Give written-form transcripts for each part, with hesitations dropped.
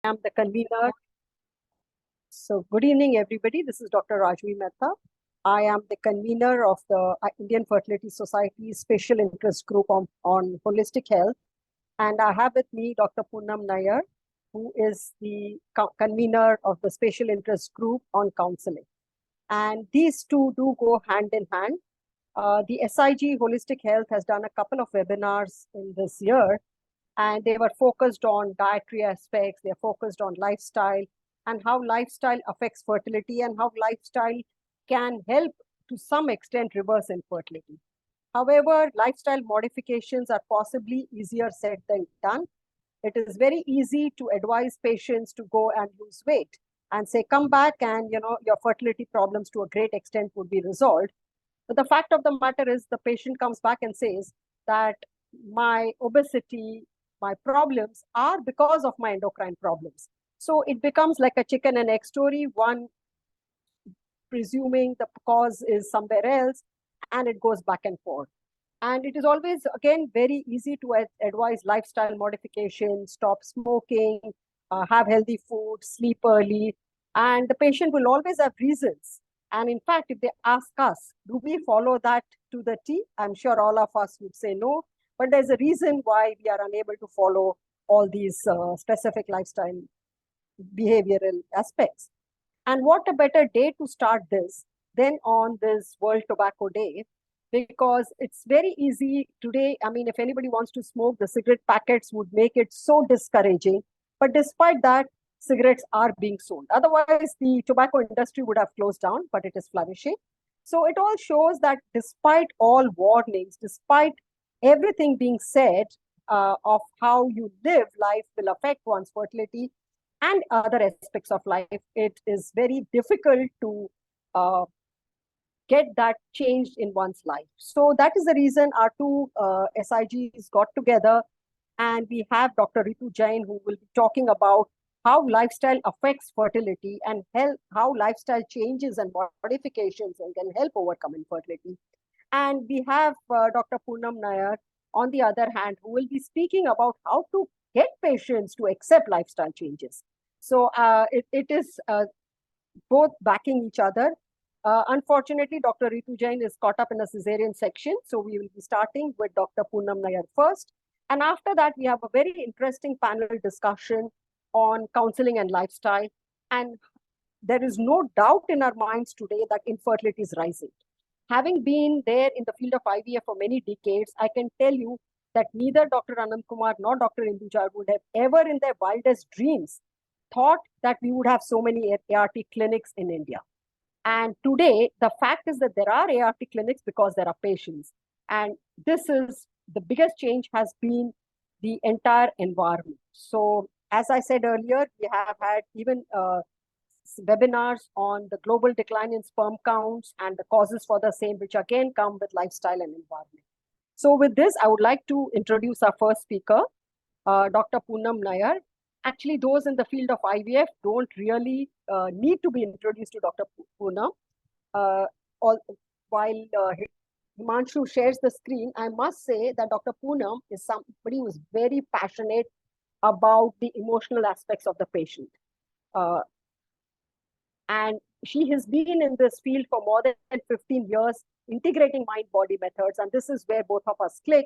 am the convener. So, good evening, everybody. This is Dr. Rajvi Mehta. I am the convener of the Indian Fertility Society Special Interest Group on Holistic Health. And I have with me Dr. Poonam Nair, who is the convener of the Special Interest Group on Counselling. And these two do go hand in hand. The SIG Holistic Health has done a couple of webinars in this year, and they were focused on dietary aspects, they're focused on lifestyle and how lifestyle affects fertility and how lifestyle can help to some extent reverse infertility. However, lifestyle modifications are possibly easier said than done. It is very easy to advise patients to go and lose weight and say, come back and your fertility problems to a great extent would be resolved. But the fact of the matter is the patient comes back and says that my obesity, my problems are because of my endocrine problems. So it becomes like a chicken and egg story, one presuming the cause is somewhere else, and it goes back and forth. And it is always, again, very easy to advise lifestyle modification, stop smoking, have healthy food, sleep early. And the patient will always have reasons. And in fact, if they ask us, do we follow that to the T? I'm sure all of us would say no. But there's a reason why we are unable to follow all these specific lifestyle behavioral aspects. And what a better day to start this than on this World Tobacco Day, because it's very easy today. I mean, if anybody wants to smoke, the cigarette packets would make it so discouraging. But despite that, cigarettes are being sold. Otherwise, the tobacco industry would have closed down, but it is flourishing. So it all shows that despite all warnings, despite everything being said of how you live, life will affect one's fertility and other aspects of life, it is very difficult to get that changed in one's life. So that is the reason our two SIGs got together, and we have Dr. Ritu Jain, who will be talking about how lifestyle affects fertility and how lifestyle changes and modifications and can help overcome infertility. And we have Dr. Poonam Nair, on the other hand, who will be speaking about how to get patients to accept lifestyle changes. So it is both backing each other. Unfortunately, Dr. Ritu Jain is caught up in a cesarean section, so we will be starting with Dr. Poonam Nair first. And after that, we have a very interesting panel discussion on counseling and lifestyle. And there is no doubt in our minds today that infertility is rising. Having been there in the field of IVF for many decades, I can tell you that neither Dr. Anand Kumar nor Dr. Induja would have ever in their wildest dreams thought that we would have so many ART clinics in India. And today, the fact is that there are ART clinics because there are patients. And this is the biggest change has been the entire environment. So as I said earlier, we have had even webinars on the global decline in sperm counts and the causes for the same, which again come with lifestyle and environment. So with this, I would like to introduce our first speaker, Dr. Poonam Nair. Actually, those in the field of IVF don't really need to be introduced to Dr. Poonam. While Himanshu shares the screen, I must say that Dr. Poonam is somebody who is very passionate about the emotional aspects of the patient. And she has been in this field for more than 15 years, integrating mind-body methods. And this is where both of us click.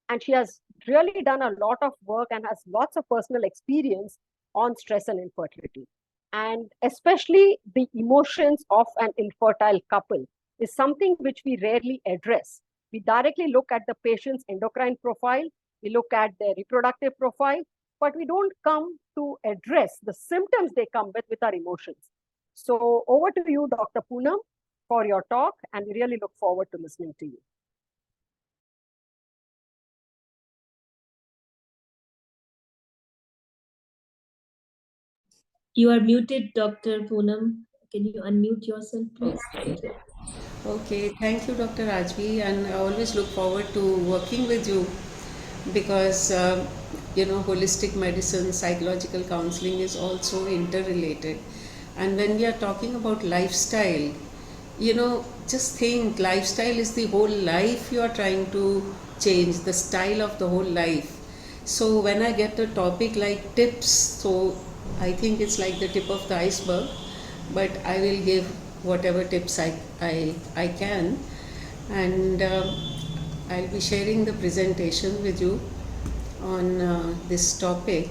And she has really done a lot of work and has lots of personal experience on stress and infertility. And especially the emotions of an infertile couple is something which we rarely address. We directly look at the patient's endocrine profile, we look at their reproductive profile, but we don't come to address the symptoms they come with our emotions. So over to you, Dr. Poonam, for your talk, and we really look forward to listening to you. You are muted, Dr. Poonam. Can you unmute yourself, please? Okay, thank you, Dr. Rajvi, and I always look forward to working with you because, holistic medicine, psychological counseling is also interrelated. And when we are talking about lifestyle, just think lifestyle is the whole life you are trying to change, the style of the whole life. So when I get a topic like tips, so I think it's like the tip of the iceberg, but I will give whatever tips I can, and I'll be sharing the presentation with you on this topic,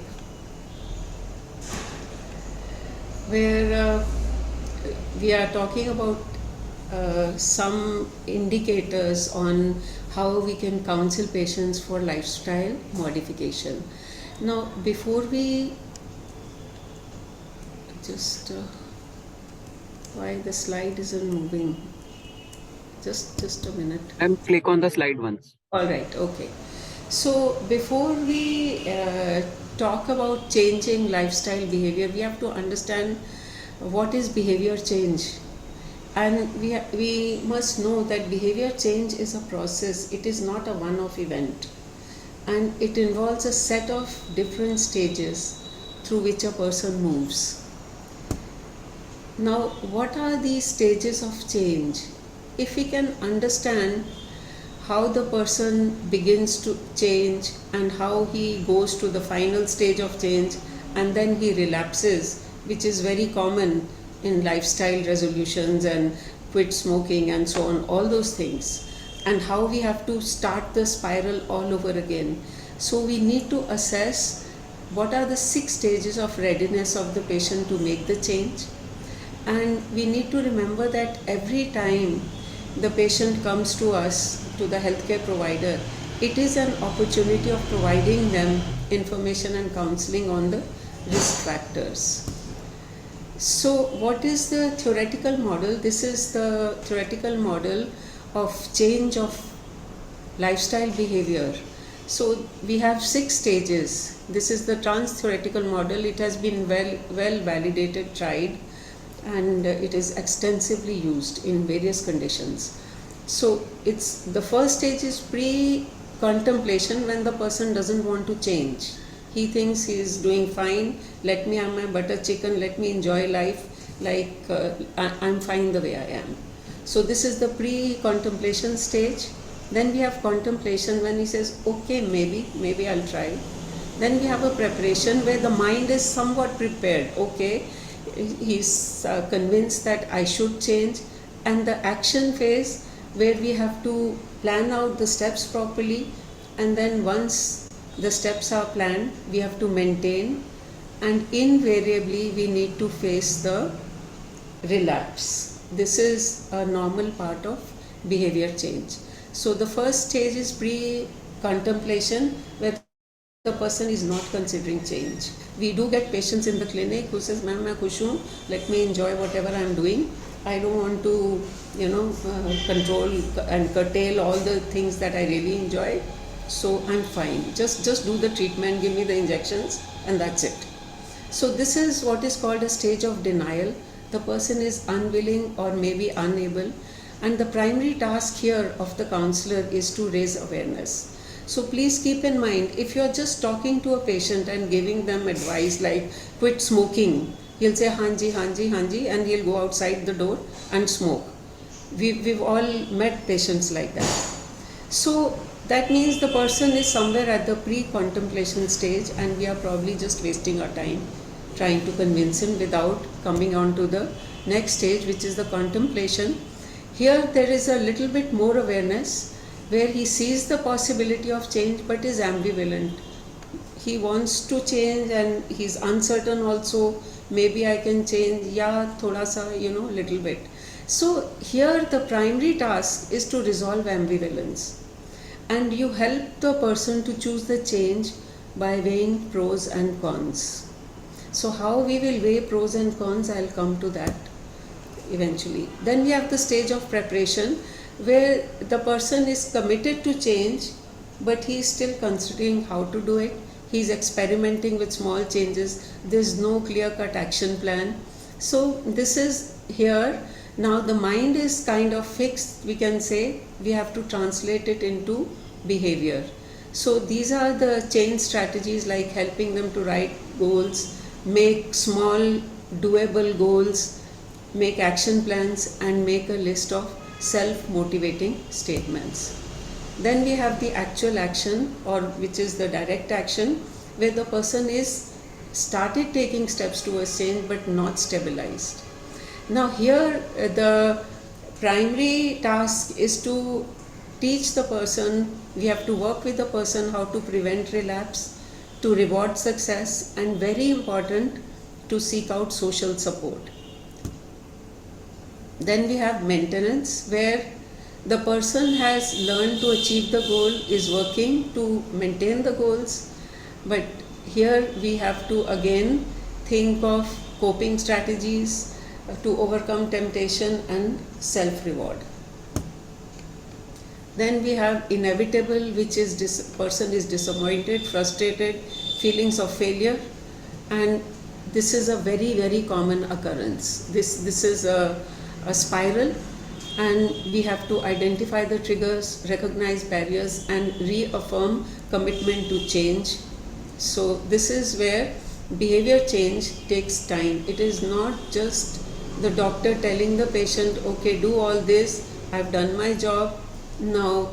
where we are talking about some indicators on how we can counsel patients for lifestyle modification. Now, before we just why the slide isn't moving? Just a minute. And click on the slide once. All right, okay. So before we talk about changing lifestyle behavior, we have to understand what is behavior change. And we must know that behavior change is a process, it is not a one-off event. And it involves a set of different stages through which a person moves. Now, what are these stages of change? If we can understand how the person begins to change and how he goes to the final stage of change and then he relapses, which is very common in lifestyle resolutions and quit smoking and so on, all those things, and how we have to start the spiral all over again. So we need to assess what are the 6 stages of readiness of the patient to make the change. And we need to remember that every time the patient comes to us, to the healthcare provider, it is an opportunity of providing them information and counseling on the risk factors. So what is the theoretical model? This is the theoretical model of change of lifestyle behavior. So we have 6 stages. This is the trans-theoretical model. It has been well validated, tried, and it is extensively used in various conditions. So it's the first stage is pre-contemplation, when the person doesn't want to change. He thinks he is doing fine, let me have my butter chicken, let me enjoy life, like I'm fine the way I am. So this is the pre-contemplation stage. Then we have contemplation, when he says, okay, maybe I'll try. Then we have a preparation where the mind is somewhat prepared. Okay, he's convinced that I should change. And the action phase, where we have to plan out the steps properly, and then once the steps are planned, we have to maintain, and invariably we need to face the relapse. This is a normal part of behavior change. So the first stage is pre-contemplation, where the person is not considering change. We do get patients in the clinic who says, ma'am, main khush hu, let me enjoy whatever I am doing. I don't want to, control and curtail all the things that I really enjoy. So I'm fine. Just do the treatment, give me the injections, and that's it. So this is what is called a stage of denial. The person is unwilling or maybe unable, and the primary task here of the counselor is to raise awareness. So please keep in mind, if you're just talking to a patient and giving them advice like quit smoking, he'll say hanji, hanji, hanji, and he'll go outside the door and smoke. We've all met patients like that. So that means the person is somewhere at the pre-contemplation stage, and we are probably just wasting our time trying to convince him without coming on to the next stage, which is the contemplation. Here there is a little bit more awareness, where he sees the possibility of change but is ambivalent. He wants to change and he's uncertain also, maybe I can change, yeah, thoda sa, little bit. So here the primary task is to resolve ambivalence, and you help the person to choose the change by weighing pros and cons. So how we will weigh pros and cons, I'll come to that eventually. Then we have the stage of preparation, where the person is committed to change, but he is still considering how to do it. He is experimenting with small changes. There's no clear-cut action plan. So this is here. Now the mind is kind of fixed, we can say. We have to translate it into behavior. So these are the change strategies, like helping them to write goals, make small doable goals, make action plans, and make a list of self-motivating statements. Then we have the actual action, or which is the direct action, where the person is started taking steps towards change but not stabilized. Now here the primary task is to teach the person, we have to work with the person how to prevent relapse, to reward success, and very important, to seek out social support. Then we have maintenance, where the person has learned to achieve the goal, is working to maintain the goals, but here we have to again think of coping strategies to overcome temptation and self-reward. Then we have inevitable, which is person is disappointed, frustrated, feelings of failure, and this is a very, very common occurrence. This is a spiral, and we have to identify the triggers, recognize barriers, and reaffirm commitment to change. So this is where behavior change takes time. It is not just the doctor telling the patient, okay, do all this, I've done my job, now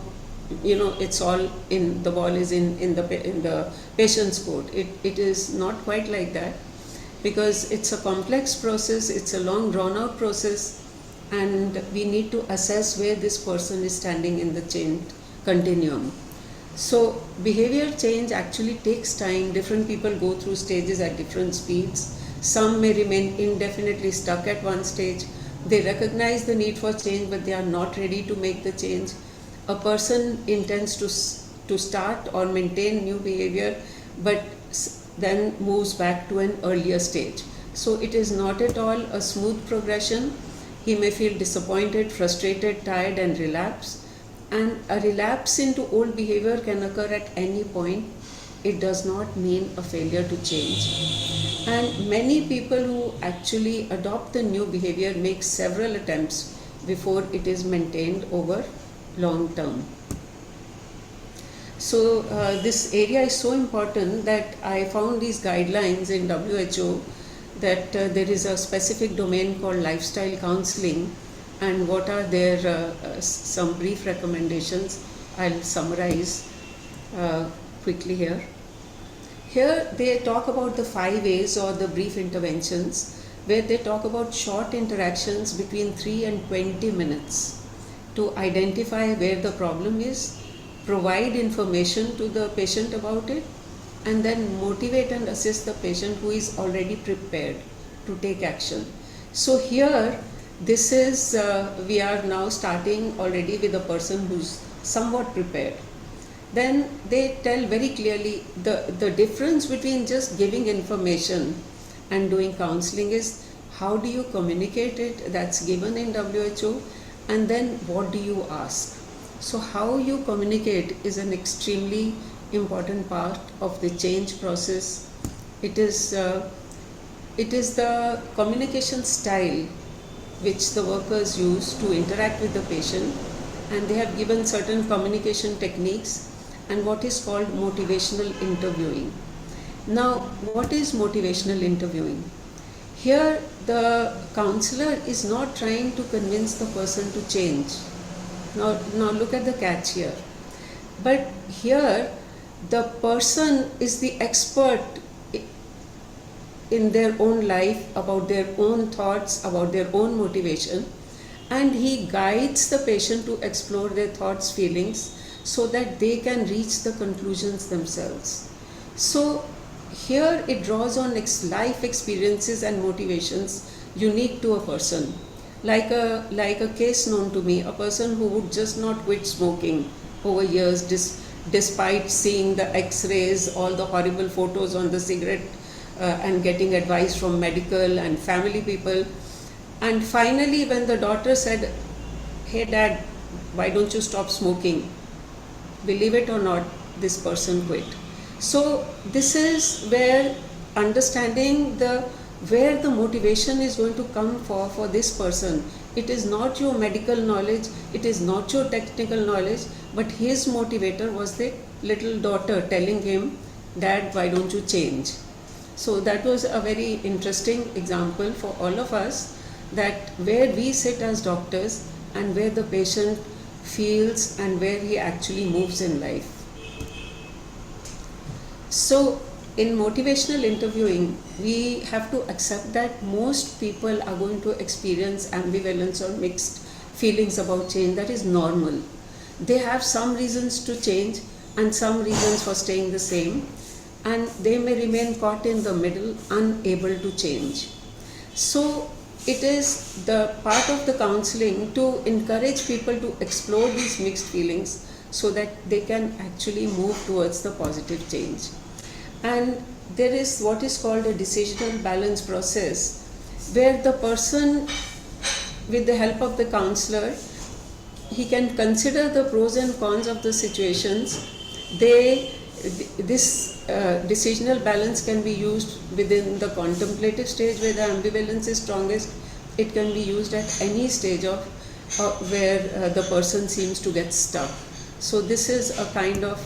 it's all in, the ball is in the patient's court. It is not quite like that, because it's a complex process, it's a long drawn out process, and we need to assess where this person is standing in the change continuum. So behavior change actually takes time. Different people go through stages at different speeds. Some may remain indefinitely stuck at one stage. They recognize the need for change, but they are not ready to make the change. A person intends to start or maintain new behavior, but then moves back to an earlier stage. So it is not at all a smooth progression. He may feel disappointed, frustrated, tired, and relapse. And a relapse into old behavior can occur at any point. It does not mean a failure to change. And many people who actually adopt the new behavior make several attempts before it is maintained over long term. So this area is so important that I found these guidelines in WHO, that there is a specific domain called lifestyle counseling, and what are their some brief recommendations. I'll summarize quickly here. Here they talk about the 5 A's, or the brief interventions, where they talk about short interactions between 3 and 20 minutes to identify where the problem is, provide information to the patient about it, and then motivate and assist the patient who is already prepared to take action. So here this is, we are now starting already with a person who's somewhat prepared. Then they tell very clearly the difference between just giving information and doing counseling is how do you communicate it, that's given in WHO, and then what do you ask. So how you communicate is an extremely important part of the change process. It is the communication style which the workers use to interact with the patient, and they have given certain communication techniques and what is called motivational interviewing. Now, what is motivational interviewing? Here the counselor is not trying to convince the person to change. Now look at the catch here. But here the person is the expert in their own life, about their own thoughts, about their own motivation, and he guides the patient to explore their thoughts, feelings, so that they can reach the conclusions themselves. So here it draws on life experiences and motivations unique to a person. Like a case known to me, a person who would just not quit smoking over years despite seeing the x-rays, all the horrible photos on the cigarette, and getting advice from medical and family people. And finally, when the daughter said, "Hey dad, why don't you stop smoking?" Believe it or not, this person quit. So this is where understanding where the motivation is going to come for this person. It is not your medical knowledge, it is not your technical knowledge, but his motivator was the little daughter telling him, "Dad, why don't you change?" So that was a very interesting example for all of us, that where we sit as doctors and where the patient feels and where he actually moves in life. So in motivational interviewing, we have to accept that most people are going to experience ambivalence or mixed feelings about change. That is normal. They have some reasons to change and some reasons for staying the same, and they may remain caught in the middle, unable to change. So it is the part of the counseling to encourage people to explore these mixed feelings so that they can actually move towards the positive change. And there is what is called a decisional balance process, where the person, with the help of the counselor, he can consider the pros and cons of the situations. This decisional balance can be used within the contemplative stage where the ambivalence is strongest. It can be used at any stage of where the person seems to get stuck. So this is a kind of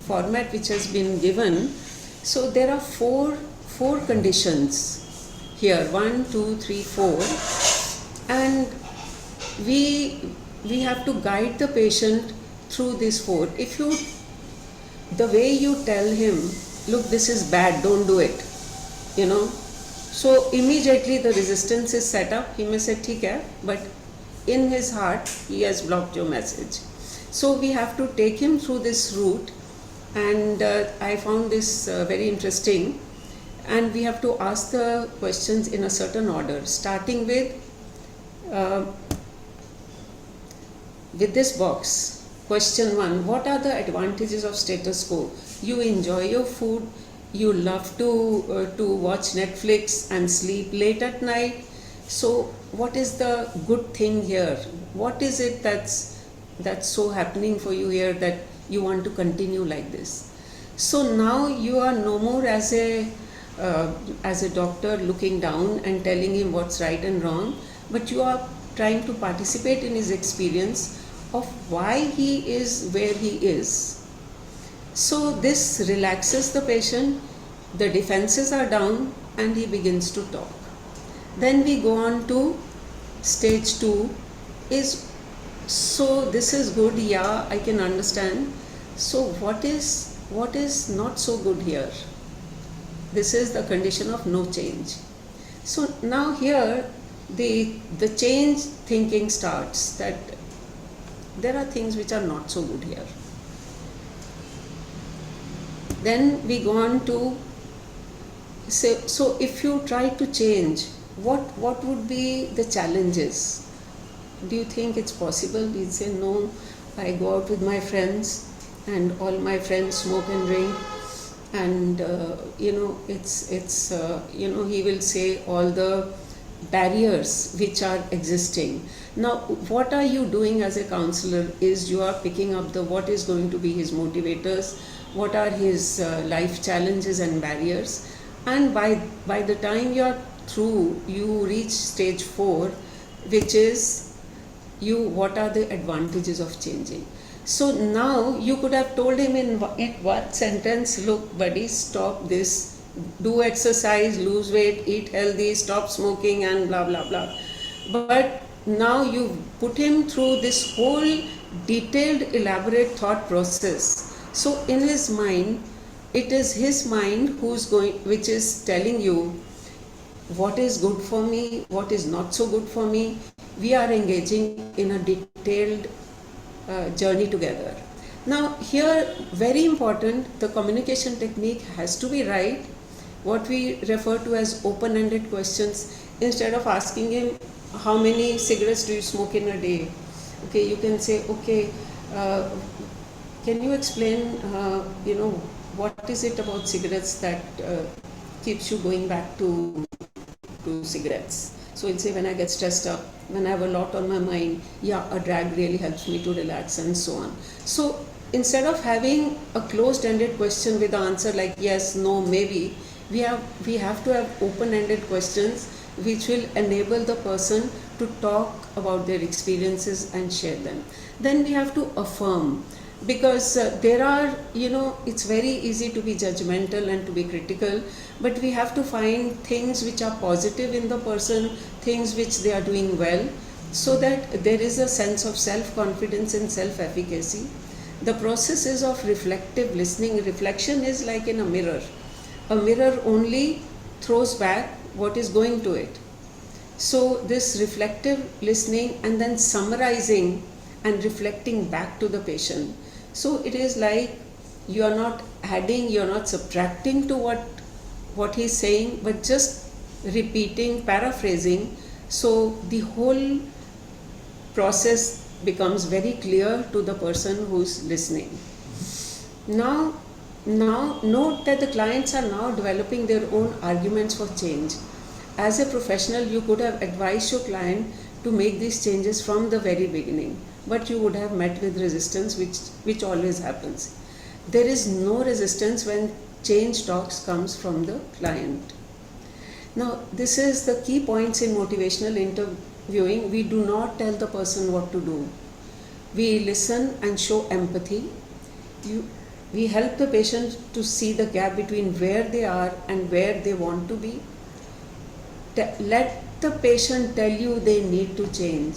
format which has been given. So there are four conditions here, 1, 2, 3, 4, and we have to guide the patient through these 4. If you, the way you tell him, look, this is bad, don't do it, so immediately the resistance is set up. He may say theek hai, but in his heart he has blocked your message. So we have to take him through this route, and I found this very interesting. And we have to ask the questions in a certain order, starting with this box. Question 1, what are the advantages of status quo? You enjoy your food, you love to watch Netflix and sleep late at night. So what is the good thing here? What is it that's so happening for you here that you want to continue like this? So now you are no more as a doctor looking down and telling him what's right and wrong, but you are trying to participate in his experience of why he is where he is. So this relaxes the patient, the defenses are down, and he begins to talk. Then we go on to stage 2 is, so this is good, yeah, I can understand. So what is not so good here? This is the condition of no change. So now here the change thinking starts, that there are things which are not so good here. Then we go on to say, so if you try to change, what would be the challenges? Do you think it's possible? He'll say, no, I go out with my friends and all my friends smoke and drink, and he will say all the barriers which are existing. Now what are you doing as a counselor is you are picking up what is going to be his motivators, what are his life challenges and barriers, and by the time you are through, you reach stage 4, which is what are the advantages of changing. So now you could have told him in one sentence, look buddy, stop this, do exercise, lose weight, eat healthy, stop smoking, and blah blah blah. But now you put him through this whole detailed, elaborate thought process. So in his mind, it is his mind which is telling you what is good for me, what is not so good for me. We are engaging in a detailed journey together. Now here, very important, the communication technique has to be right. What we refer to as open-ended questions. Instead of asking him, how many cigarettes do you smoke in a day? Okay, you can say, okay, can you explain, what is it about cigarettes that keeps you going back to cigarettes? So he'll say, when I get stressed up, when I have a lot on my mind, yeah, a drag really helps me to relax, and so on. So instead of having a closed-ended question with the answer like yes, no, maybe, we have to have open-ended questions which will enable the person to talk about their experiences and share them. Then we have to affirm, because there are, it's very easy to be judgmental and to be critical, but we have to find things which are positive in the person, things which they are doing well, so that there is a sense of self-confidence and self-efficacy. The process is of reflective listening. Reflection is like in a mirror. a mirror only throws back what is going to it. So this reflective listening and then summarizing and reflecting back to the patient. So it is like you are not adding, you are not subtracting to what he's saying, but just repeating, paraphrasing. So the whole process becomes very clear to the person who's listening. Now note that the clients are now developing their own arguments for change. As a professional, you could have advised your client to make these changes from the very beginning, but you would have met with resistance, which always happens. There is no resistance when change talks comes from the client. Now, this is the key points in motivational interviewing. We do not tell the person what to do. We listen and show empathy. We help the patient to see the gap between where they are and where they want to be. Let the patient tell you they need to change.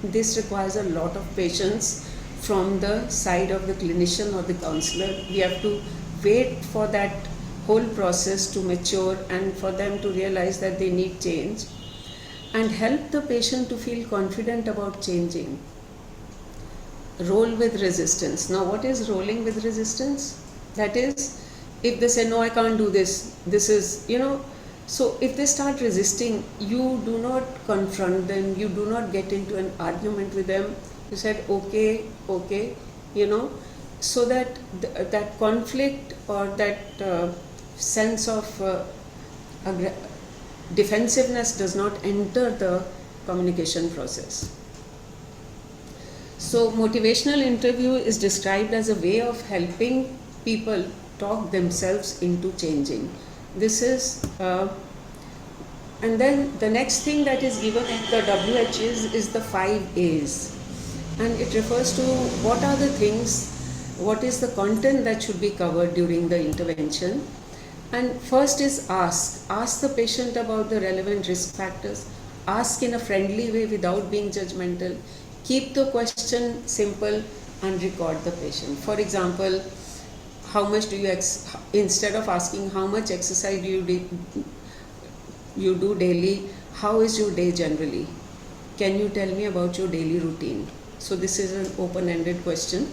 This requires a lot of patience from the side of the clinician or the counselor. We have to wait for that whole process to mature and for them to realize that they need change, and help the patient to feel confident about changing. Roll with resistance. Now, what is rolling with resistance? That is, if they say, no, I can't do this, this is, so if they start resisting, you do not confront them, you do not get into an argument with them. You said, okay, so that that conflict or that sense of defensiveness does not enter the communication process. So motivational interview is described as a way of helping people talk themselves into changing. This is, and then the next thing that is given in the WH is the 5 A's. And it refers to what are the things, what is the content that should be covered during the intervention. And first is ask. Ask the patient about the relevant risk factors. Ask in a friendly way without being judgmental. Keep the question simple and record the patient. For example, how much do you, instead of asking how much exercise do you do daily, how is your day generally? Can you tell me about your daily routine? So this is an open-ended question.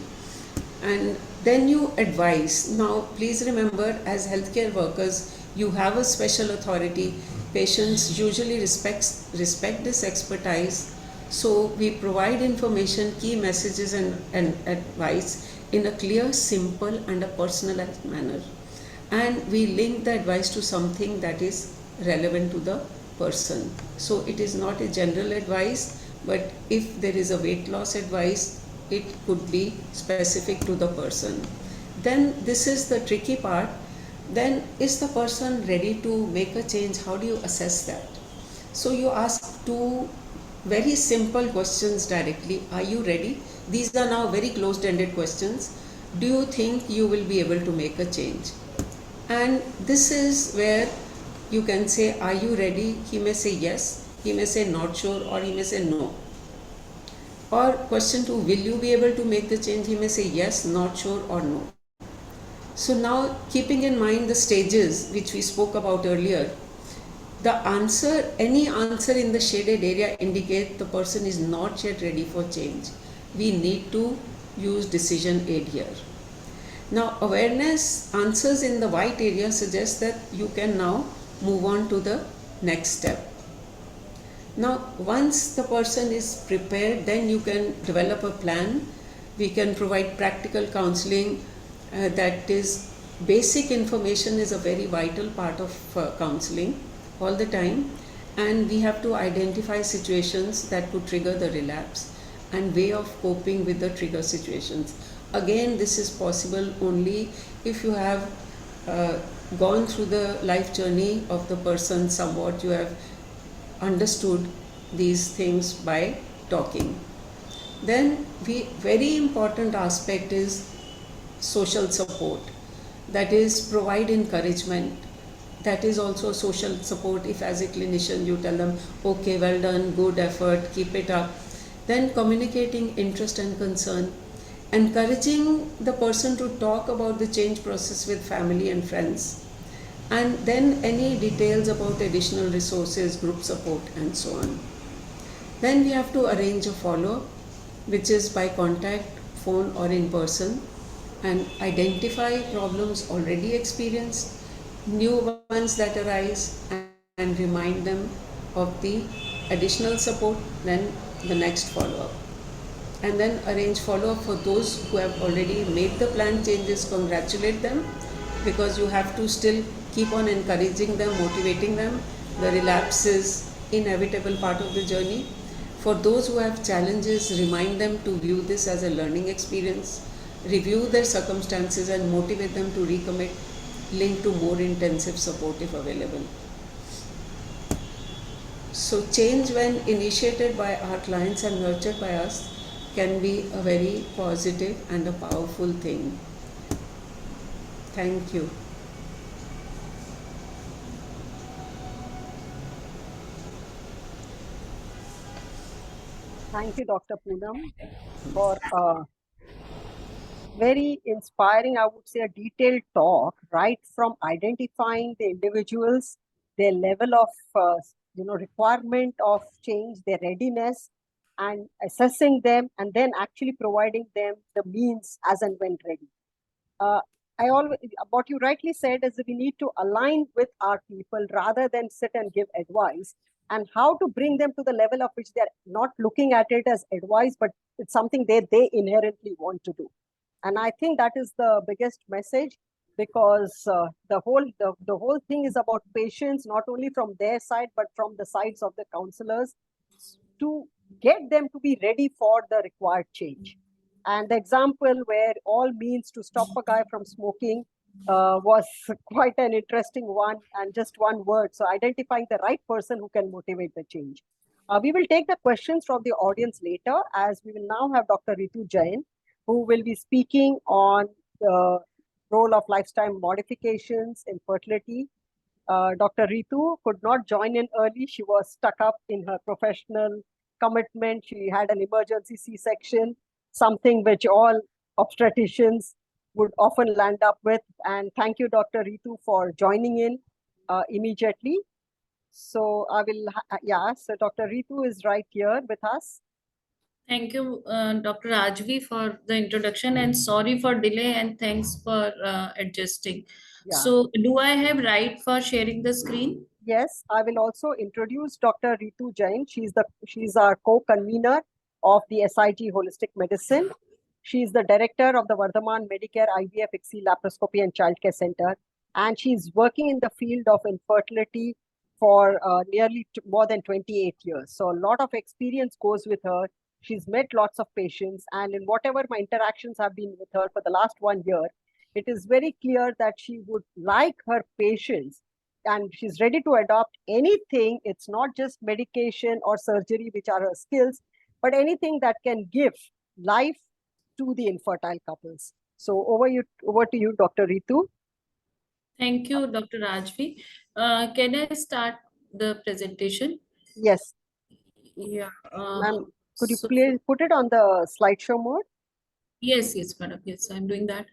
And then you advise. Now, please remember, as healthcare workers, you have a special authority. Patients usually respect this expertise. So we provide information, key messages and advice in a clear, simple and a personalized manner. And we link the advice to something that is relevant to the person. So it is not a general advice, but if there is a weight loss advice, it could be specific to the person. Then this is the tricky part. Then is the person ready to make a change? How do you assess that? So you ask 2 very simple questions directly. Are you ready? These are now very closed-ended questions. Do you think you will be able to make a change? And this is where you can say, are you ready? He may say yes, he may say not sure, or he may say no. Or question 2, will you be able to make the change? He may say yes, not sure, or no. So now, keeping in mind the stages which we spoke about earlier, the answer, any answer in the shaded area indicate the person is not yet ready for change. We need to use decision aid here. Now, awareness answers in the white area suggest that you can now move on to the next step. Now, once the person is prepared, then you can develop a plan. We can provide practical counseling. That is, basic information is a very vital part of counseling all the time. And we have to identify situations that could trigger the relapse and way of coping with the trigger situations. Again, this is possible only if you have gone through the life journey of the person somewhat. You have understood these things by talking. Then very important aspect is social support. That is, provide encouragement. That is also social support. If as a clinician you tell them, okay, well done, good effort, keep it up. Then communicating interest and concern. Encouraging the person to talk about the change process with family and friends. and then any details about additional resources, group support, and so on. Then we have to arrange a follow-up, which is by contact, phone, or in person, and identify problems already experienced, new ones that arise, and remind them of the additional support, then the next follow-up. And then arrange follow-up for those who have already made the plan changes, congratulate them, because you have to still keep on encouraging them, motivating them. The relapse is inevitable part of the journey. For those who have challenges, remind them to view this as a learning experience, review their circumstances and motivate them to recommit, link to more intensive support if available. So change, when initiated by our clients and nurtured by us, can be a very positive and a powerful thing. Thank you. Thank you, Dr. Poonam, for very inspiring, I would say, a detailed talk, right from identifying the individuals, their level of requirement of change, their readiness, and assessing them, and then actually providing them the means as and when ready. I always, what you rightly said is that we need to align with our people rather than sit and give advice, and how to bring them to the level of which they're not looking at it as advice, but it's something they inherently want to do. And I think that is the biggest message, because the whole thing is about patience, not only from their side, but from the sides of the counselors, to get them to be ready for the required change. And the example where all means to stop a guy from smoking was quite an interesting one, and just one word. So identifying the right person who can motivate the change. We will take the questions from the audience later, as we will now have Dr. Ritu Jain, who will be speaking on the role of lifestyle modifications in fertility. Dr. Ritu could not join in early. She was stuck up in her professional commitment. She had an emergency C-section, something which all obstetricians would often land up with. And thank you, Dr. Ritu, for joining in immediately. So I will, so Dr. Ritu is right here with us. Thank you, Dr. Rajvi, for the introduction, and sorry for delay, and thanks for adjusting. Yeah. So do I have right for sharing the screen? Yes, I will also introduce Dr. Ritu Jain. She's our co-convener of the SIG Holistic Medicine. She is the director of the Vardhaman Medicare IVF ICSI Laparoscopy and Childcare Center, and she's working in the field of infertility for nearly more than 28 years. So a lot of experience goes with her. She's met lots of patients, and in whatever my interactions have been with her for the last 1 year, it is very clear that she would like her patients, and she's ready to adopt anything. It's not just medication or surgery, which are her skills, but anything that can give life to the infertile couples. So over to you, Dr. Ritu. Thank you, Dr. Rajvi. Can I start the presentation? Yes. Yeah. Ma'am, could you please put it on the slideshow mode? Yes, madam. Yes, I'm doing that.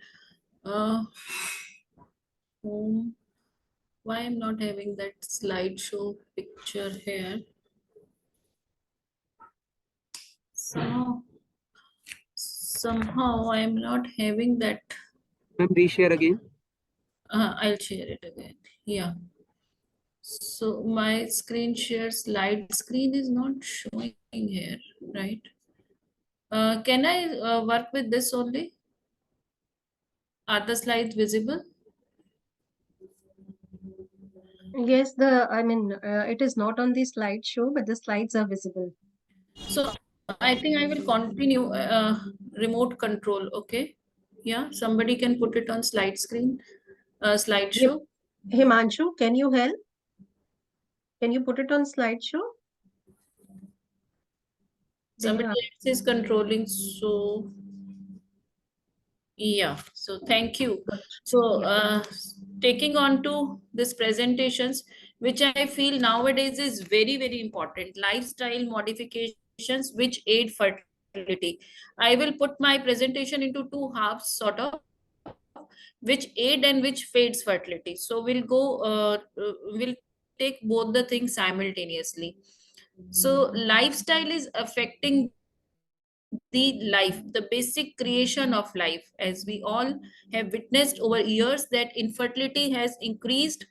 Why I'm not having that slideshow picture here? Somehow I'm not having that. Ma'am, reshare again. I'll share it again. Yeah. So my screen share slide screen is not showing here, right? Can I work with this only? Are the slides visible? Yes, it is not on the slideshow, but the slides are visible. So I think I will continue remote control. Okay. Yeah. Somebody can put it on slide screen, slideshow. Himanshu, can you help? Can you put it on slideshow? Somebody else is controlling. So yeah. So thank you. So taking on to this presentations, which I feel nowadays is very, very important. Lifestyle modifications which aid fertility. I will put my presentation into two halves, sort of. which aid and which fades fertility. So we'll take both the things simultaneously. So lifestyle is affecting the life, the basic creation of life, as we all have witnessed over years that infertility has increased,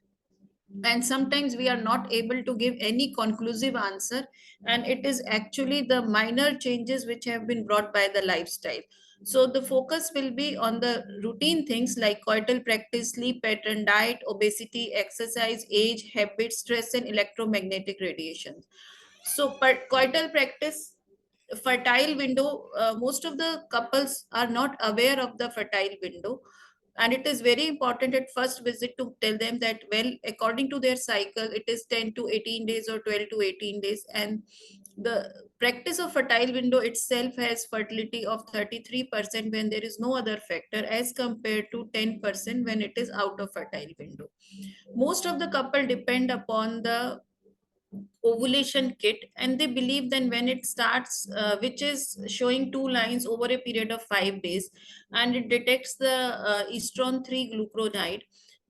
and sometimes we are not able to give any conclusive answer, and it is actually the minor changes which have been brought by the lifestyle. So the focus will be on the routine things like coital practice, sleep pattern, diet, obesity, exercise, age, habit, stress, and electromagnetic radiation. So coital practice, fertile window, most of the couples are not aware of the fertile window, and it is very important at first visit to tell them that, well, according to their cycle it is 10 to 18 days or 12 to 18 days, and the practice of fertile window itself has fertility of 33% when there is no other factor, as compared to 10% when it is out of fertile window. Most of the couple depend upon the ovulation kit, and they believe then when it starts, which is showing two lines over a period of 5 days, and it detects the estrone 3 glucuronide,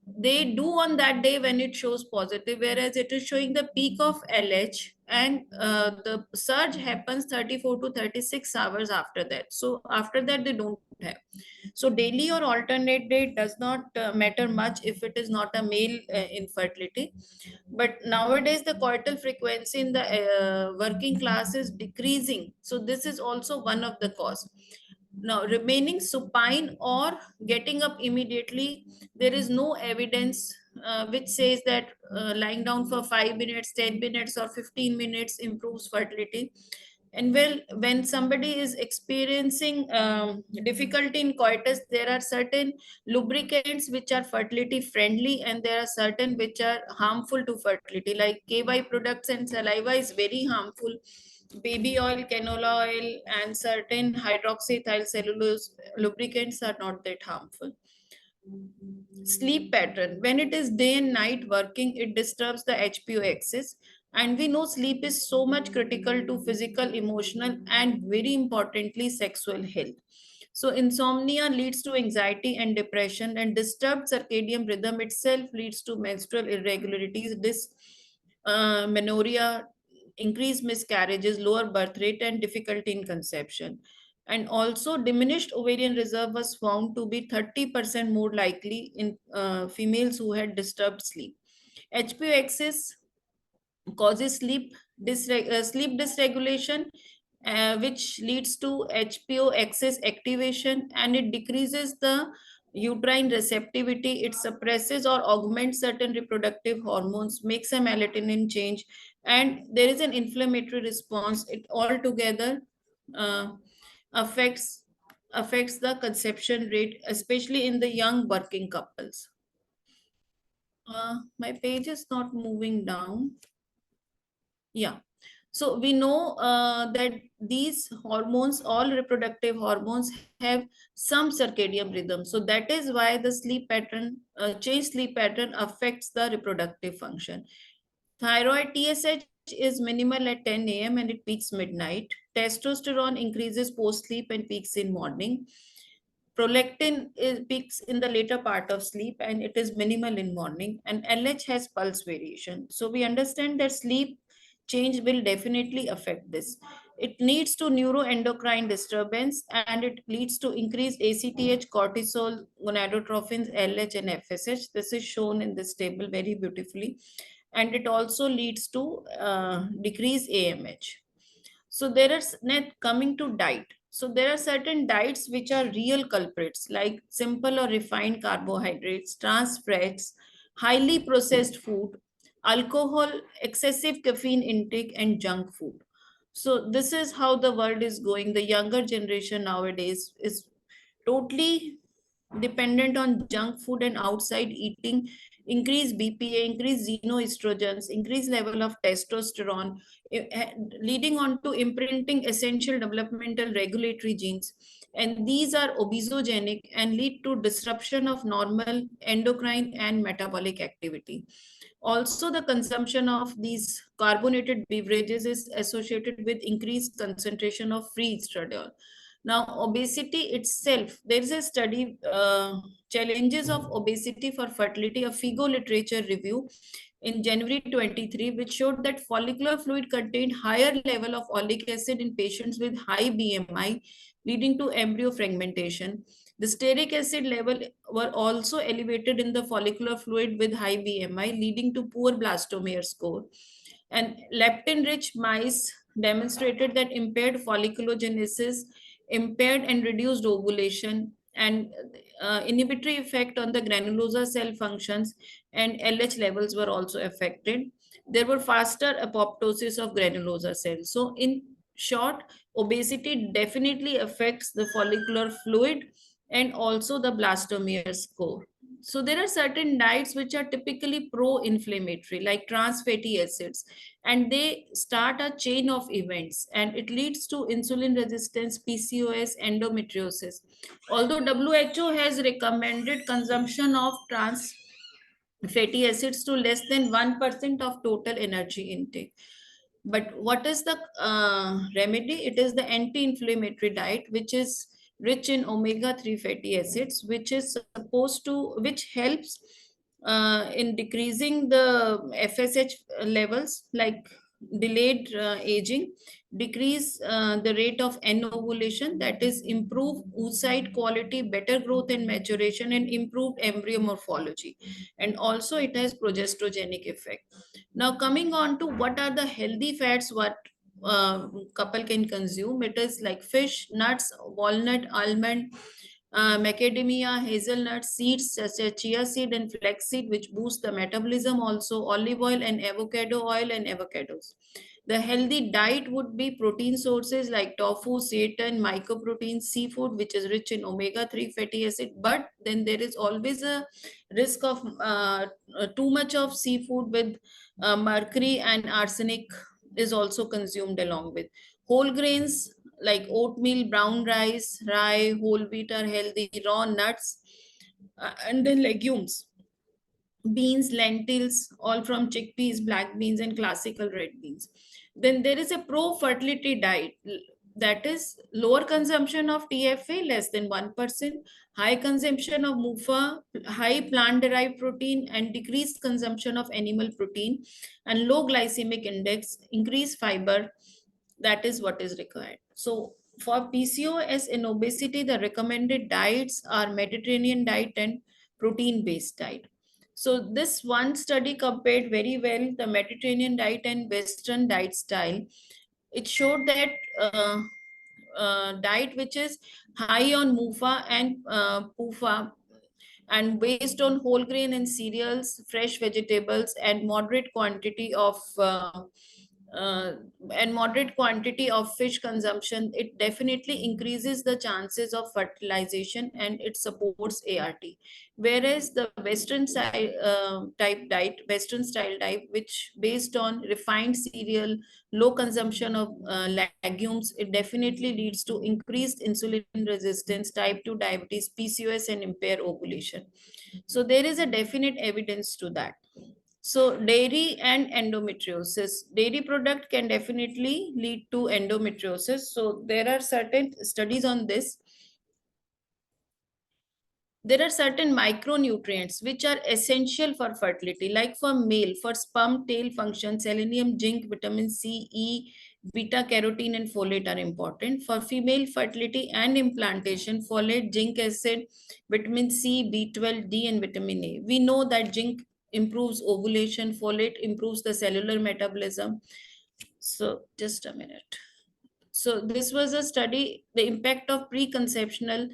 they do on that day when it shows positive, whereas it is showing the peak of LH, and the surge happens 34 to 36 hours after that. So after that they don't have. So daily or alternate day does not matter much if it is not a male infertility. But nowadays the coital frequency in the working class is decreasing. So this is also one of the cause. Now, remaining supine or getting up immediately, there is no evidence which says that lying down for 5 minutes, 10 minutes, or 15 minutes improves fertility. And well, when somebody is experiencing difficulty in coitus, there are certain lubricants which are fertility friendly, and there are certain which are harmful to fertility, like KY products and saliva is very harmful. Baby oil, canola oil, and certain hydroxyethyl cellulose lubricants are not that harmful. Sleep pattern, when it is day and night working, it disturbs the HPO axis, and we know sleep is so much critical to physical, emotional, and very importantly sexual health. So insomnia leads to anxiety and depression, and disturbed circadian rhythm itself leads to menstrual irregularities, menorrhea, increased miscarriages, lower birth rate, and difficulty in conception. And also diminished ovarian reserve was found to be 30% more likely in females who had disturbed sleep. HPO axis causes sleep dysregulation, which leads to HPO axis activation, and it decreases the uterine receptivity. It suppresses or augments certain reproductive hormones, makes a melatonin change, and there is an inflammatory response. It altogether uh, affects the conception rate, especially in the young working couples. My page is not moving down. Yeah. So we know that these hormones, all reproductive hormones, have some circadian rhythm. So that is why the sleep pattern, change sleep pattern affects the reproductive function. Thyroid TSH is minimal at 10 a.m. and it peaks midnight. Testosterone increases post sleep and peaks in morning. Prolactin peaks in the later part of sleep and it is minimal in morning, and LH has pulse variation. So we understand that sleep change will definitely affect this. It leads to neuroendocrine disturbance, and it leads to increased ACTH, cortisol, gonadotrophins, LH, and FSH. This is shown in this table very beautifully. And it also leads to decreased AMH. So there is net coming to diet. So there are certain diets which are real culprits, like simple or refined carbohydrates, trans fats, highly processed food, alcohol, excessive caffeine intake, and junk food. So this is how the world is going. The younger generation nowadays is totally dependent on junk food and outside eating, increased BPA, increased xenoestrogens, increased level of testosterone, leading on to imprinting essential developmental regulatory genes. And these are obesogenic and lead to disruption of normal endocrine and metabolic activity. Also, the consumption of these carbonated beverages is associated with increased concentration of free estradiol. Now, obesity itself, there is a study, challenges of obesity for fertility, a FIGO literature review in January 23, which showed that follicular fluid contained higher level of oleic acid in patients with high BMI, leading to embryo fragmentation. The stearic acid level were also elevated in the follicular fluid with high BMI, leading to poor blastomere score. And leptin-rich mice demonstrated that impaired folliculogenesis, impaired and reduced ovulation, and inhibitory effect on the granulosa cell functions, and LH levels were also affected. There were faster apoptosis of granulosa cells. So in short, obesity definitely affects the follicular fluid and also the blastomere score. So there are certain diets which are typically pro-inflammatory, like trans fatty acids, and they start a chain of events, and it leads to insulin resistance, PCOS, endometriosis. Although WHO has recommended consumption of trans fatty acids to less than 1% of total energy intake. But what is the remedy? It is the anti-inflammatory diet, which is rich in omega-3 fatty acids, which helps in decreasing the FSH levels, like delayed aging, decrease the rate of N ovulation, that is improve oocyte quality, better growth and maturation, and improved embryo morphology. And also it has progesterogenic effect. Now coming on to what are the healthy fats what couple can consume, it is like fish, nuts, walnut, almond, macadamia, hazelnut, seeds such as chia seed and flax seed, which boost the metabolism, also olive oil and avocado oil and avocados. The healthy diet would be protein sources like tofu, seitan, mycoprotein, seafood, which is rich in omega-3 fatty acid. But then there is always a risk of too much of seafood with mercury and arsenic is also consumed along with. Whole grains like oatmeal, brown rice, rye, whole wheat are healthy, raw nuts, and then legumes, beans, lentils, all from chickpeas, black beans, and classical red beans. Then there is a pro-fertility diet, that is lower consumption of TFA, less than 1%, high consumption of MUFA, high plant-derived protein, and decreased consumption of animal protein, and low glycemic index, increased fiber. That is what is required. So for PCOS and obesity, the recommended diets are Mediterranean diet and protein-based diet. So this one study compared very well the Mediterranean diet and Western diet style. It showed that diet which is high on MUFA and PUFA, and based on whole grain and cereals, fresh vegetables, and moderate quantity of uh, fish consumption, it definitely increases the chances of fertilization and it supports ART. Whereas the Western Western style diet, which based on refined cereal, low consumption of legumes, it definitely leads to increased insulin resistance, type 2 diabetes, PCOS, and impaired ovulation. So there is a definite evidence to that. So dairy and endometriosis. Dairy product can definitely lead to endometriosis. So there are certain studies on this. There are certain micronutrients which are essential for fertility, like for male, for sperm tail function, selenium, zinc, vitamin C, E, beta carotene, and folate are important. For female fertility and implantation, folate, zinc acid, vitamin C, B12, D, and vitamin A. We know that zinc improves ovulation, folate improves the cellular metabolism. So just a minute. So this was a study, the impact of preconceptional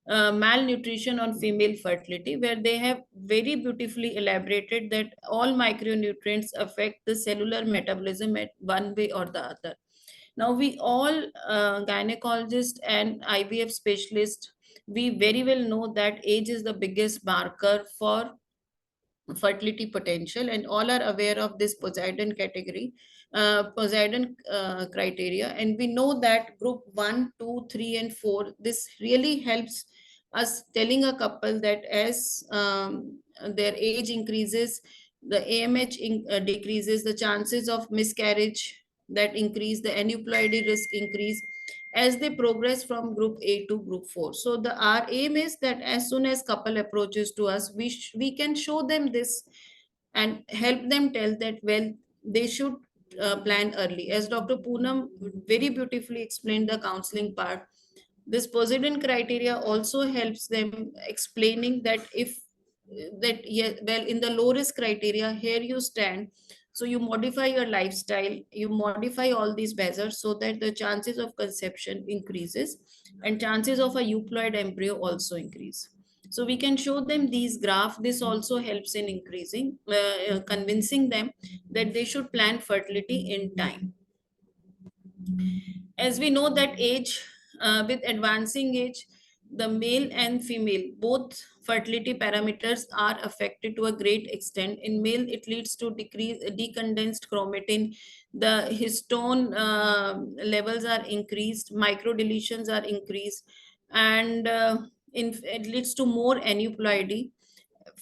malnutrition on female fertility, where they have very beautifully elaborated that all micronutrients affect the cellular metabolism at one way or the other. Now we all gynecologists and IVF specialists, we very well know that age is the biggest marker for fertility potential, and all are aware of this Poseidon category, Poseidon criteria, and we know that group 1, 2, 3, and 4, this really helps us telling a couple that as their age increases, the AMH decreases, the chances of miscarriage that increase, the aneuploidy risk increase as they progress from group A to group 4. So our aim is that as soon as couple approaches to us, we can show them this and help them tell that, well, they should plan early. As Dr. Poonam very beautifully explained the counseling part, this Poseidon criteria also helps them explaining that if that, yeah, well, in the low risk criteria, here you stand. So you modify your lifestyle, you modify all these measures so that the chances of conception increases and chances of a euploid embryo also increase. So we can show them these graph. This also helps in increasing, convincing them that they should plan fertility in time. As we know that age, with advancing age, the male and female both fertility parameters are affected to a great extent. In male, it leads to decondensed chromatin, the histone levels are increased, micro deletions are increased, and it leads to more aneuploidy.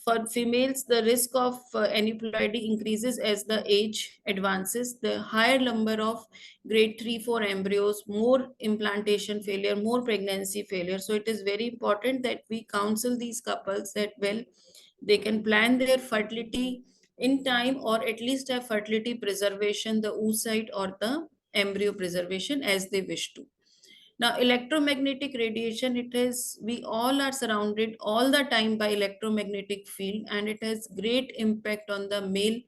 For females, the risk of aneuploidy increases as the age advances. The higher number of grade 3, 4 embryos, more implantation failure, more pregnancy failure. So it is very important that we counsel these couples that, well, they can plan their fertility in time, or at least have fertility preservation, the oocyte or the embryo preservation as they wish to. Now, electromagnetic radiation, it is, we all are surrounded all the time by electromagnetic field, and it has great impact on the male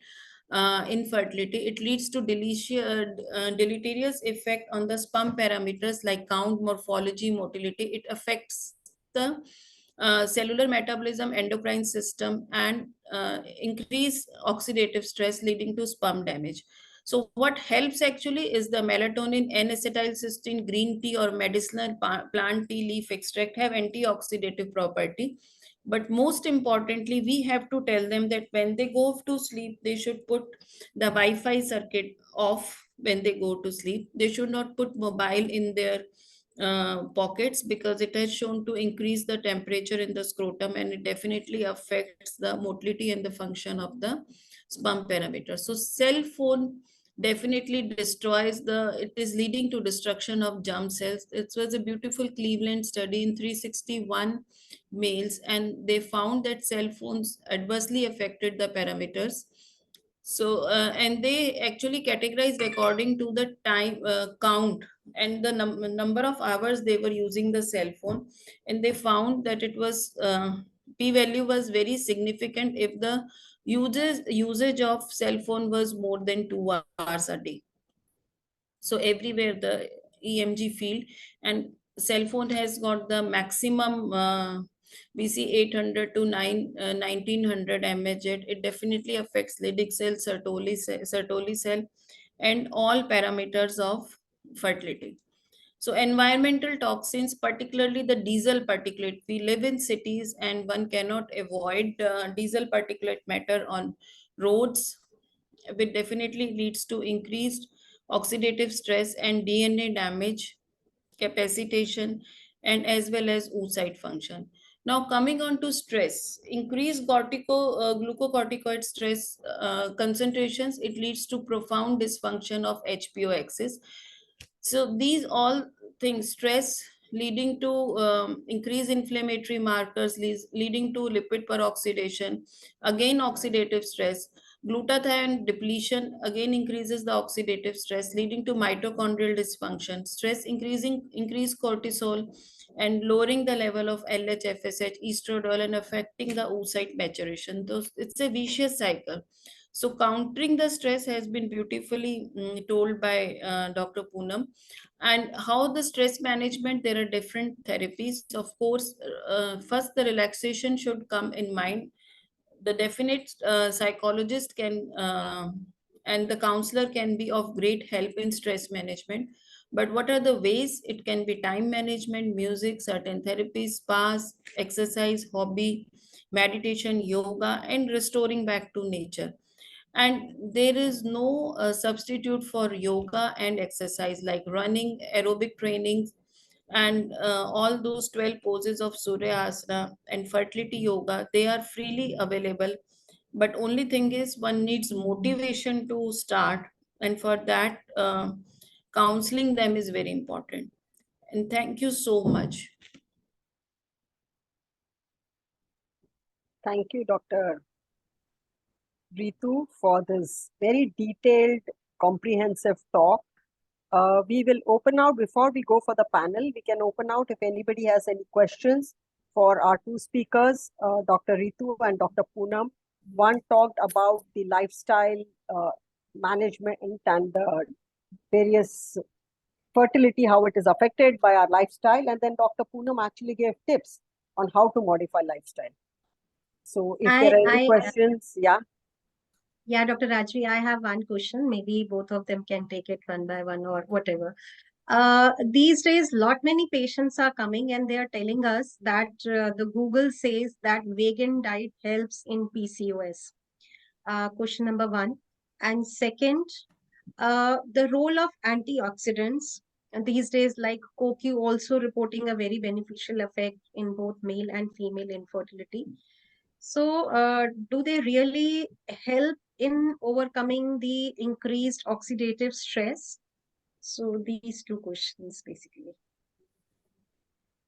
infertility. It leads to deleterious effect on the sperm parameters like count, morphology, motility. It affects the cellular metabolism, endocrine system, and increase oxidative stress leading to sperm damage. So what helps actually is the melatonin, N-acetylcysteine, green tea or medicinal plant tea leaf extract have antioxidative property. But most importantly, we have to tell them that when they go to sleep, they should put the Wi-Fi circuit off when they go to sleep. They should not put mobile in their pockets, because it has shown to increase the temperature in the scrotum, and it definitely affects the motility and the function of the sperm parameter. So cell phone definitely destroys it is leading to destruction of germ cells. It was a beautiful Cleveland study in 361 males, and they found that cell phones adversely affected the parameters. So and they actually categorized according to the time count and the number of hours they were using the cell phone, and they found that it was p value was very significant if the usage of cell phone was more than 2 hours a day. So everywhere the EMG field, and cell phone has got the maximum we see 800 to 1900 mAh. It definitely affects Leydig cell, Sertoli cell, and all parameters of fertility. So environmental toxins, particularly the diesel particulate. We live in cities and one cannot avoid diesel particulate matter on roads, which definitely leads to increased oxidative stress and DNA damage, capacitation, and as well as oocyte function. Now coming on to stress, increased glucocorticoid stress concentrations, it leads to profound dysfunction of HPO axis. So these all things, stress leading to increased inflammatory markers, leading to lipid peroxidation, again oxidative stress, glutathione depletion again increases the oxidative stress, leading to mitochondrial dysfunction, stress increased cortisol and lowering the level of LH, FSH, estradiol, and affecting the oocyte maturation. It's a vicious cycle. So countering the stress has been beautifully told by Dr. Poonam. And how the stress management, there are different therapies. Of course, first the relaxation should come in mind. The definite psychologist can and the counselor can be of great help in stress management. But what are the ways? It can be time management, music, certain therapies, spas, exercise, hobby, meditation, yoga, and restoring back to nature. And there is no substitute for yoga and exercise like running, aerobic training, and all those 12 poses of Surya Asana and fertility yoga. They are freely available, but only thing is one needs motivation to start. and for that, counseling them is very important. And thank you so much. Thank you, Dr. Ritu, for this very detailed, comprehensive talk. We will open out, before we go for the panel, we can open out if anybody has any questions for our two speakers, Dr. Ritu and Dr. Poonam. One talked about the lifestyle management and various fertility, how it is affected by our lifestyle. And then Dr. Poonam actually gave tips on how to modify lifestyle. So if there are any questions, yeah. Yeah, Dr. Rajvi, I have one question. Maybe both of them can take it one by one or whatever. These days, lot many patients are coming and they are telling us that the Google says that vegan diet helps in PCOS. Question number one. And second, the role of antioxidants. And these days, like CoQ also reporting a very beneficial effect in both male and female infertility. So, do they really help in overcoming the increased oxidative stress? So, these two questions basically.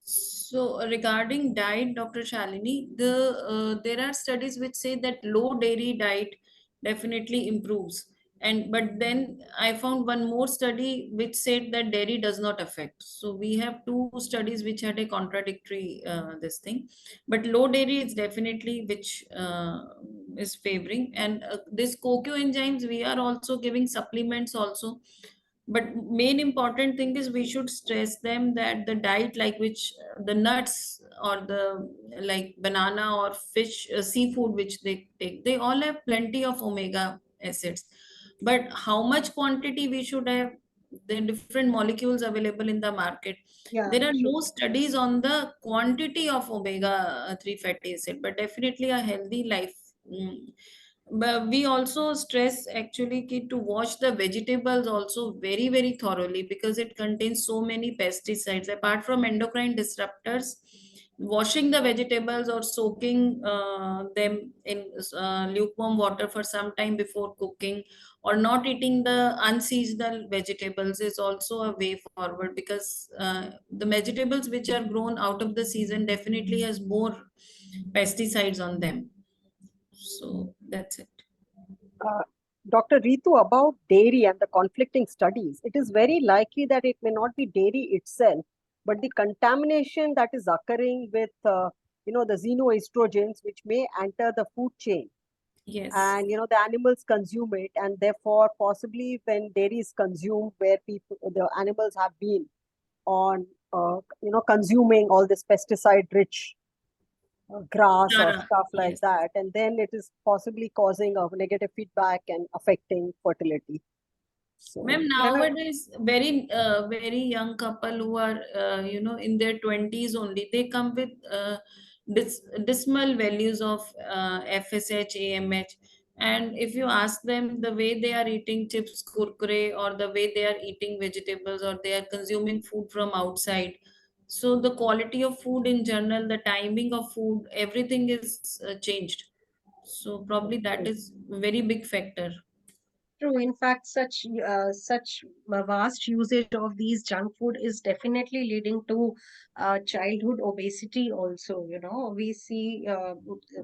So regarding diet, Dr. Shalini, there are studies which say that low dairy diet definitely improves. And but then I found one more study which said that dairy does not affect. So we have two studies which had a contradictory this thing. But low dairy is definitely which is favoring. And this CoQ enzymes, we are also giving supplements also. But main important thing is we should stress them that the diet like which the nuts or the like banana or fish seafood which they take, they all have plenty of omega acids, but how much quantity we should have, the different molecules available in the market. Yeah, There are true. no studies on the quantity of omega 3 fatty acid, but definitely a healthy life. But we also stress actually to wash the vegetables also very very thoroughly, because it contains so many pesticides. Apart from endocrine disruptors, washing the vegetables or soaking them in lukewarm water for some time before cooking, or not eating the unseasonal vegetables is also a way forward, because the vegetables which are grown out of the season definitely has more pesticides on them. So that's it. Dr. Ritu, about dairy and the conflicting studies, it is very likely that it may not be dairy itself, but the contamination that is occurring with, the xenoestrogens, which may enter the food chain. Yes. And, the animals consume it. And therefore, possibly when dairy is consumed, where the animals have been on, consuming all this pesticide-rich grass or stuff like Yes. that, and then it is possibly causing a negative feedback and affecting fertility. So, Ma'am, nowadays very young couple who are in their 20s only, they come with dismal values of FSH, AMH, and if you ask them the way they are eating chips, kurkure, or the way they are eating vegetables, or they are consuming food from outside, so the quality of food in general, the timing of food, everything is changed. So probably that is very big factor. True. In fact, such vast usage of these junk food is definitely leading to childhood obesity. Also, we see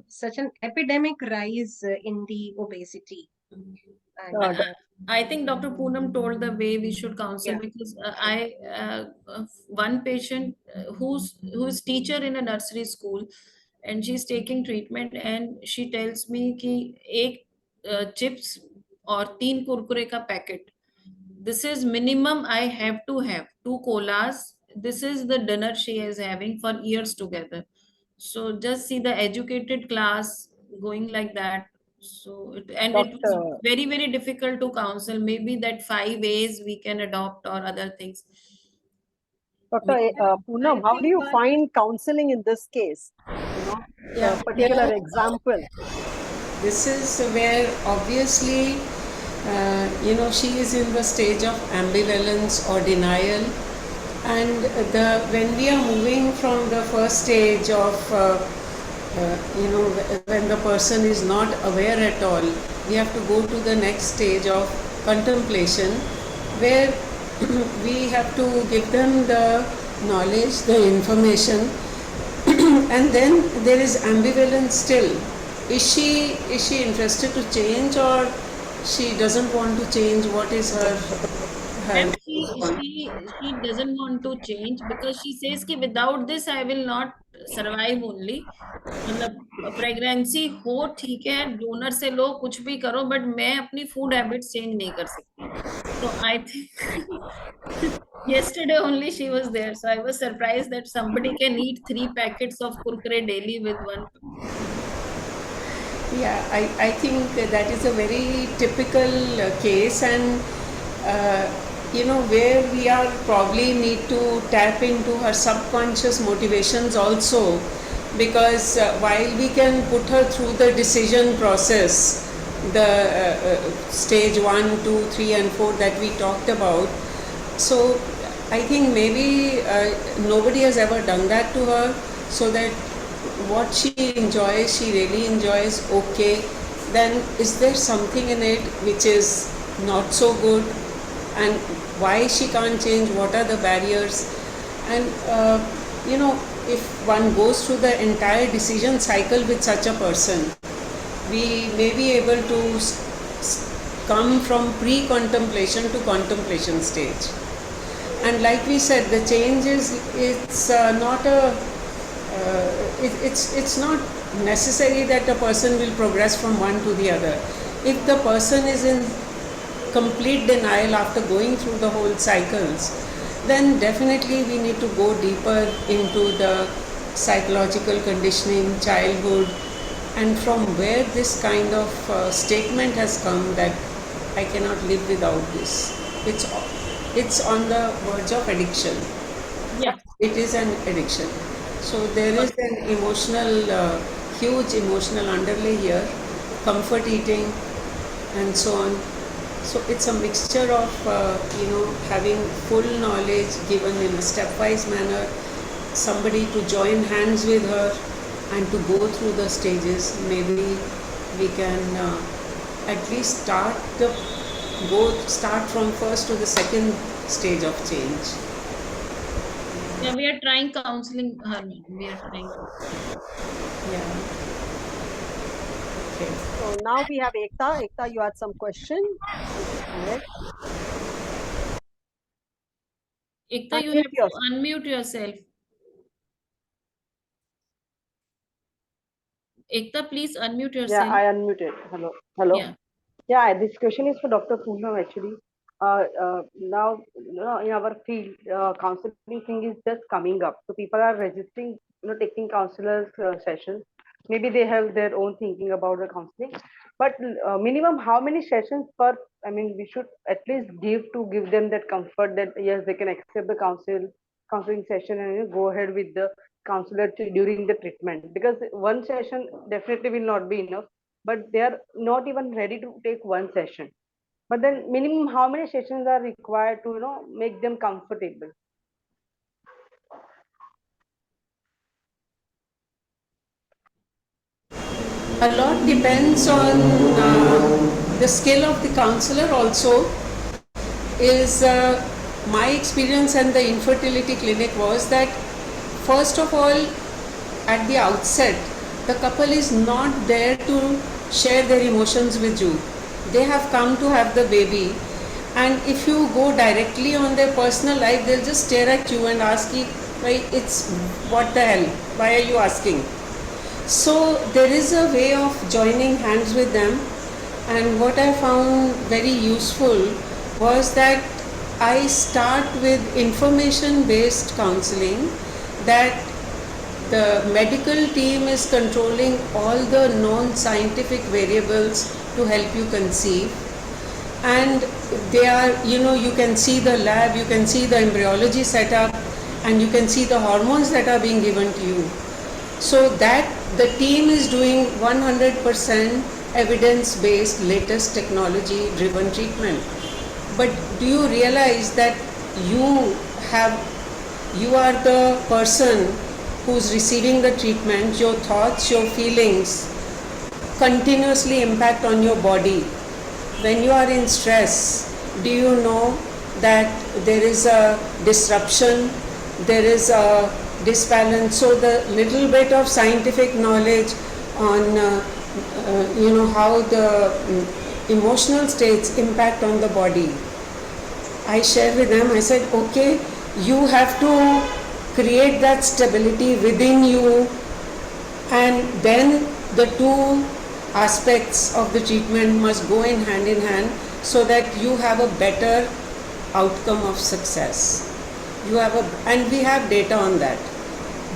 such an epidemic rise in the obesity. And I think Dr. Poonam told the way we should counsel, yeah, because true. one patient who's teacher in a nursery school, and she's taking treatment, and she tells me कि एक chips और 3 कुरकुरे का packet, this is minimum I have to have 2 colas. This is the dinner she is having for years together. So just see the educated class going like that. So it was Dr. very very difficult to counsel. Maybe that 5 ways we can adopt or other things. Dr. Poonam, how do you find counseling in this case? The particular example. This is where obviously, she is in the stage of ambivalence or denial. And when we are moving from the first stage of, when the person is not aware at all, we have to go to the next stage of contemplation, where we have to give them the knowledge, the information, and then there is ambivalence still. Is she interested to change, or she doesn't want to change? What is her And she doesn't want to change because she says कि without this I will not survive only. मतलब pregnancy हो ठीक है, donor से लो कुछ भी करो, but मैं अपनी फूड हैबिट्स चेंज नहीं कर सकती. So I think yesterday only she was there, so I was surprised that somebody can eat 3 packets of kurkure daily with one. Yeah, I think that is a very typical case, and where we are probably need to tap into her subconscious motivations also, because while we can put her through the decision process, the stage 1, 2, 3 and 4 that we talked about, so I think maybe nobody has ever done that to her, so that what she enjoys, she really enjoys, okay, then is there something in it which is not so good, and why she can't change, what are the barriers, and if one goes through the entire decision cycle with such a person, we may be able to come from pre-contemplation to contemplation stage. And like we said, the change it's not necessary that a person will progress from one to the other. If the person is in complete denial after going through the whole cycles, then definitely we need to go deeper into the psychological conditioning, childhood, and from where this kind of statement has come that I cannot live without this. It's on the verge of addiction. Yeah. It is an addiction. So there is an emotional, huge emotional underlay here, comfort eating and so on. So it's a mixture of, having full knowledge given in a stepwise manner, somebody to join hands with her and to go through the stages. Maybe we can at least start from first to the second stage of change. Yeah, we are trying counseling her. We are trying. Yeah. Okay. So now we have Ekta. Ekta, you had some question? Yes. Ekta, you Unmute have to yourself. unmute yourself. Ekta, please unmute yourself. Yeah, I unmuted. Hello. Yeah. Yeah, this question is for Dr. Poonam actually. Now, in our field, counseling thing is just coming up. So people are registering, taking counselors sessions. Maybe they have their own thinking about the counseling. But minimum, how many sessions per? I mean, we should at least give them that comfort that yes, they can accept the counseling session and go ahead with the counselor during the treatment, because one session definitely will not be enough, but they are not even ready to take one session. But then minimum how many sessions are required to make them comfortable? A lot depends on the skill of the counselor also. Is my experience and the infertility clinic was that first of all, at the outset, the couple is not there to share their emotions with you. They have come to have the baby, and if you go directly on their personal life, they'll just stare at you and ask you, it's what the hell, why are you asking? So there is a way of joining hands with them, and what I found very useful was that I start with information based counseling, that the medical team is controlling all the non-scientific variables to help you conceive, and they are, you can see the lab, you can see the embryology setup, and you can see the hormones that are being given to you. So that the team is doing 100% evidence-based, latest technology-driven treatment. But do you realize that you are the person who's receiving the treatment? Your thoughts, your feelings continuously impact on your body. when you are in stress, do you know that there is a disruption, there is a disbalance? So the little bit of scientific knowledge on how the emotional states impact on the body, I shared with them. I said, okay, you have to create that stability within you, and then the two aspects of the treatment must go in hand, so that you have a better outcome of success. And we have data on that.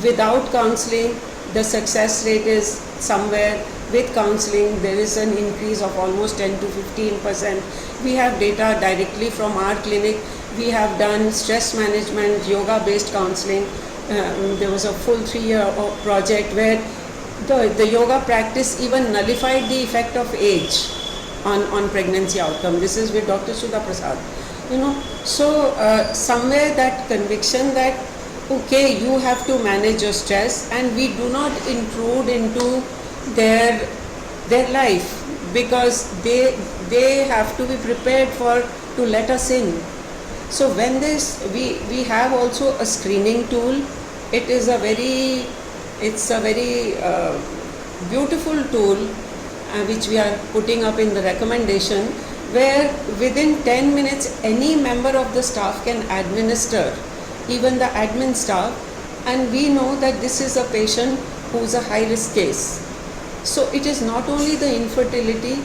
Without counseling, the success rate is somewhere. With counseling, there is an increase of almost 10 to 15%. We have data directly from our clinic. We have done stress management, yoga-based counseling. There was a full 3-year project where the yoga practice even nullified the effect of age on pregnancy outcome. This is with Dr. Sudha Prasad. So somewhere that conviction that, okay, you have to manage your stress, and we do not intrude into their life, because they have to be prepared to let us in. So when we have also a screening tool. It's a very beautiful tool which we are putting up in the recommendation, where within 10 minutes any member of the staff can administer, even the admin staff, and we know that this is a patient who is a high risk case. So it is not only the infertility,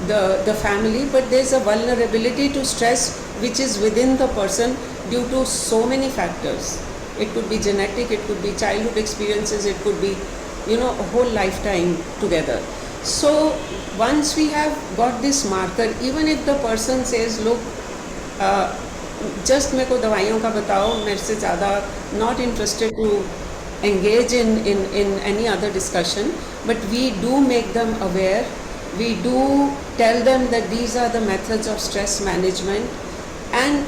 the family, but there is a vulnerability to stress which is within the person due to so many factors. It could be genetic, it could be childhood experiences, it could be a whole lifetime together. So once we have got this marker, even if the person says, look, just मेरे को दवाइयों का बताओ, मेरे से ज़्यादा not interested to engage in any other discussion, but we do make them aware. We do tell them that these are the methods of stress management. And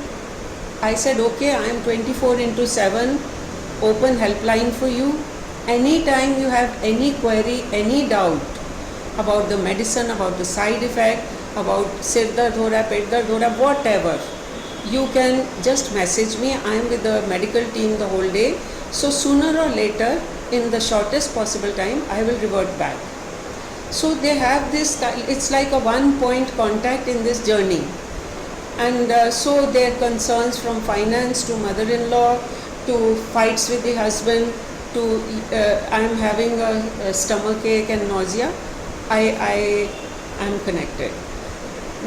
I said, okay, I am 24/7 open helpline for you. Anytime you have any query, any doubt about the medicine, about the side effect, about sir dard ho raha hai, pet dard ho raha hai, whatever, you can just message me. I am with the medical team the whole day. So sooner or later, in the shortest possible time, I will revert back. So they have this, it's like a one-point contact in this journey. And so their concerns from finance to mother-in-law to fights with the husband to I am having a stomach ache and nausea, I am connected.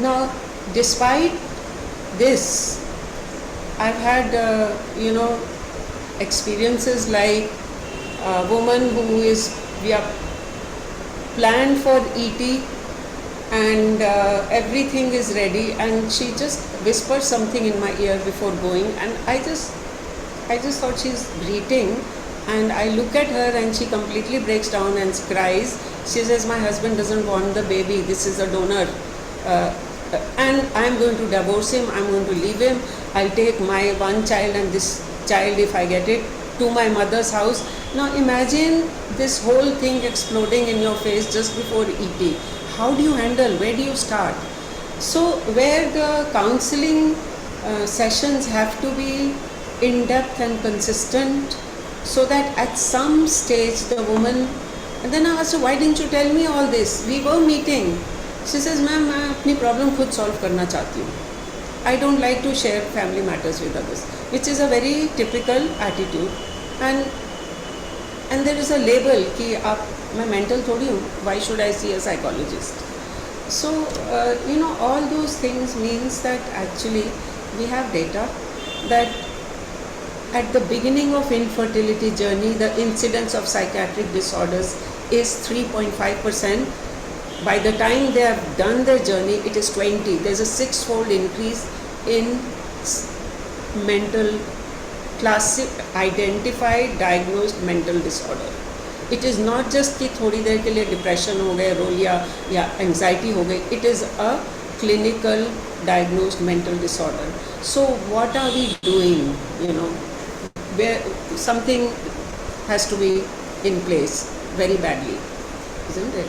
Now, despite this, I've had experiences like a woman who we are planned for ET, and everything is ready, and she just whispers something in my ear before going, and I just thought she's breathing, and I look at her and she completely breaks down and cries. She says, my husband doesn't want the baby, this is a donor, and I'm going to divorce him, I'm going to leave him, I'll take my one child and this child, if I get it, to my mother's house. Now imagine this whole thing exploding in your face just before ET. How do you handle? Where do you start? So where the counseling sessions have to be in-depth and consistent, so that at some stage the woman, and then I asked her, why didn't you tell me all this? We were meeting. She says, ma'am, मैं अपनी problem खुद solve करना चाहती हूँ. I don't like to share family matters with others, which is a very typical attitude. And there is a label कि आप मैं mental थोड़ी हूँ. Why should I see a psychologist? So all those things means that actually we have data that at the beginning of infertility journey, the incidence of psychiatric disorders is 3.5%. By the time they have done their journey, it is 20. There's a 6-fold increase in mental identified diagnosed mental disorder. It is not just कि थोड़ी देर के लिए depression हो गए, रो लिया या anxiety हो गई. It is a clinical diagnosed mental disorder. So what are we doing? Where something has to be in place very badly, isn't it?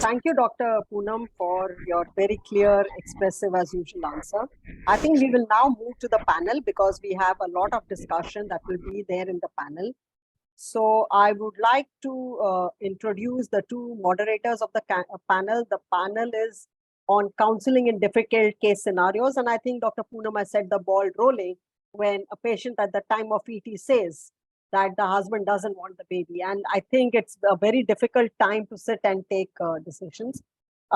Thank you, Dr. Poonam, for your very clear, expressive as usual answer. I think we will now move to the panel because we have a lot of discussion that will be there in the panel. So I would like to introduce the two moderators of the panel. The panel is on counseling in difficult case scenarios. And I think Dr. Poonam has set the ball rolling when a patient at the time of ET says that the husband doesn't want the baby. And I think it's a very difficult time to sit and take decisions.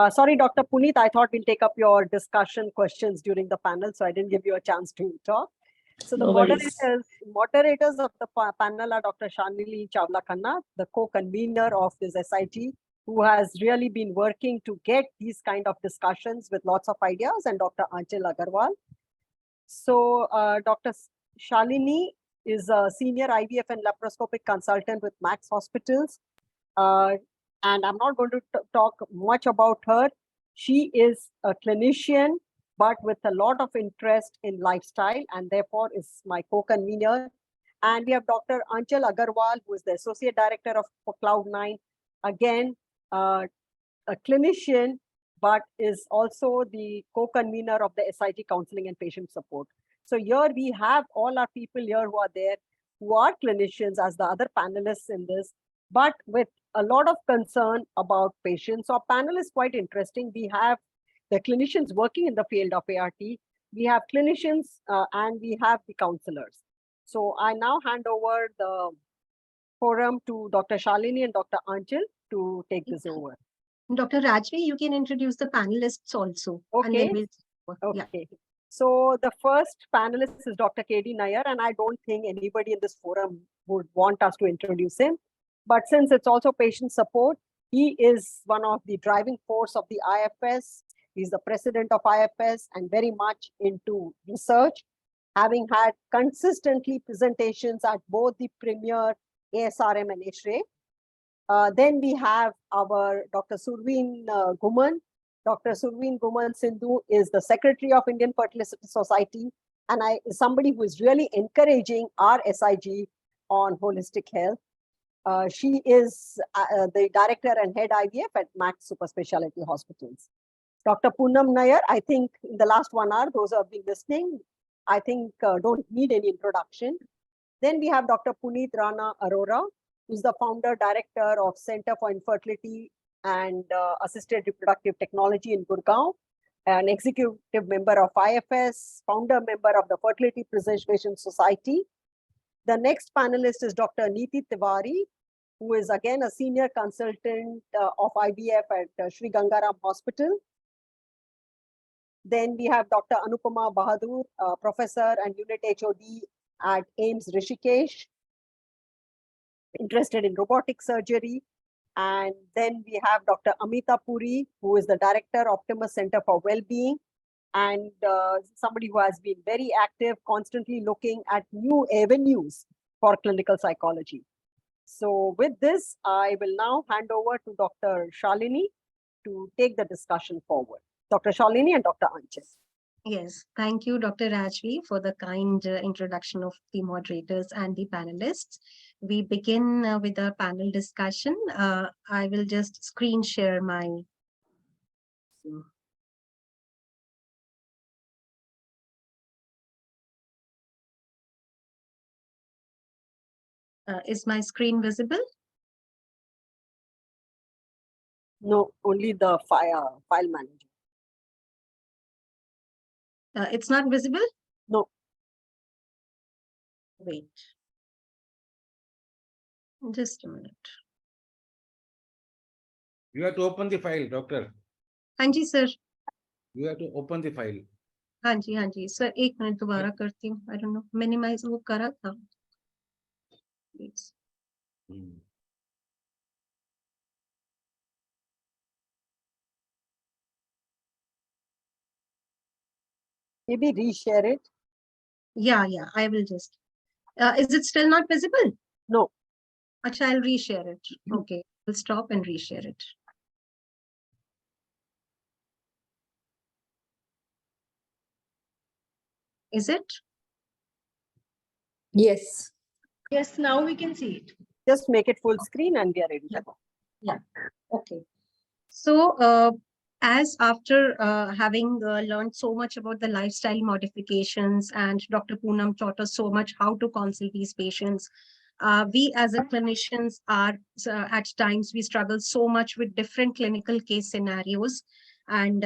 Sorry, Dr. Puneet, I thought we'll take up your discussion questions during the panel, so I didn't give you a chance to talk. So the No worries. moderators of the panel are Dr. Shanili Chawla Khanna, the co-convener of this SIG, who has really been working to get these kind of discussions with lots of ideas, and Dr. Aanchal Agarwal. So Dr. Shalini is a senior IVF and laparoscopic consultant with Max Hospitals. And I'm not going to talk much about her. She is a clinician, but with a lot of interest in lifestyle, and therefore is my co-convener. And we have Dr. Aanchal Agarwal, who is the Associate Director of Cloud9. Again, a clinician, but is also the co-convener of the SIG Counseling and Patient Support. So here we have all our people here who are there, who are clinicians as the other panelists in this, but with a lot of concern about patients. So our panel is quite interesting. We have the clinicians working in the field of ART, we have clinicians, and we have the counselors. So I now hand over the forum to Dr. Shalini and Dr. Aanchal to take this over. Dr. Rajvi, you can introduce the panelists also. And Okay. then we'll, yeah. Okay. So the first panelist is Dr. K.D. Nair, and I don't think anybody in this forum would want us to introduce him. But since it's also patient support, he is one of the driving force of the IFS. He's the president of IFS and very much into research, having had consistently presentations at both the premier ASRM and ASHRAE. Then we have our Dr. Surveen Guman. Dr. Surveen Guman Sindhu is the secretary of Indian Fertility Society, and is somebody who is really encouraging our SIG on holistic health. She is the director and head IVF at Max Super Specialty Hospitals. Dr. Poonam Nair, I think in the last 1 hour, those who have been listening, I think don't need any introduction. Then we have Dr. Puneet Rana Arora, who's the founder director of Center for Infertility and Assisted Reproductive Technology in Gurgaon, an executive member of IFS, founder member of the Fertility Preservation Society. The next panelist is Dr. Neeti Tiwari, who is again a senior consultant of IVF at Sri Gangaram Hospital. Then we have Dr. Anupama Bahadur, professor and unit HOD at AIIMS Rishikesh, interested in robotic surgery. And then we have Dr. Amita Puri, who is the director, Optimus Center for Wellbeing, and somebody who has been very active, constantly looking at new avenues for clinical psychology. So with this, I will now hand over to Dr. Shalini to take the discussion forward. Dr. Shalini and Dr. Aanchal. Yes, thank you, Dr. Rajvi, for the kind introduction of the moderators and the panelists. We begin with our panel discussion. I will just screen share my. Is my screen visible? No, only the file manager. It's not visible? No. Wait. Just a minute. You have to open the file, doctor. Hanji, sir. You have to open the file. Hanji, Hanji. Sir, 1 minute दोबारा करती हूँ. I don't know. Minimize वो करा था. Please. Maybe reshare it. Yeah, I will just. Is it still not visible? No. Acha, I'll reshare it. Okay, we'll stop and reshare it. Is it? Yes. Yes, now we can see it. Just make it full screen and we are ready to go. Yeah. Okay. So, as after having learned so much about the lifestyle modifications, and Dr. Poonam taught us so much how to counsel these patients, we as a clinicians are at times we struggle so much with different clinical case scenarios, and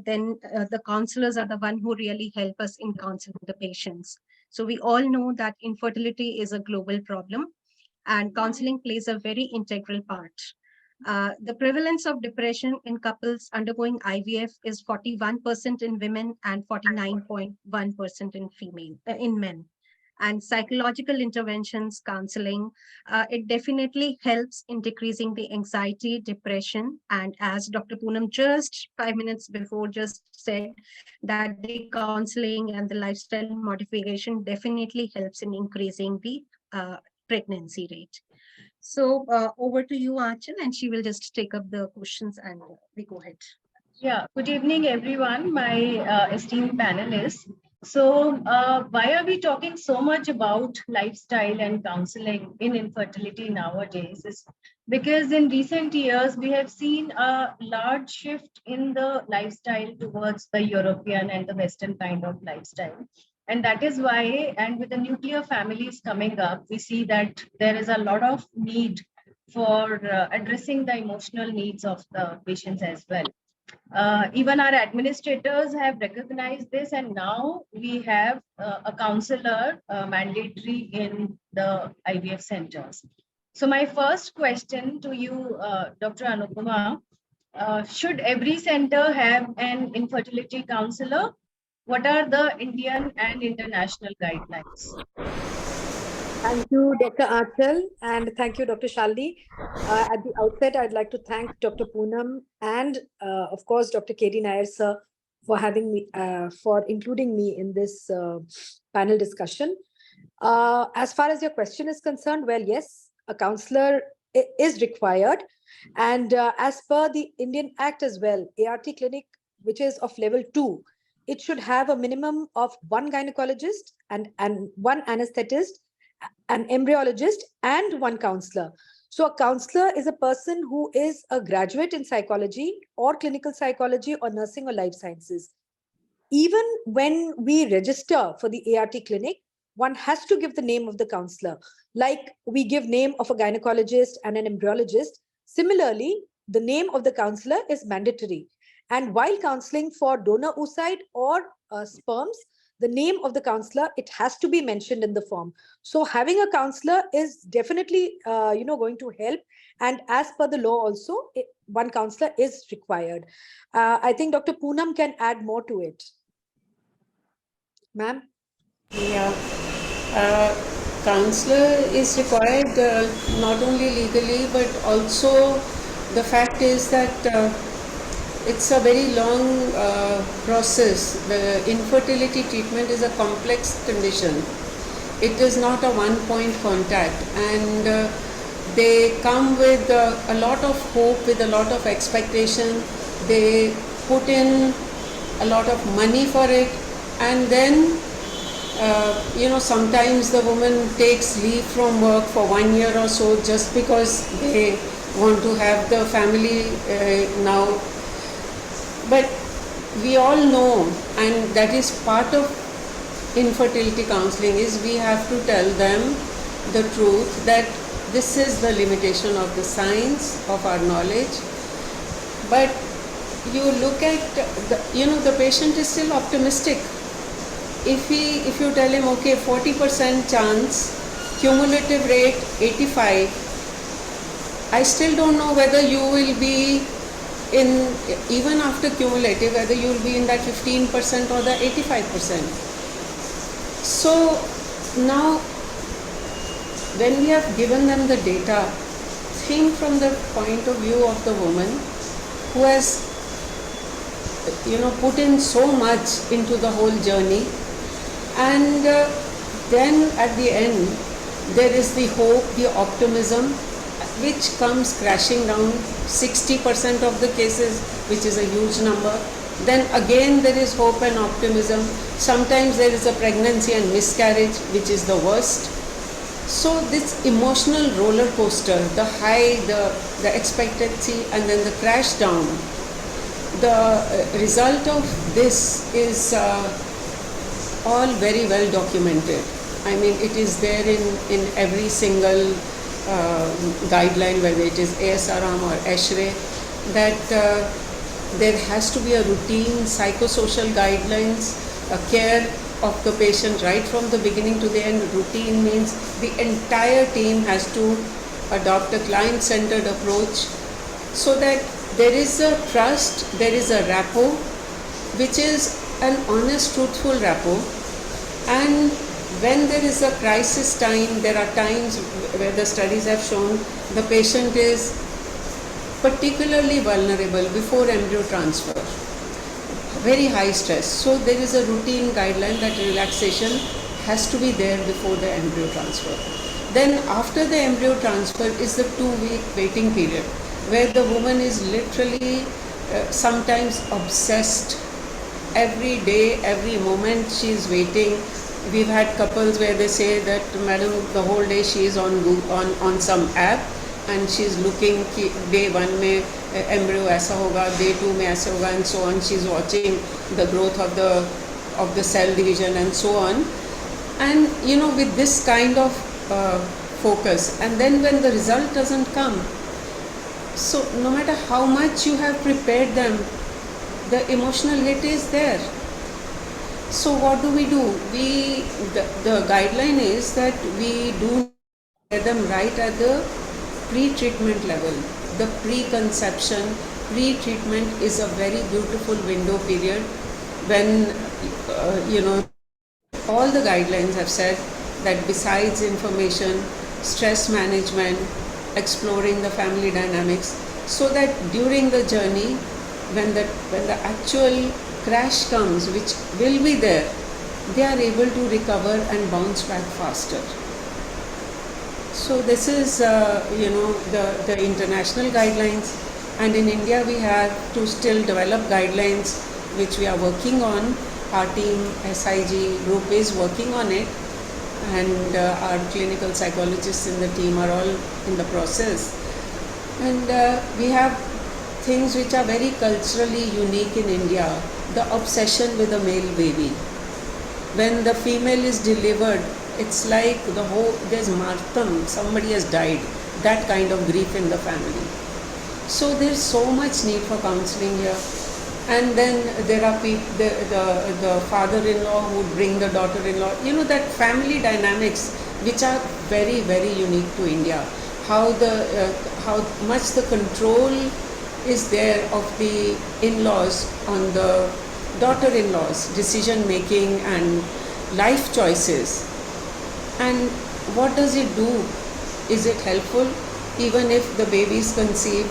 then the counselors are the one who really help us in counseling the patients. So we all know that infertility is a global problem, and counseling plays a very integral part. The prevalence of depression in couples undergoing IVF is 41% in women and 49.1% in men. And psychological interventions, counseling, it definitely helps in decreasing the anxiety, depression, and as Dr. Poonam just 5 minutes before just said, that the counseling and the lifestyle modification definitely helps in increasing the pregnancy rate. So over to you, Achal, and she will just take up the questions and we go ahead. Yeah, good evening, everyone, my esteemed panelists. So, why are we talking so much about lifestyle and counseling in infertility nowadays? Is because in recent years, we have seen a large shift in the lifestyle towards the European and the Western kind of lifestyle. And that is why, and with the nuclear families coming up, we see that there is a lot of need for addressing the emotional needs of the patients as well. Even our administrators have recognized this, and now we have a counselor mandatory in the IVF centers. So my first question to you, Dr. Anupama, should every center have an infertility counselor? What are the Indian and international guidelines? Thank you, Dr. Achal, and thank you, Dr. Shalini. At the outset, I'd like to thank Dr. Poonam and, of course, Dr. K.D. Nair, sir, for having me, for including me in this panel discussion. As far as your question is concerned, well, yes, a counselor is required, and as per the Indian Act as well, ART clinic, which is of level 2, it should have a minimum of 1 gynecologist and 1 anesthetist, an embryologist, and 1 counselor. So a counselor is a person who is a graduate in psychology or clinical psychology or nursing or life sciences. Even when we register for the ART clinic, one has to give the name of the counselor. Like we give name of a gynecologist and an embryologist, similarly, the name of the counselor is mandatory. And while counseling for donor oocyte or sperms, the name of the counselor, it has to be mentioned in the form. So having a counselor is definitely going to help. And as per the law also, 1 counselor is required. I think Dr. Poonam can add more to it. Ma'am? Yeah. Counselor is required not only legally, but also the fact is that it's a very long process. The infertility treatment is a complex condition. It is not a one-point contact, and they come with a lot of hope, with a lot of expectation. They put in a lot of money for it, and then sometimes the woman takes leave from work for 1 year or so just because they want to have the family now. But we all know, and that is part of infertility counseling, is we have to tell them the truth that this is the limitation of the science, of our knowledge. But you look at, the patient is still optimistic. If you tell him, okay, 40% chance, cumulative rate 85, I still don't know whether you will be in, even after cumulative, whether you will be in that 15% or the 85%. So now, when we have given them the data, think from the point of view of the woman who has, put in so much into the whole journey, and then at the end, there is the hope, the optimism, which comes crashing down 60% of the cases, which is a huge number. Then again there is hope and optimism. Sometimes there is a pregnancy and miscarriage, which is the worst. So this emotional roller coaster, the high, the expectancy, and then the crash down, the result of this is all very well documented. I mean, it is there in every single guideline, whether it is ASRM or ASHRAE, that there has to be a routine psychosocial guidelines, a care of the patient right from the beginning to the end. Routine means the entire team has to adopt a client-centered approach so that there is a trust, there is a rapport, which is an honest, truthful rapport. And when there is a crisis time, there are times where the studies have shown the patient is particularly vulnerable before embryo transfer, very high stress. So there is a routine guideline that relaxation has to be there before the embryo transfer. Then after the embryo transfer is the 2-week waiting period, where the woman is literally sometimes obsessed. Every day, every moment she is waiting. We've had couples where they say that, madam, the whole day she is on some app and she is looking कि day 1 में embryo ऐसा होगा, day 2 में ऐसा होगा, and so on. She is watching the growth of the cell division and so on. And you know, with this kind of focus, and then when the result doesn't come, so no matter how much you have prepared them, the emotional hit is there. So what do? The guideline is that we do get them right at the pre-treatment level. The preconception, pre-treatment is a very beautiful window period when, you know, all the guidelines have said that besides information, stress management, exploring the family dynamics, so that during the journey, when the actual crash comes, which will be there, they are able to recover and bounce back faster. So this is, you know, the international guidelines, and in India we have to still develop guidelines, which we are working on. Our team, SIG group, is working on it, and our clinical psychologists in the team are all in the process. And we have things which are very culturally unique in India. The obsession with a male baby. When the female is delivered, it's like there's martyrdom, somebody has died, that kind of grief in the family. So there's so much need for counseling here. And then there are the father-in-law who bring the daughter-in-law, you know, that family dynamics which are very, very unique to India. How much the control is there of the in-laws on the daughter-in-laws, decision making and life choices. And what does it do? Is it helpful? Even if the baby is conceived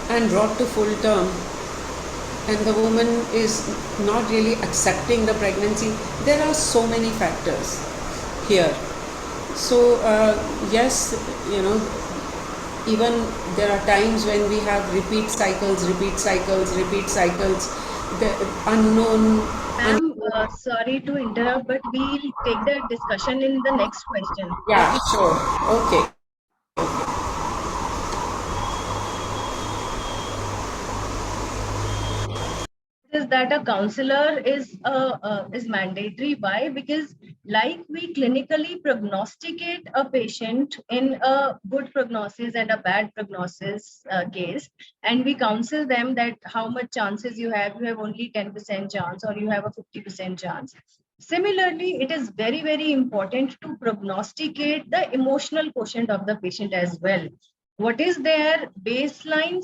and brought to full term, and the woman is not really accepting the pregnancy, there are so many factors here. So yes, you know, even there are times when we have repeat cycles, the unknown. Ma'am, sorry to interrupt, but we'll take the discussion in the next question. Yeah, sure. Okay. Is that a counselor is mandatory. Why? Because like we clinically prognosticate a patient in a good prognosis and a bad prognosis case, and we counsel them that how much chances you have only 10% chance or you have a 50% chance. Similarly, it is very, very important to prognosticate the emotional quotient of the patient as well. What is their baseline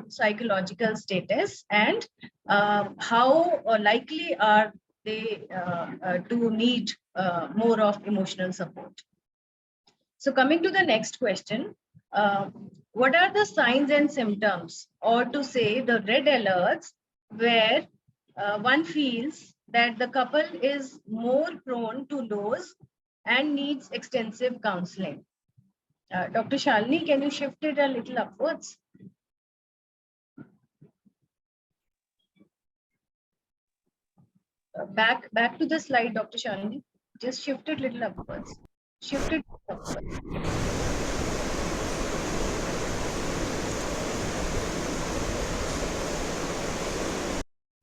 psychological status, and how likely are they to need more of emotional support? So coming to the next question, what are the signs and symptoms, or to say the red alerts, where one feels that the couple is more prone to loss and needs extensive counseling? Dr. Shalini, can you shift it a little upwards? Back to the slide, Dr. Shalini. Just shift it a little upwards. shifted.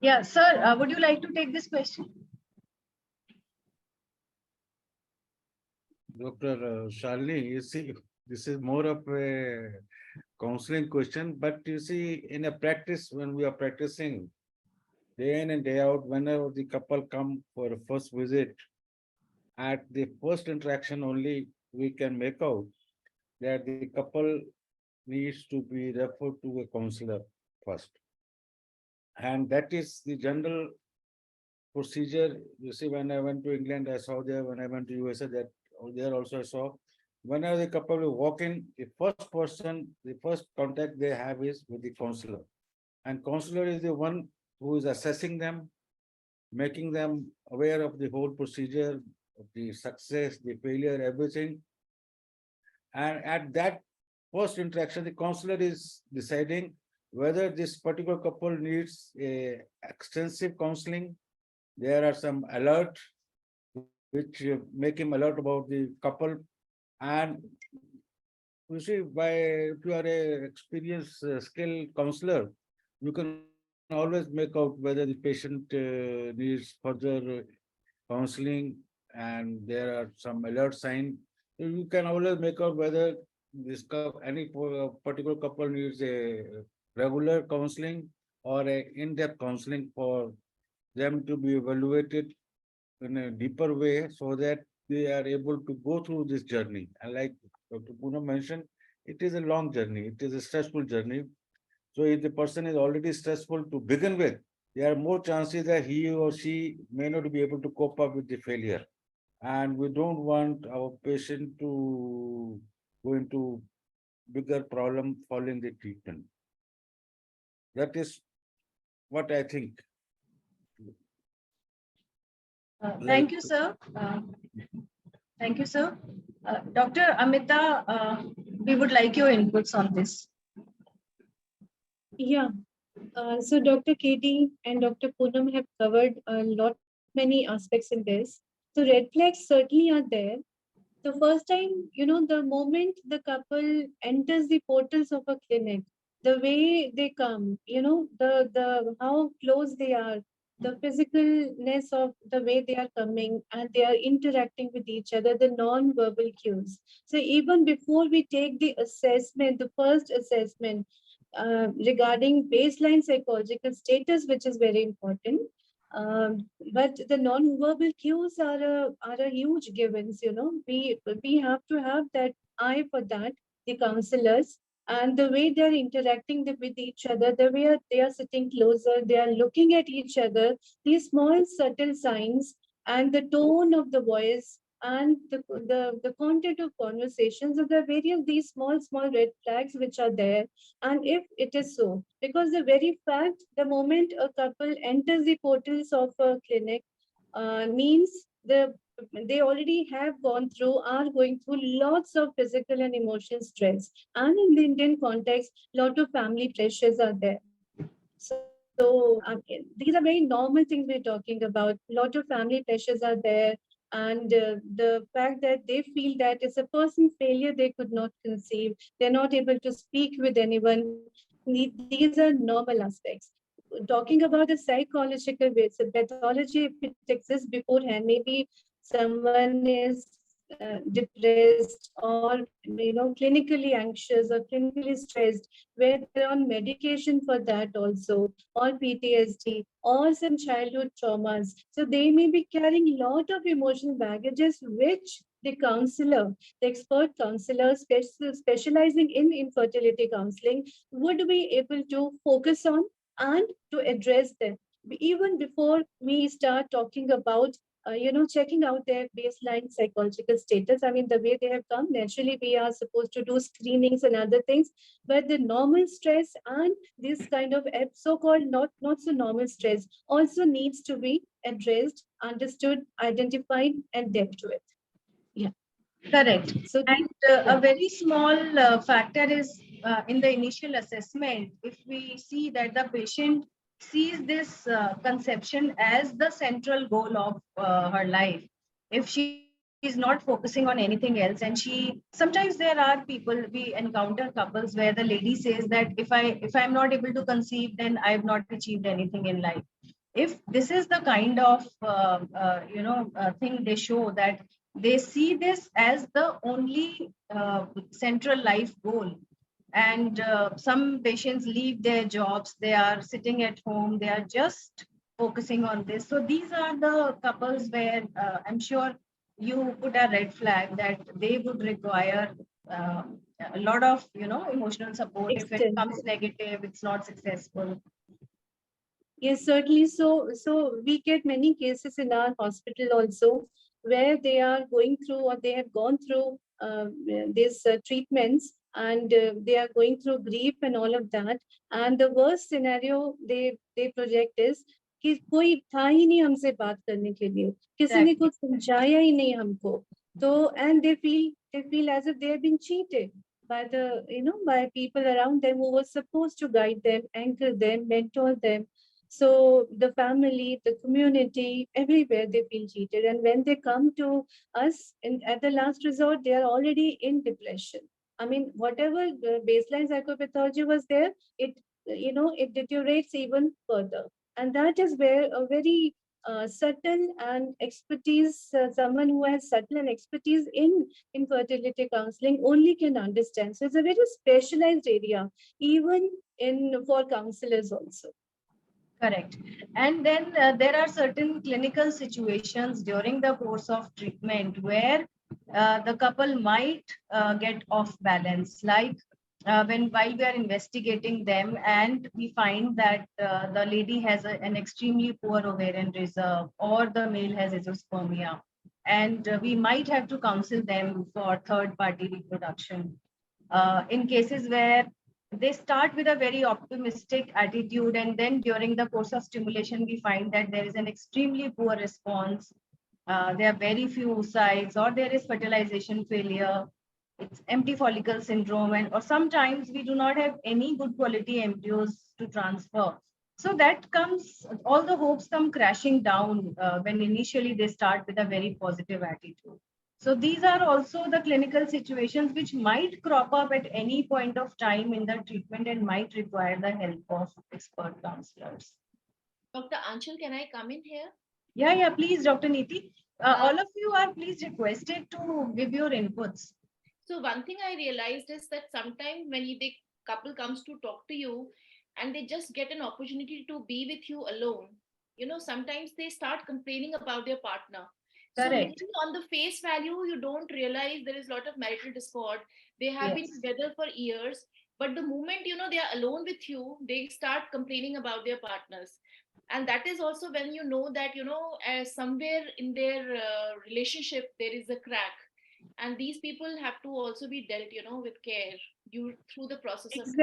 Yeah, sir, would you like to take this question? Dr. Shalini, you see, this is more of a counseling question, but you see, in a practice, when we are practicing day in and day out, whenever the couple come for a first visit, at the first interaction only, we can make out that the couple needs to be referred to a counselor first. And that is the general procedure. You see, when I went to England, I saw there. When I went to USA, that there also I saw. Whenever the couple will walk in, the first person, the first contact they have is with the counselor. And counselor is the one who is assessing them, making them aware of the whole procedure, of the success, the failure, everything. And at that first interaction, the counselor is deciding whether this particular couple needs a extensive counseling. There are some alert which make him alert about the couple. And you see, if you are a experienced, skilled counselor, you can always make out whether the patient needs further counseling, and there are some alert sign. You can always make out whether any particular couple needs a regular counseling or a in-depth counseling for them to be evaluated in a deeper way, so that they are able to go through this journey. And like Dr. Poonam mentioned, it is a long journey. It is a stressful journey. So if the person is already stressful to begin with, there are more chances that he or she may not be able to cope up with the failure. And we don't want our patient to go into bigger problem following the treatment. That is what I think. Thank you, sir. Thank you, sir. Dr. Amita, we would like your inputs on this. Yeah. So Dr. Katie and Dr. Poonam have covered a lot many aspects in this. So red flags certainly are there. The first time, the moment the couple enters the portals of a clinic, the way they come, the how close they are, the physicalness of the way they are coming and they are interacting with each other, the non-verbal cues. So even before we take the assessment, the first assessment regarding baseline psychological status, which is very important. But the non-verbal cues are a huge givens, we have to have that eye for that, the counselors, and the way they're interacting with each other, the way they are sitting closer, they are looking at each other, these small subtle signs and the tone of the voice and the content of conversations of the various these small red flags which are there. And if it is so, because the very fact, the moment a couple enters the portals of a clinic means they already have gone through, are going through lots of physical and emotional stress. And in the Indian context, lot of family pressures are there. So these are very normal things we're talking about. Lot of family pressures are there. And the fact that they feel that it's a personal failure they could not conceive, they're not able to speak with anyone. These are normal aspects. Talking about the psychological ways, the pathology, if it exists beforehand, maybe someone is depressed or clinically anxious or clinically stressed, where they're on medication for that also, or PTSD or some childhood traumas. So they may be carrying a lot of emotional baggages, which the counselor, the expert counselor specializing in infertility counseling, would be able to focus on and to address them. Even before we start talking about checking out their baseline psychological status. I mean, the way they have come, naturally, we are supposed to do screenings and other things, but the normal stress and this kind of so-called not so normal stress also needs to be addressed, understood, identified, and dealt with. Yeah, correct. So, and a very small factor is in the initial assessment, if we see that the patient sees this conception as the central goal of her life. If she she's not focusing on anything else. And sometimes there are people, we encounter couples where the lady says that if I'm not able to conceive, then I have not achieved anything in life. If this is the kind of thing they show, that they see this as the only central life goal, and some patients leave their jobs, they are sitting at home, they are just focusing on this. So these are the couples where I'm sure you put a red flag that they would require a lot of emotional support. If it comes negative, it's not successful. Yes, certainly. So we get many cases in our hospital also where they are going through or they have gone through these treatments, and they are going through grief and all of that. And the worst scenario they project is कि कोई था ही नहीं हमसे बात करने के लिए, किसी ने कुछ समझाया ही नहीं हमको. So and they feel as if they have been cheated by by people around them who were supposed to guide them, anchor them, mentor them. So the family, the community, everywhere they feel cheated. And when they come to us, at the last resort, they are already in depression. I mean, whatever baseline psychopathology was there, it deteriorates even further. And that is where a very subtle and expertise, someone who has subtle and expertise in infertility counseling only can understand. So it's a very specialized area, even for counselors also. Correct. And then there are certain clinical situations during the course of treatment where the couple might get off balance, like while we are investigating them and we find that the lady has an extremely poor ovarian reserve, or the male has azoospermia, and we might have to counsel them for third party reproduction. In cases where they start with a very optimistic attitude, and then during the course of stimulation we find that there is an extremely poor response, there are very few oocytes, or there is fertilization failure, it's empty follicle syndrome, or sometimes we do not have any good quality embryos to transfer. So that comes, all the hopes come crashing down when initially they start with a very positive attitude. So these are also the clinical situations which might crop up at any point of time in the treatment and might require the help of expert counselors. Dr. Anshul, can I come in here? Yeah, please, Dr. Neeti. All of you are please requested to give your inputs. So one thing I realized is that sometimes when the couple comes to talk to you and they just get an opportunity to be with you alone, sometimes they start complaining about their partner. Correct. So maybe on the face value, you don't realize there is a lot of marital discord. They have been together for years, but the moment, they are alone with you, they start complaining about their partners. And that is also when you know that, somewhere in their relationship, there is a crack. And these people have to also be dealt, with care through the process of.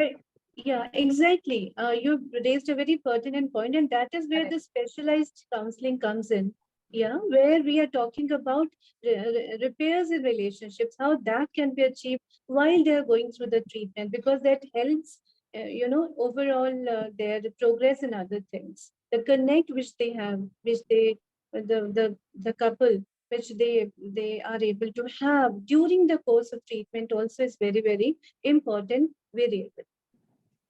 Yeah, exactly. You raised a very pertinent point, and that is where the specialized counseling comes in. Yeah, where we are talking about repairs in relationships, how that can be achieved while they are going through the treatment, because that helps, overall their progress in other things. The connect which they have, which the couple, which they are able to have during the course of treatment also is very, very important variable.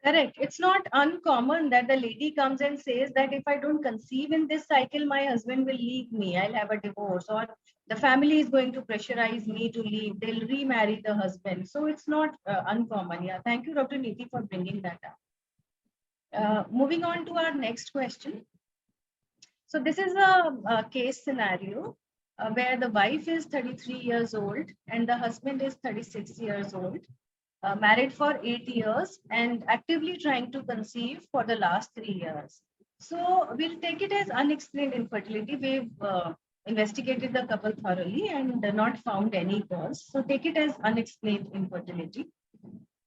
Correct. It's not uncommon that the lady comes and says that if I don't conceive in this cycle, my husband will leave me. I'll have a divorce, or the family is going to pressurize me to leave. They'll remarry the husband. So it's not uncommon. Yeah. Thank you, Dr. Neeti, for bringing that up. Moving on to our next question. So this is a case scenario where the wife is 33 years old and the husband is 36 years old. Married for 8 years and actively trying to conceive for the last 3 years. So we'll take it as unexplained infertility. We've investigated the couple thoroughly and not found any cause. So take it as unexplained infertility.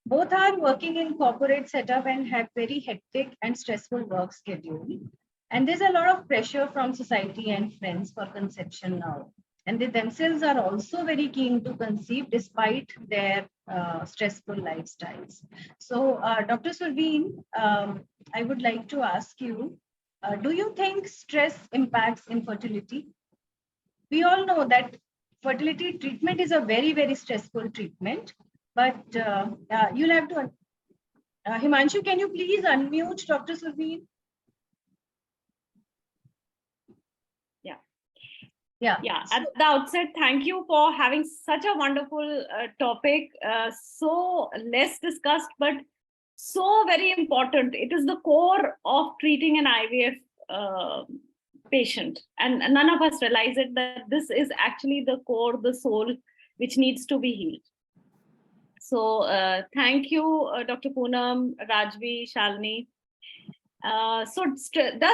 Both are working in corporate setup and have very hectic and stressful work schedule. And there's a lot of pressure from society and friends for conception now. And they themselves are also very keen to conceive despite their stressful lifestyles. So, Dr. Surveen, I would like to ask you, do you think stress impacts infertility? We all know that fertility treatment is a very, very stressful treatment. But you'll have to. Himanshu, can you please unmute Dr. Surveen? Yeah, at the outset, thank you for having such a wonderful topic, so less discussed, but so very important. It is the core of treating an IVF patient, and none of us realize it, that this is actually the core, the soul, which needs to be healed. So thank you, Dr. Poonam, Rajvi, Shalini. Does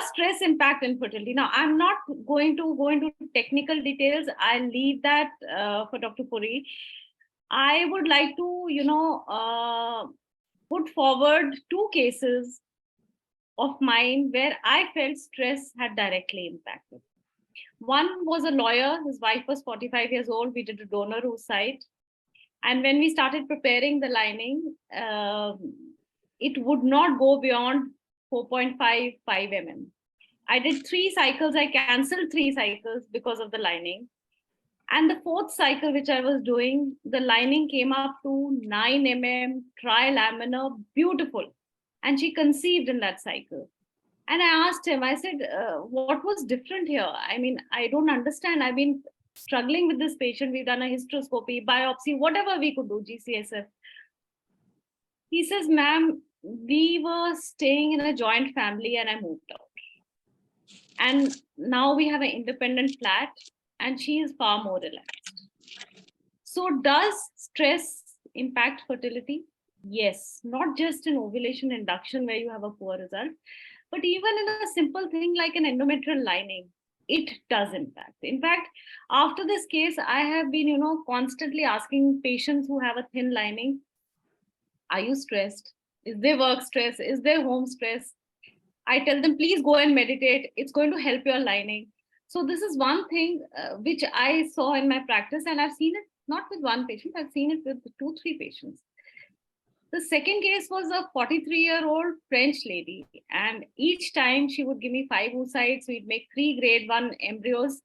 stress impact infertility? Now, I'm not going to go into technical details. I'll leave that for Dr. Puri. I would like to, put forward two cases of mine where I felt stress had directly impacted. One was a lawyer. His wife was 45 years old. We did a donor oocyte. And when we started preparing the lining, it would not go beyond 4.55 mm. I did 3 cycles. I canceled 3 cycles because of the lining. And the 4th cycle, which I was doing, the lining came up to 9 mm, trilaminar, beautiful. And she conceived in that cycle. And I asked him, I said, what was different here? I mean, I don't understand. I've been struggling with this patient. We've done a hysteroscopy, biopsy, whatever we could do, GCSF. He says, ma'am, we were staying in a joint family and I moved out. And now we have an independent flat and she is far more relaxed. So does stress impact fertility? Yes, not just in ovulation induction where you have a poor result, but even in a simple thing like an endometrial lining, it does impact. In fact, after this case, I have been, constantly asking patients who have a thin lining, are you stressed? Is there work stress? Is there home stress? I tell them, please go and meditate. It's going to help your lining. So this is one thing which I saw in my practice, and I've seen it not with one patient, I've seen it with 2-3 patients. The second case was a 43-year-old French lady, and each time she would give me 5 oocytes, we'd make 3 grade 1 embryos.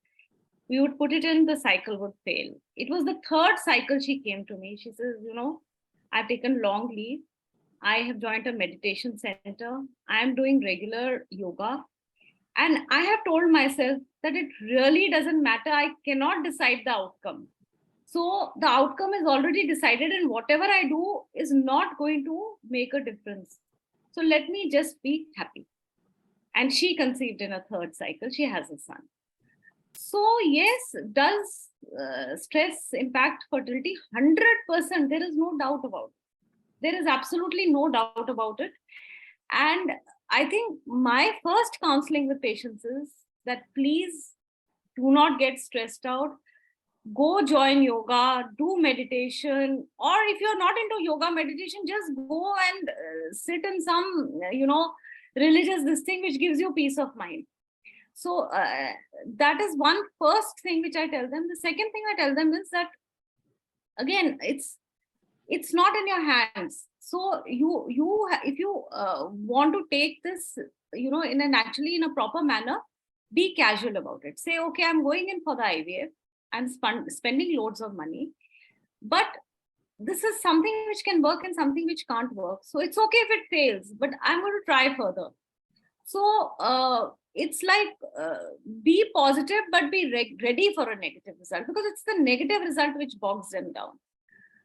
We would put it in, the cycle would fail. It was the 3rd cycle she came to me. She says, I've taken long leave. I have joined a meditation center. I am doing regular yoga. And I have told myself that it really doesn't matter. I cannot decide the outcome. So the outcome is already decided, and whatever I do is not going to make a difference. So let me just be happy. And she conceived in a 3rd cycle. She has a son. So yes, does stress impact fertility? 100%. There is no doubt about it. There is absolutely no doubt about it. And I think my first counseling with patients is that please do not get stressed out. Go join yoga, do meditation, or if you're not into yoga meditation, just go and sit in some, religious this thing which gives you peace of mind. So that is one first thing which I tell them. The second thing I tell them is that, again, it's not in your hands. So if you want to take this, in a proper manner, be casual about it. Say, okay, I'm going in for the IVF. I'm spending loads of money, but this is something which can work and something which can't work. So it's okay if it fails, but I'm going to try further. So it's like be positive, but be ready for a negative result, because it's the negative result which bogs them down.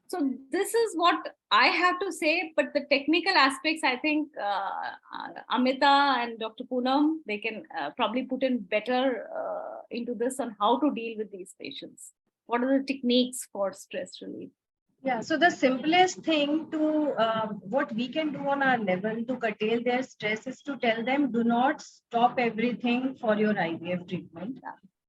So this is what I have to say, but the technical aspects, I think Amita and Dr. Poonam, they can probably put in better into this on how to deal with these patients. What are the techniques for stress relief? Yeah, so the simplest thing to what we can do on our level to curtail their stress is to tell them, do not stop everything for your IVF treatment.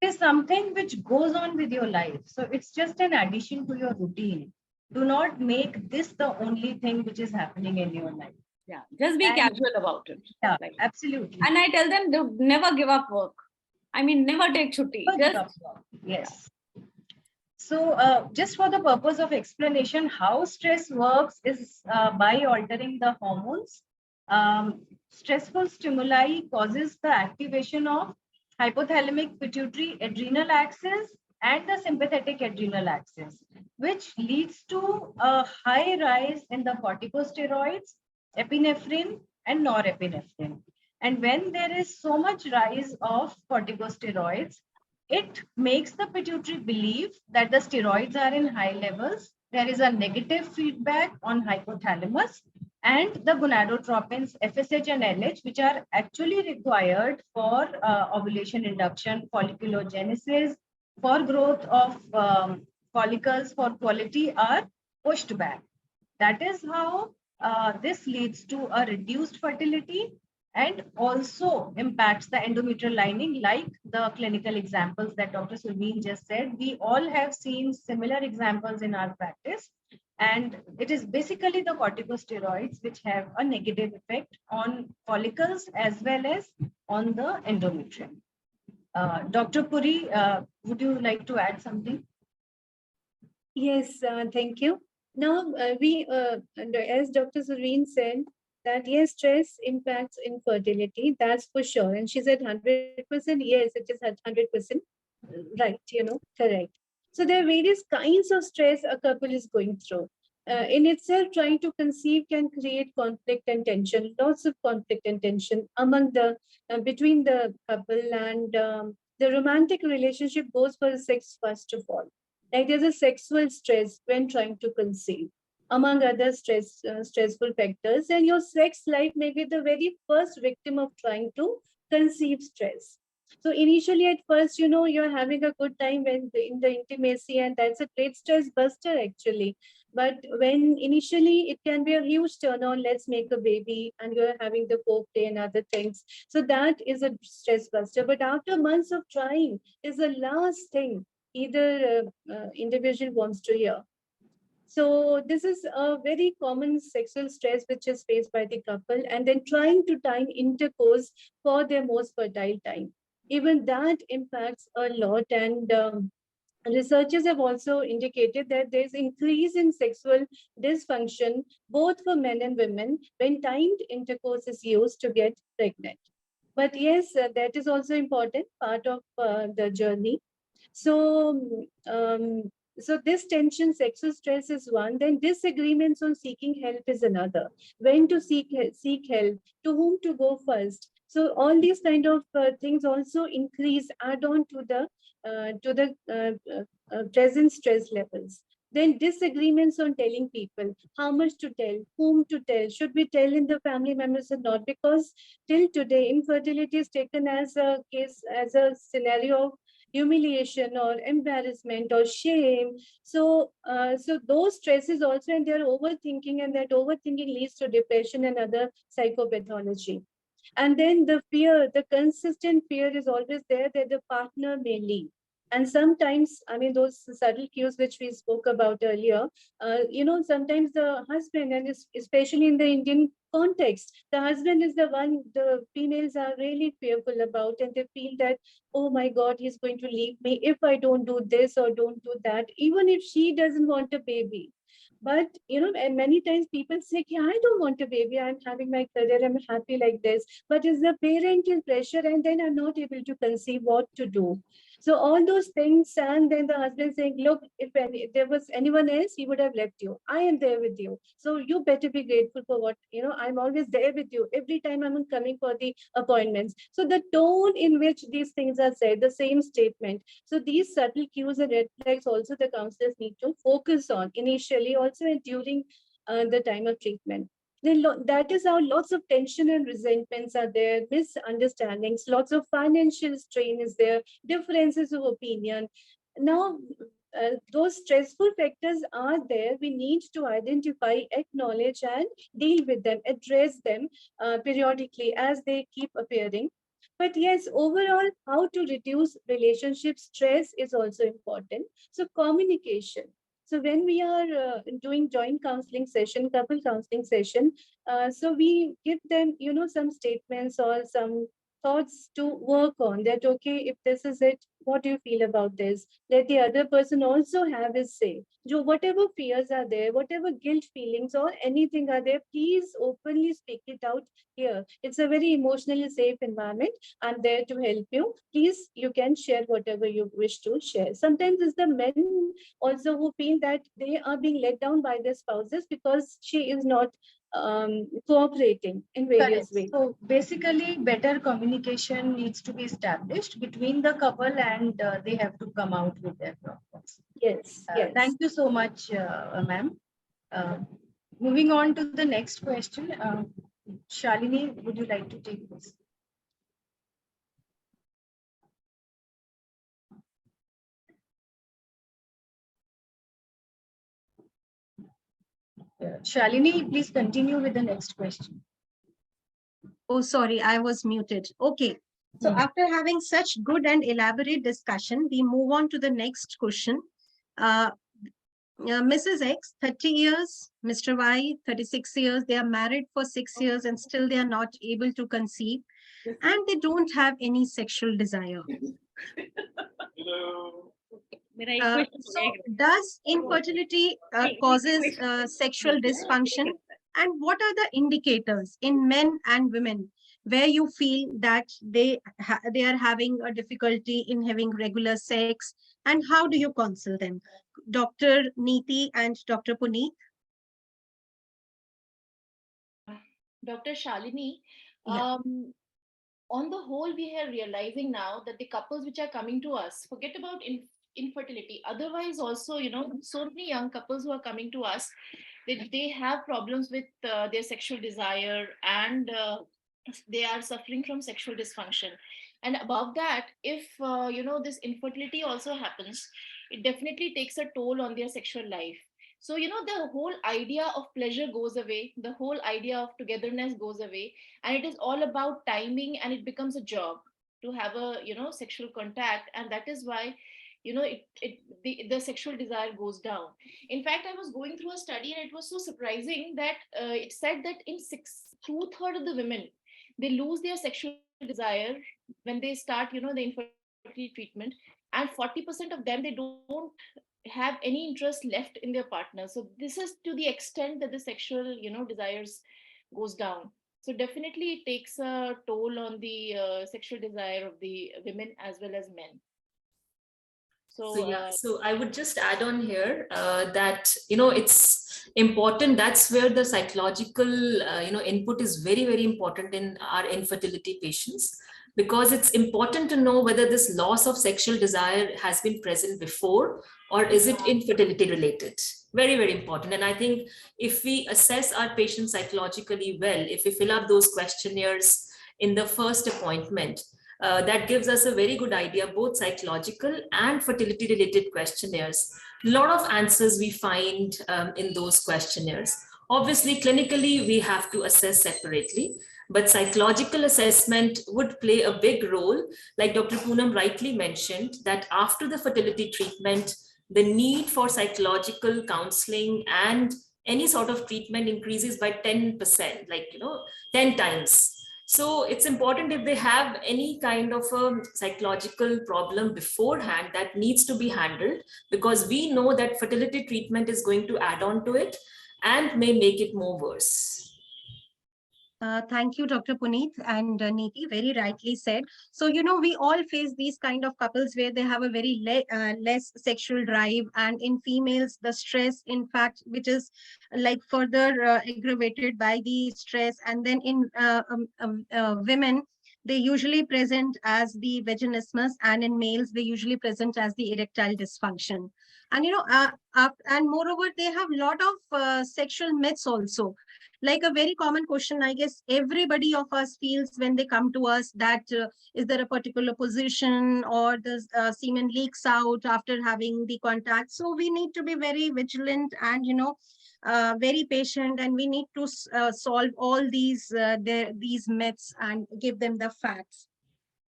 It is something which goes on with your life. So it's just an addition to your routine. Do not make this the only thing which is happening in your life. Yeah, just be casual about it. Yeah, absolutely. And I tell them, never give up work. I mean, never take chutti. Yes. So just for the purpose of explanation, how stress works is by altering the hormones. Stressful stimuli causes the activation of hypothalamic pituitary adrenal axis and the sympathetic adrenal axis, which leads to a high rise in the corticosteroids, epinephrine, and norepinephrine. And when there is so much rise of corticosteroids, it makes the pituitary believe that the steroids are in high levels. There is a negative feedback on hypothalamus, and the gonadotropins FSH and LH, which are actually required for ovulation induction, folliculogenesis, for growth of follicles, for quality, are pushed back. That is how this leads to a reduced fertility and also impacts the endometrial lining, like the clinical examples that Dr. Surveen just said. We all have seen similar examples in our practice. And it is basically the corticosteroids which have a negative effect on follicles as well as on the endometrium. Dr. Puri, would you like to add something? Yes, thank you. Now, as Dr. Sureen said, that yes, stress impacts infertility, that's for sure. And she said 100%, yes, it is 100% right, correct. So there are various kinds of stress a couple is going through. In itself, trying to conceive can create conflict and tension, lots of conflict and tension among between the couple, and the romantic relationship goes for the sex first of all. Like there's a sexual stress when trying to conceive, among other stressful factors, and your sex life may be the very first victim of trying to conceive stress. So initially, at first, you're having a good time when in the intimacy, and that's a great stress buster actually. But when initially it can be a huge turn on, let's make a baby, and you're having the foreplay and other things. So that is a stress buster. But after months of trying, is the last thing either individual wants to hear. So this is a very common sexual stress which is faced by the couple, and then trying to time intercourse for their most fertile time. Even that impacts a lot, and researchers have also indicated that there's increase in sexual dysfunction both for men and women when timed intercourse is used to get pregnant. But yes, that is also important part of the journey. So, so this tension, sexual stress is one. Then disagreements on seeking help is another. When to seek help, to whom to go first. So all these kind of things also increase, add on to the present stress levels. Then disagreements on telling people how much to tell, whom to tell, should we tell in the family members or not? Because till today, infertility is taken as a case, as a scenario of humiliation or embarrassment or shame. So, so those stresses also, and they're overthinking, and that overthinking leads to depression and other psychopathology. And then the fear, the consistent fear is always there that the partner may leave. And sometimes, I mean, those subtle cues which we spoke about earlier, sometimes the husband, and especially in the Indian context, the husband is the one the females are really fearful about, and they feel that, oh my God, he's going to leave me if I don't do this or don't do that, even if she doesn't want a baby. But, and many times people say, yeah, I don't want a baby. I'm having my career. I'm happy like this. But it's the parental pressure, and then I'm not able to conceive what to do. So all those things, and then the husband saying, look, if there was anyone else, he would have left you. I am there with you. So you better be grateful for what, I'm always there with you. Every time I'm coming for the appointments. So the tone in which these things are said, the same statement. So these subtle cues and red flags also the counselors need to focus on initially, also and during the time of treatment. Then that is how lots of tension and resentments are there, misunderstandings, lots of financial strain is there, differences of opinion. Now, those stressful factors are there. We need to identify, acknowledge, and deal with them, address them periodically as they keep appearing. But yes, overall, how to reduce relationship stress is also important. So communication. So when we are doing joint counseling session, couple counseling session, so we give them, some statements or some thoughts to work on that. Okay, if this is it, what do you feel about this? Let the other person also have his say. Whatever fears are there, whatever guilt feelings or anything are there, please openly speak it out here. It's a very emotionally safe environment. I'm there to help you. Please, you can share whatever you wish to share. Sometimes it's the men also who feel that they are being let down by their spouses because she is not cooperating in various Correct. ways. So basically, better communication needs to be established between the couple, and they have to come out with their problems. Yes, yes. Thank you so much, ma'am. Moving on to the next question. Shalini, would you like to take this? Shalini, please continue with the next question. Oh, sorry, I was muted. Okay. So after having such good and elaborate discussion, we move on to the next question. Mrs. X, 30 years, Mr. Y, 36 years, they are married for 6 years and still they are not able to conceive and they don't have any sexual desire. So does infertility causes sexual dysfunction? And what are the indicators in men and women where you feel that they are having a difficulty in having regular sex, and how do you counsel them? Dr. Neeti and Dr. Puneet. Dr. Shalini, Yeah. on the whole, we are realizing now that the couples which are coming to us, forget about infertility. Otherwise, also, so many young couples who are coming to us, they have problems with their sexual desire, and they are suffering from sexual dysfunction. And above that, if this infertility also happens, it definitely takes a toll on their sexual life. So the whole idea of pleasure goes away, the whole idea of togetherness goes away, and it is all about timing, and it becomes a job to have a sexual contact. And that is why the sexual desire goes down. In fact, I was going through a study, and it was so surprising that it said that in 2/3 of the women, they lose their sexual desire when they start the infertility treatment, and 40% of them, they don't have any interest left in their partner. So this is to the extent that the sexual desires goes down. So definitely it takes a toll on the sexual desire of the women as well as men. So I would just add on here that it's important. That's where the psychological input is very, very important in our infertility patients, because it's important to know whether this loss of sexual desire has been present before, or is it infertility related. Very, very important. And I think if we assess our patients psychologically well, if we fill up those questionnaires in the first appointment, that gives us a very good idea, both psychological and fertility related questionnaires. A lot of answers we find in those questionnaires. Obviously, clinically, we have to assess separately, but psychological assessment would play a big role. Like Dr. Poonam rightly mentioned, that after the fertility treatment, the need for psychological counseling and any sort of treatment increases by 10%, 10 times. So it's important, if they have any kind of a psychological problem beforehand, that needs to be handled, because we know that fertility treatment is going to add on to it and may make it more worse. Thank you, Dr. Puneet and Neeti, very rightly said. So, we all face these kind of couples where they have a very less sexual drive, and in females, the stress, in fact, which is like further aggravated by the stress. And then in women, they usually present as the vaginismus, and in males, they usually present as the erectile dysfunction. And, and moreover, they have a lot of sexual myths also. Like a very common question, I guess everybody of us feels when they come to us, that is there a particular position, or the semen leaks out after having the contact. So we need to be very vigilant and, very patient, and we need to solve all these myths and give them the facts.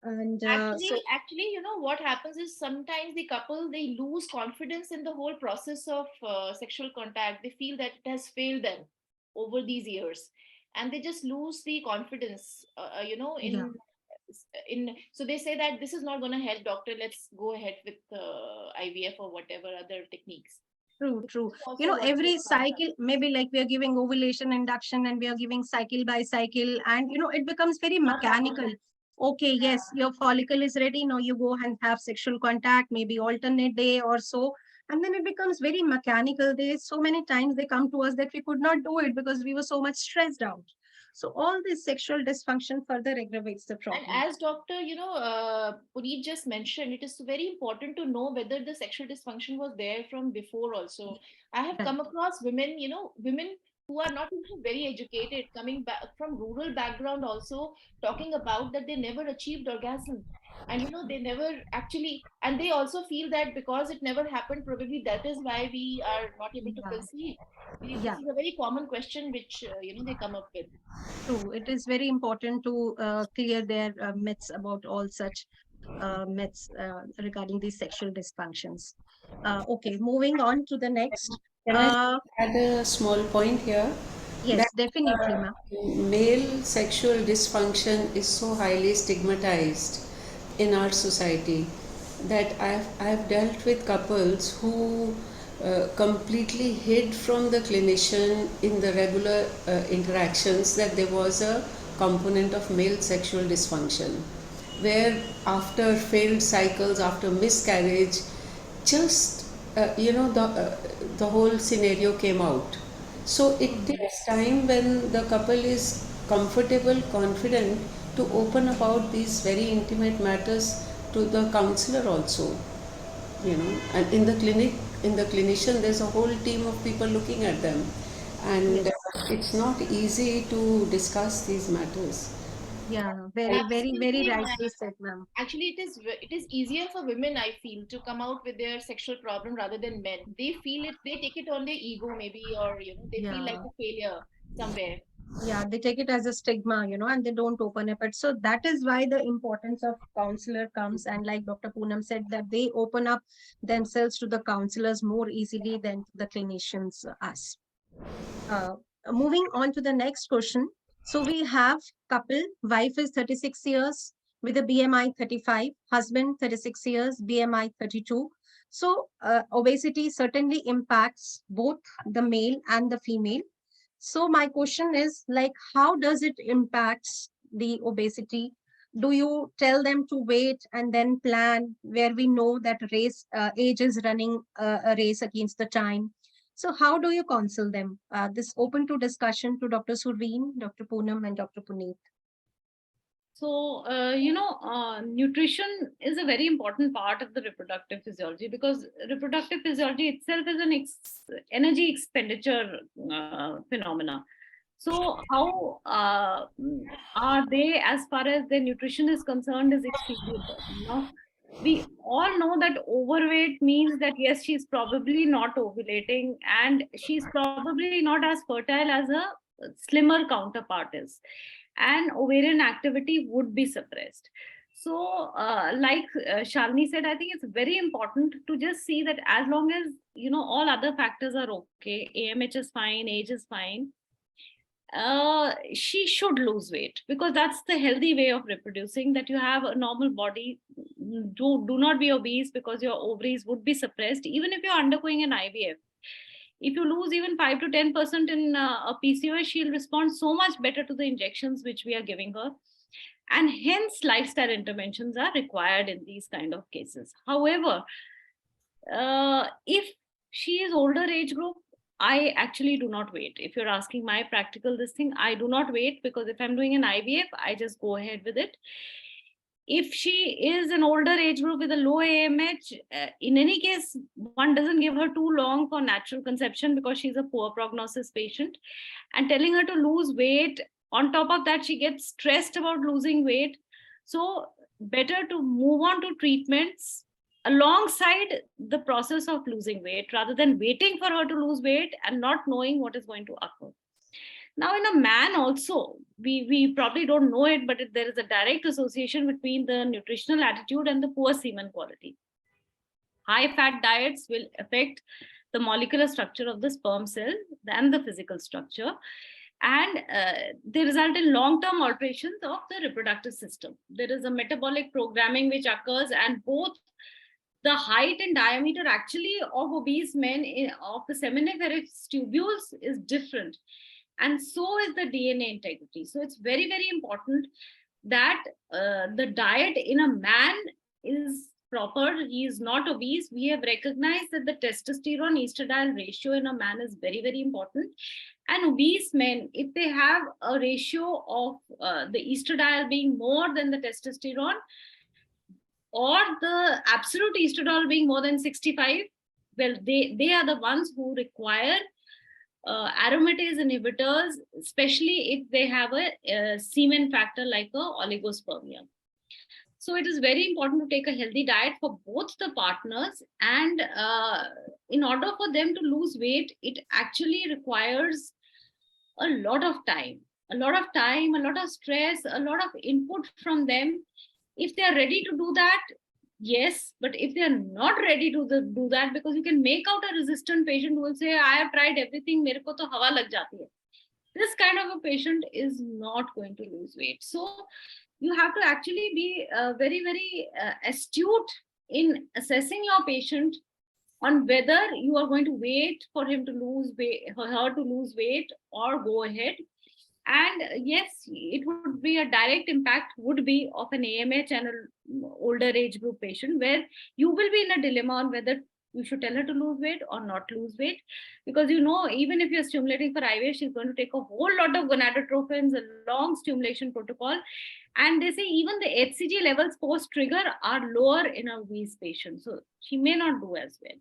And actually, what happens is sometimes the couple, they lose confidence in the whole process of sexual contact. They feel that it has failed them over these years, and they just lose the confidence so they say that this is not going to help, doctor, let's go ahead with IVF or whatever other techniques. True. Also You know, what every we found out. cycle, maybe like we are giving ovulation induction and we are giving cycle by cycle, and you know, it becomes very mechanical. Okay, yes, your follicle is ready. Now you go and have sexual contact, maybe alternate day or so. And then it becomes very mechanical. There's so many times they come to us that we could not do it because we were so much stressed out. So all this sexual dysfunction further aggravates the And problem. as Dr. Puneet just mentioned, it is very important to know whether the sexual dysfunction was there from before also. I have come across women, women who are not even very educated, coming back from rural background also, talking about that they never achieved orgasm. And they never actually, and they also feel that because it never happened, probably that is why we are not able to conceive. This Yeah. is a very common question which they come up with. True. It is very important to clear their myths about all such myths regarding these sexual dysfunctions. Okay, moving on to the next. Can I add a small point here? Yes, That definitely, ma'am. male sexual dysfunction is so highly stigmatized in our society that I've dealt with couples who completely hid from the clinician in the regular interactions that there was a component of male sexual dysfunction, where after failed cycles, after miscarriage, just the whole scenario came out. So it takes time when the couple is comfortable, confident to open about these very intimate matters to the counselor also. And in the clinic, in the clinician, there's a whole team of people looking at them, and it's not easy to discuss these matters. Yeah, very Absolutely, rightly said, ma'am. actually, it is easier for women, I feel, to come out with their sexual problem rather than men. They feel it, they take it on their ego, maybe, or they feel like Yeah. a failure somewhere. Yeah, they take it as a stigma, and they don't open up it. So that is why the importance of counselor comes. And like Dr. Poonam said, that they open up themselves to the counselors more easily than the clinicians, us. Uh, Moving on to the next question. So we have couple, wife is 36 years with a BMI 35, husband 36 years, BMI 32. So obesity certainly impacts both the male and the female. So my question is, like, how does it impacts the obesity? Do you tell them to wait and then plan, where we know that age is running a race against the time? So how do you counsel them? This open to discussion to Dr. Sureen, Dr. Poonam, and Dr. Puneet. So, nutrition is a very important part of the reproductive physiology, because reproductive physiology itself is an energy expenditure phenomena. So, how are they, as far as their nutrition is concerned, is extremely important. Now, we all know that overweight means that yes, she's probably not ovulating, and she's probably not as fertile as a slimmer counterpart is, and ovarian activity would be suppressed. So like Shalini said, I think it's very important to just see that as long as all other factors are okay, AMH is fine, age is fine, she should lose weight, because that's the healthy way of reproducing, that you have a normal body. Do not be obese, because your ovaries would be suppressed even if you're undergoing an IVF. If you lose even 5 to 10% in a PCOS, she'll respond so much better to the injections which we are giving her. And hence, lifestyle interventions are required in these kind of cases. However, if she is older age group, I actually do not wait. If you're asking my practical this thing, I do not wait, because if I'm doing an IVF, I just go ahead with it. If she is an older age group with a low AMH, in any case, one doesn't give her too long for natural conception, because she's a poor prognosis patient. And telling her to lose weight, on top of that, she gets stressed about losing weight. So better to move on to treatments alongside the process of losing weight, rather than waiting for her to lose weight and not knowing what is going to occur. Now, in a man also, we probably don't know it, but there is a direct association between the nutritional attitude and the poor semen quality. High fat diets will affect the molecular structure of the sperm cell and the physical structure, and they result in long-term alterations of the reproductive system. There is a metabolic programming which occurs, and both the height and diameter actually of obese men of the seminiferous tubules is different, and so is the DNA integrity. So it's very, very important that the diet in a man is proper. He is not obese. We have recognized that the testosterone estradiol ratio in a man is very, very important. And obese men, if they have a ratio of the estradiol being more than the testosterone, or the absolute estradiol being more than 65, well, they are the ones who require aromatase inhibitors, especially if they have a semen factor like a oligospermia. So it is very important to take a healthy diet for both the partners, and in order for them to lose weight, it actually requires a lot of time, a lot of stress, a lot of input from them. If they are ready to do that, yes, but if they are not ready to do that, because you can make out a resistant patient who will say, I have tried everything, mere ko to hawa lag jati hai. This kind of a patient is not going to lose weight. So you have to actually be very, very astute in assessing your patient on whether you are going to wait for him to lose weight, for her to lose weight, or go ahead. And yes, it would be a direct impact would be of an AMH and an older age group patient, where you will be in a dilemma on whether you should tell her to lose weight or not lose weight. Because even if you're stimulating for IVF, she's going to take a whole lot of gonadotropins, a long stimulation protocol. And they say even the HCG levels post-trigger are lower in a obese patient. So she may not do as well.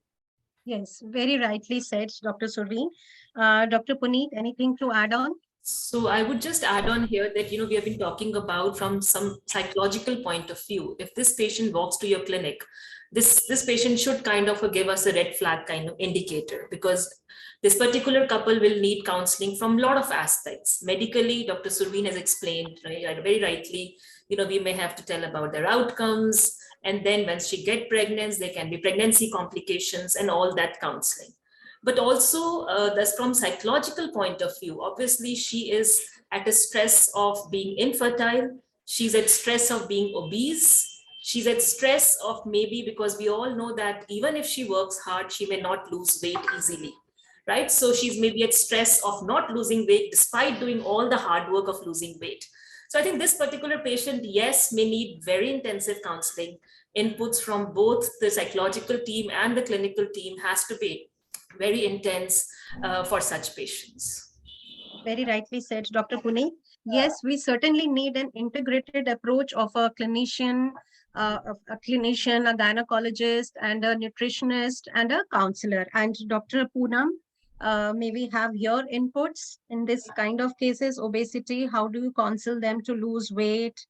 Yes, very rightly said, Dr. Surveen. Dr. Puneet, anything to add on? So I would just add on here that, we have been talking about from some psychological point of view. If this patient walks to your clinic, this patient should kind of give us a red flag kind of indicator, because this particular couple will need counseling from a lot of aspects. Medically, Dr. Surveen has explained very rightly, we may have to tell about their outcomes. And then once she gets pregnant, there can be pregnancy complications and all that counseling. But also that's from psychological point of view. Obviously, she is at a stress of being infertile. She's at stress of being obese. She's at stress of maybe, because we all know that even if she works hard, she may not lose weight easily, right? So she's maybe at stress of not losing weight despite doing all the hard work of losing weight. So I think this particular patient, yes, may need very intensive counseling. Inputs from both the psychological team and the clinical team has to be very intense for such patients. Very rightly said, Dr. Puneet. Yes, we certainly need an integrated approach of a clinician, a gynecologist, and a nutritionist, and a counselor. And Dr. Poonam, may we have your inputs in this kind of cases, obesity? How do you counsel them to lose weight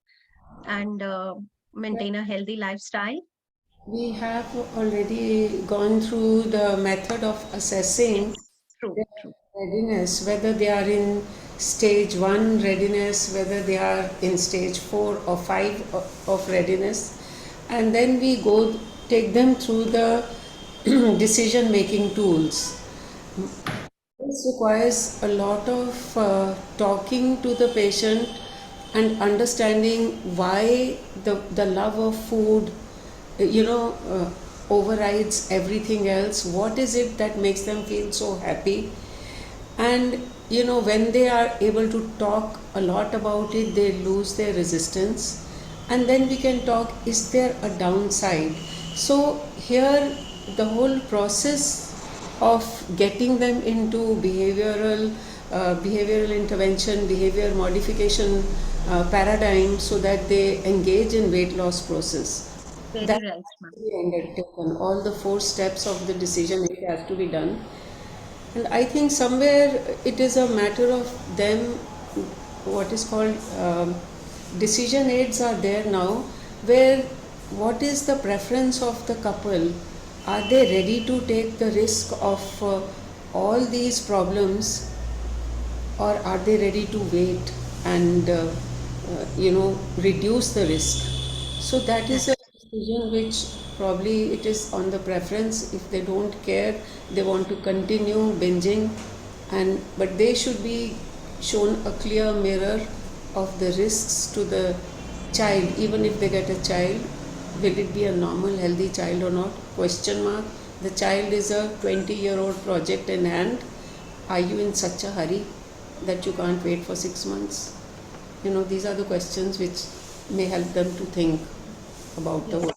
and maintain a healthy lifestyle? We have already gone through the method of assessing their readiness, whether they are in stage 1 readiness, whether they are in stage 4 or 5 of readiness. And then we take them through the decision making tools. This requires a lot of talking to the patient and understanding why the love of food overrides everything else. What is it that makes them feel so happy? And when they are able to talk a lot about it, they lose their resistance. And then we can talk, is there a downside? So here the whole process of getting them into behavioral intervention, behavior modification paradigm, so that they engage in weight loss process. Very That right, has to be undertaken. All the 4 steps of the decision, it has to be done. And I think somewhere it is a matter of them, what is called decision aids are there now, where what is the preference of the couple? Are they ready to take the risk of all these problems, or are they ready to wait and reduce the risk? So that is a decision which probably it is on the preference. If they don't care, they want to continue binging, but they should be shown a clear mirror of the risks to the child, even if they get a child, Will it be a normal, healthy child or not? Question mark. The child is a 20-year-old project in hand. Are you in such a hurry that you can't wait for 6 months? These are the questions which may help them to think about the Yes. whole.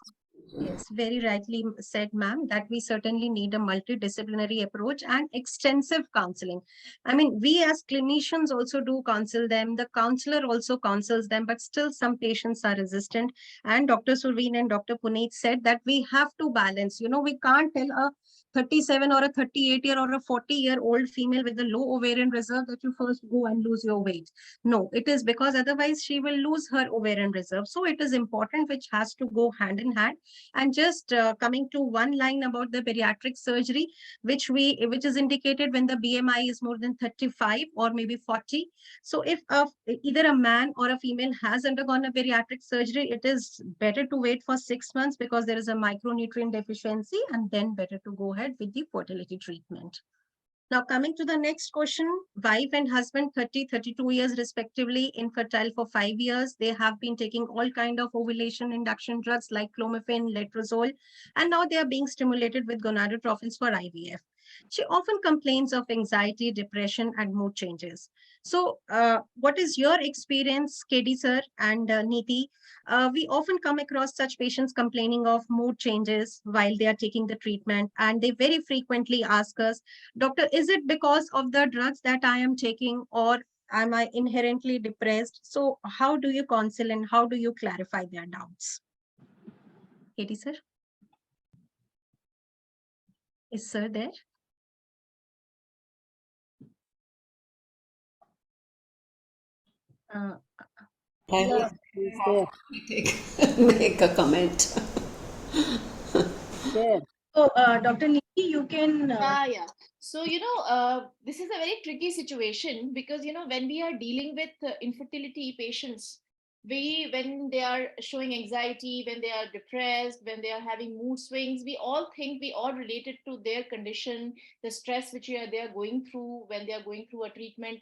Yes, very rightly said, ma'am, that we certainly need a multidisciplinary approach and extensive counseling. I mean, we as clinicians also do counsel them. The counselor also counsels them, but still some patients are resistant. And Dr. Surveen and Dr. Puneet said that we have to balance. We can't tell a 37 or a 38-year or a 40-year-old female with a low ovarian reserve that you first go and lose your weight. No, it is because otherwise she will lose her ovarian reserve. So it is important, which has to go hand in hand. And just coming to one line about the bariatric surgery, which is indicated when the BMI is more than 35 or maybe 40. So if either a man or a female has undergone a bariatric surgery, it is better to wait for 6 months because there is a micronutrient deficiency, and then better to go ahead with the fertility treatment. Now, coming to the next question, wife and husband, 30, 32 years respectively, infertile for 5 years. They have been taking all kind of ovulation induction drugs like clomiphene, letrozole, and now they are being stimulated with gonadotropins for IVF. She often complains of anxiety, depression, and mood changes. So, what is your experience, KD sir and Neeti? We often come across such patients complaining of mood changes while they are taking the treatment, and they very frequently ask us, Doctor, is it because of the drugs that I am taking, or am I inherently depressed? So how do you counsel and how do you clarify their doubts? Katie, sir? Is sir there? I make a comment. So, Dr. Niti, you can. Yeah. So, this is a very tricky situation because, when we are dealing with infertility patients, when they are showing anxiety, when they are depressed, when they are having mood swings, we all relate it to their condition, the stress which they are going through when they are going through a treatment.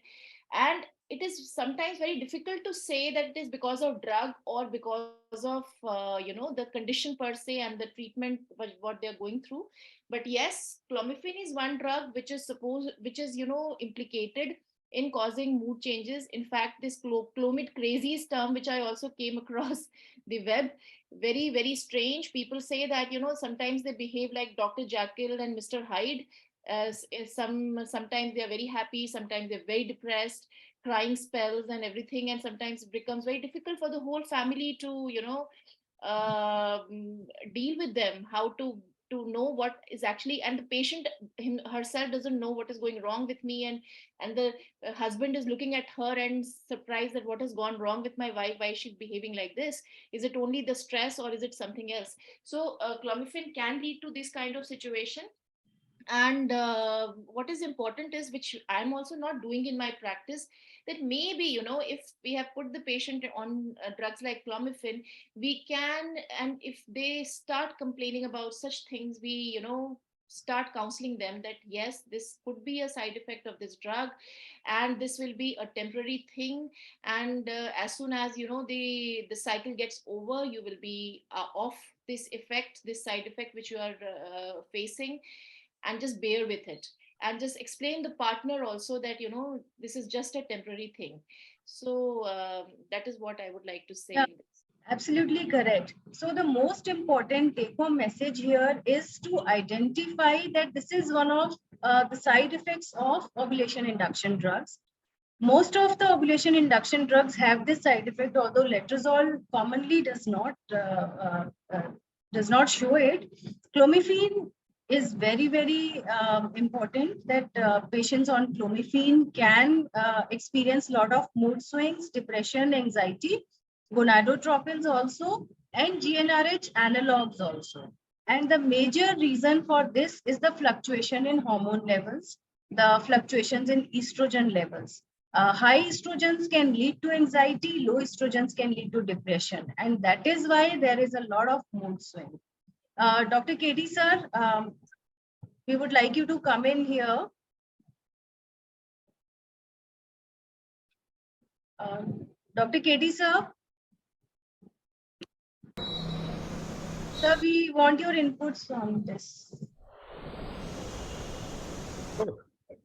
And it is sometimes very difficult to say that it is because of drug or because of, the condition per se and the treatment, what they're going through. But yes, clomiphene is one drug which is implicated in causing mood changes. In fact, this clomid crazies term, which I also came across the web, very, very strange. People say that, sometimes they behave like Dr. Jekyll and Mr. Hyde. Sometimes they are very happy, sometimes they're very depressed, crying spells and everything. And sometimes it becomes very difficult for the whole family to, deal with them, how to know what is actually, and the patient herself doesn't know what is going wrong with me, and the husband is looking at her and surprised that what has gone wrong with my wife, why is she behaving like this, is it only the stress or is it something else? So clomiphene can lead to this kind of situation. And what is important is, which I'm also not doing in my practice, that maybe, if we have put the patient on drugs like clomiphene, we can, and if they start complaining about such things, we start counseling them that yes, this could be a side effect of this drug, and this will be a temporary thing. And as soon as the cycle gets over, you will be off this effect, this side effect which you are facing, and just bear with it, and just explain the partner also that this is just a temporary thing. So that is what I would like to say. Yeah, absolutely correct. So the most important take-home message here is to identify that this is one of the side effects of ovulation induction drugs. Most of the ovulation induction drugs have this side effect, although letrozole commonly does not show it. Clomiphene is very, very important, that patients on clomiphene can experience a lot of mood swings, depression, anxiety, gonadotropins also, and GnRH analogs also. And the major reason for this is the fluctuation in hormone levels, the fluctuations in estrogen levels. High estrogens can lead to anxiety, low estrogens can lead to depression, and that is why there is a lot of mood swing. Dr. KD sir, we would like you to come in here. Dr. KD sir. Sir, we want your inputs on this.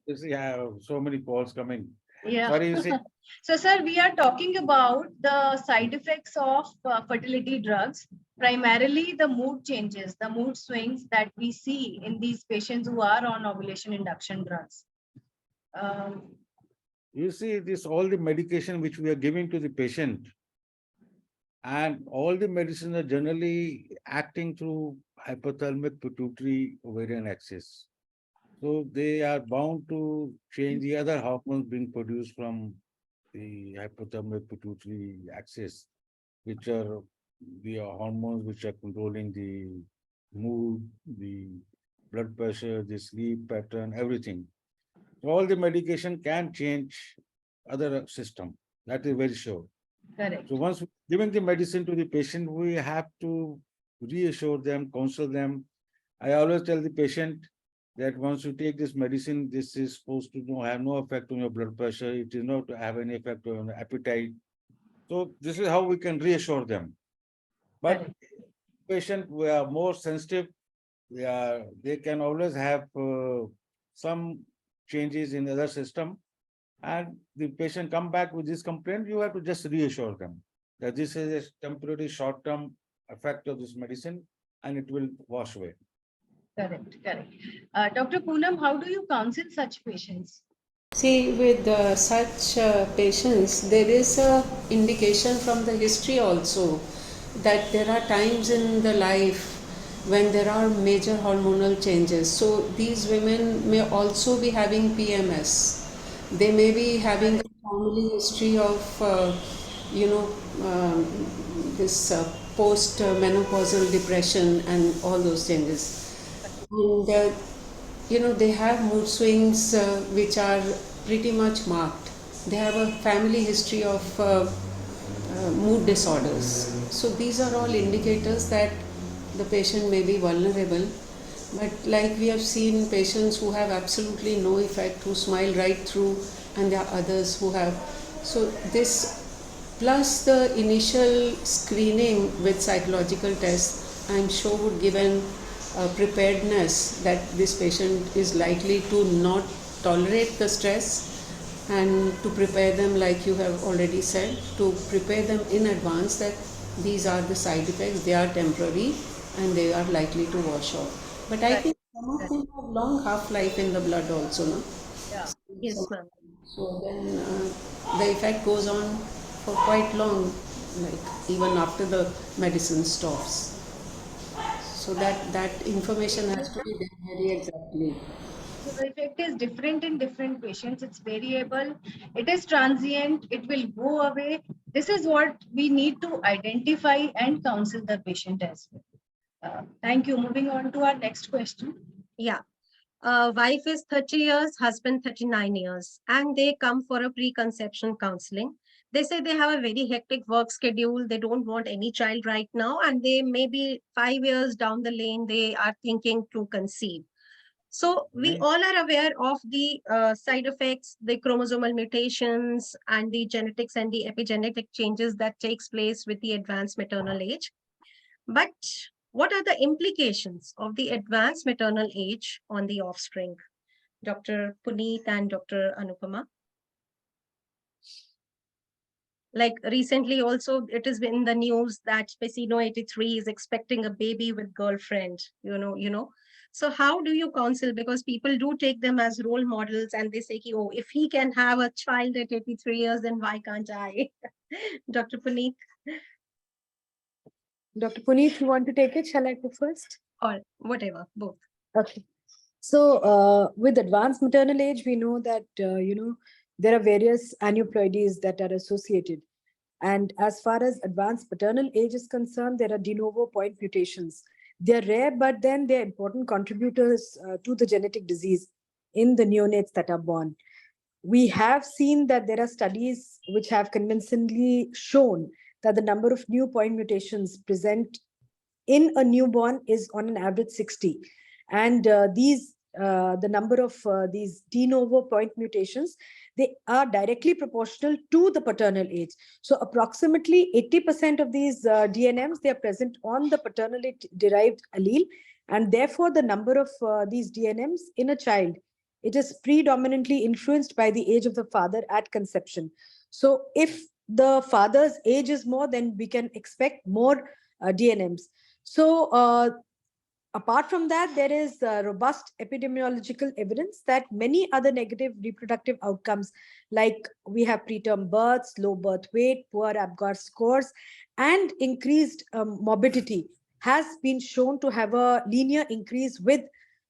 You see, I have so many calls coming. Yeah. Sorry, you see, So, sir, we are talking about the side effects of fertility drugs, primarily the mood changes, the mood swings that we see in these patients who are on ovulation induction drugs. you see this all the medication which we are giving to the patient, and all the medicines are generally acting through hypothalamic pituitary ovarian axis. So they are bound to change the other hormones being produced from the hypothalamic pituitary axis, which are the hormones which are controlling the mood, the blood pressure, the sleep pattern, everything. So all the medication can change other system. That is very sure. Correct. So once giving the medicine to the patient, we have to reassure them, counsel them. I always tell the patient that once you take this medicine, this is supposed to have no effect on your blood pressure. It is not to have any effect on your appetite. So this is how we can reassure them. But patient who are more sensitive, they can always have some changes in the other system, and the patient come back with this complaint. You have to just reassure them that this is a temporary short-term effect of this medicine and it will wash away. Correct, correct. Dr. Poonam, how do you counsel such patients? See, with such patients, there is a indication from the history also that there are times in the life when there are major hormonal changes. So these women may also be having PMS. They may be having a family history of, this post-menopausal depression and all those changes. And they have mood swings which are pretty much marked. They have a family history of mood disorders. So these are all indicators that the patient may be vulnerable. But like we have seen patients who have absolutely no effect, who smile right through, and there are others who have. So this plus the initial screening with psychological tests, I'm sure would give an preparedness that this patient is likely to not tolerate the stress, and to prepare them, like you have already said, to prepare them in advance that these are the side effects, they are temporary and they are likely to wash off. But I think some of them have long half-life in the blood also, no? Yeah. Yes, ma'am. So then the effect goes on for quite long, like even after the medicine stops. So that information has to be done very exactly. So the effect is different in different patients. It's variable. It is transient. It will go away. This is what we need to identify and counsel the patient as well. Thank you. Moving on to our next question. Yeah. Wife is 30 years, husband 39 years, and they come for a preconception counseling. They say they have a very hectic work schedule. They don't want any child right now, and they maybe 5 years down the lane, they are thinking to conceive. So we all are aware of the side effects, the chromosomal mutations, and the genetics and the epigenetic changes that takes place with the advanced maternal age. But what are the implications of the advanced maternal age on the offspring? Dr. Puneet and Dr. Anupama. Like recently also, it has been in the news that Pesino 83 is expecting a baby with girlfriend, So how do you counsel? Because people do take them as role models and they say, oh, if he can have a child at 83 years, then why can't I? Dr. Puneet. Dr. Puneet, you want to take it? Shall I go first? Or whatever, both. Okay. So with advanced maternal age, we know that, there are various aneuploidies that are associated. And as far as advanced paternal age is concerned, there are de novo point mutations. They're rare, but then they're important contributors to the genetic disease in the neonates that are born. We have seen that there are studies which have convincingly shown that the number of new point mutations present in a newborn is on an average 60. And these the number of these de novo point mutations, they are directly proportional to the paternal age. So approximately 80% of these DNMs, they are present on the paternally derived allele, and therefore the number of these DNMs in a child, it is predominantly influenced by the age of the father at conception. So if the father's age is more, then we can expect more DNMs. So apart from that, there is robust epidemiological evidence that many other negative reproductive outcomes, like we have preterm births, low birth weight, poor APGAR scores, and increased morbidity, has been shown to have a linear increase with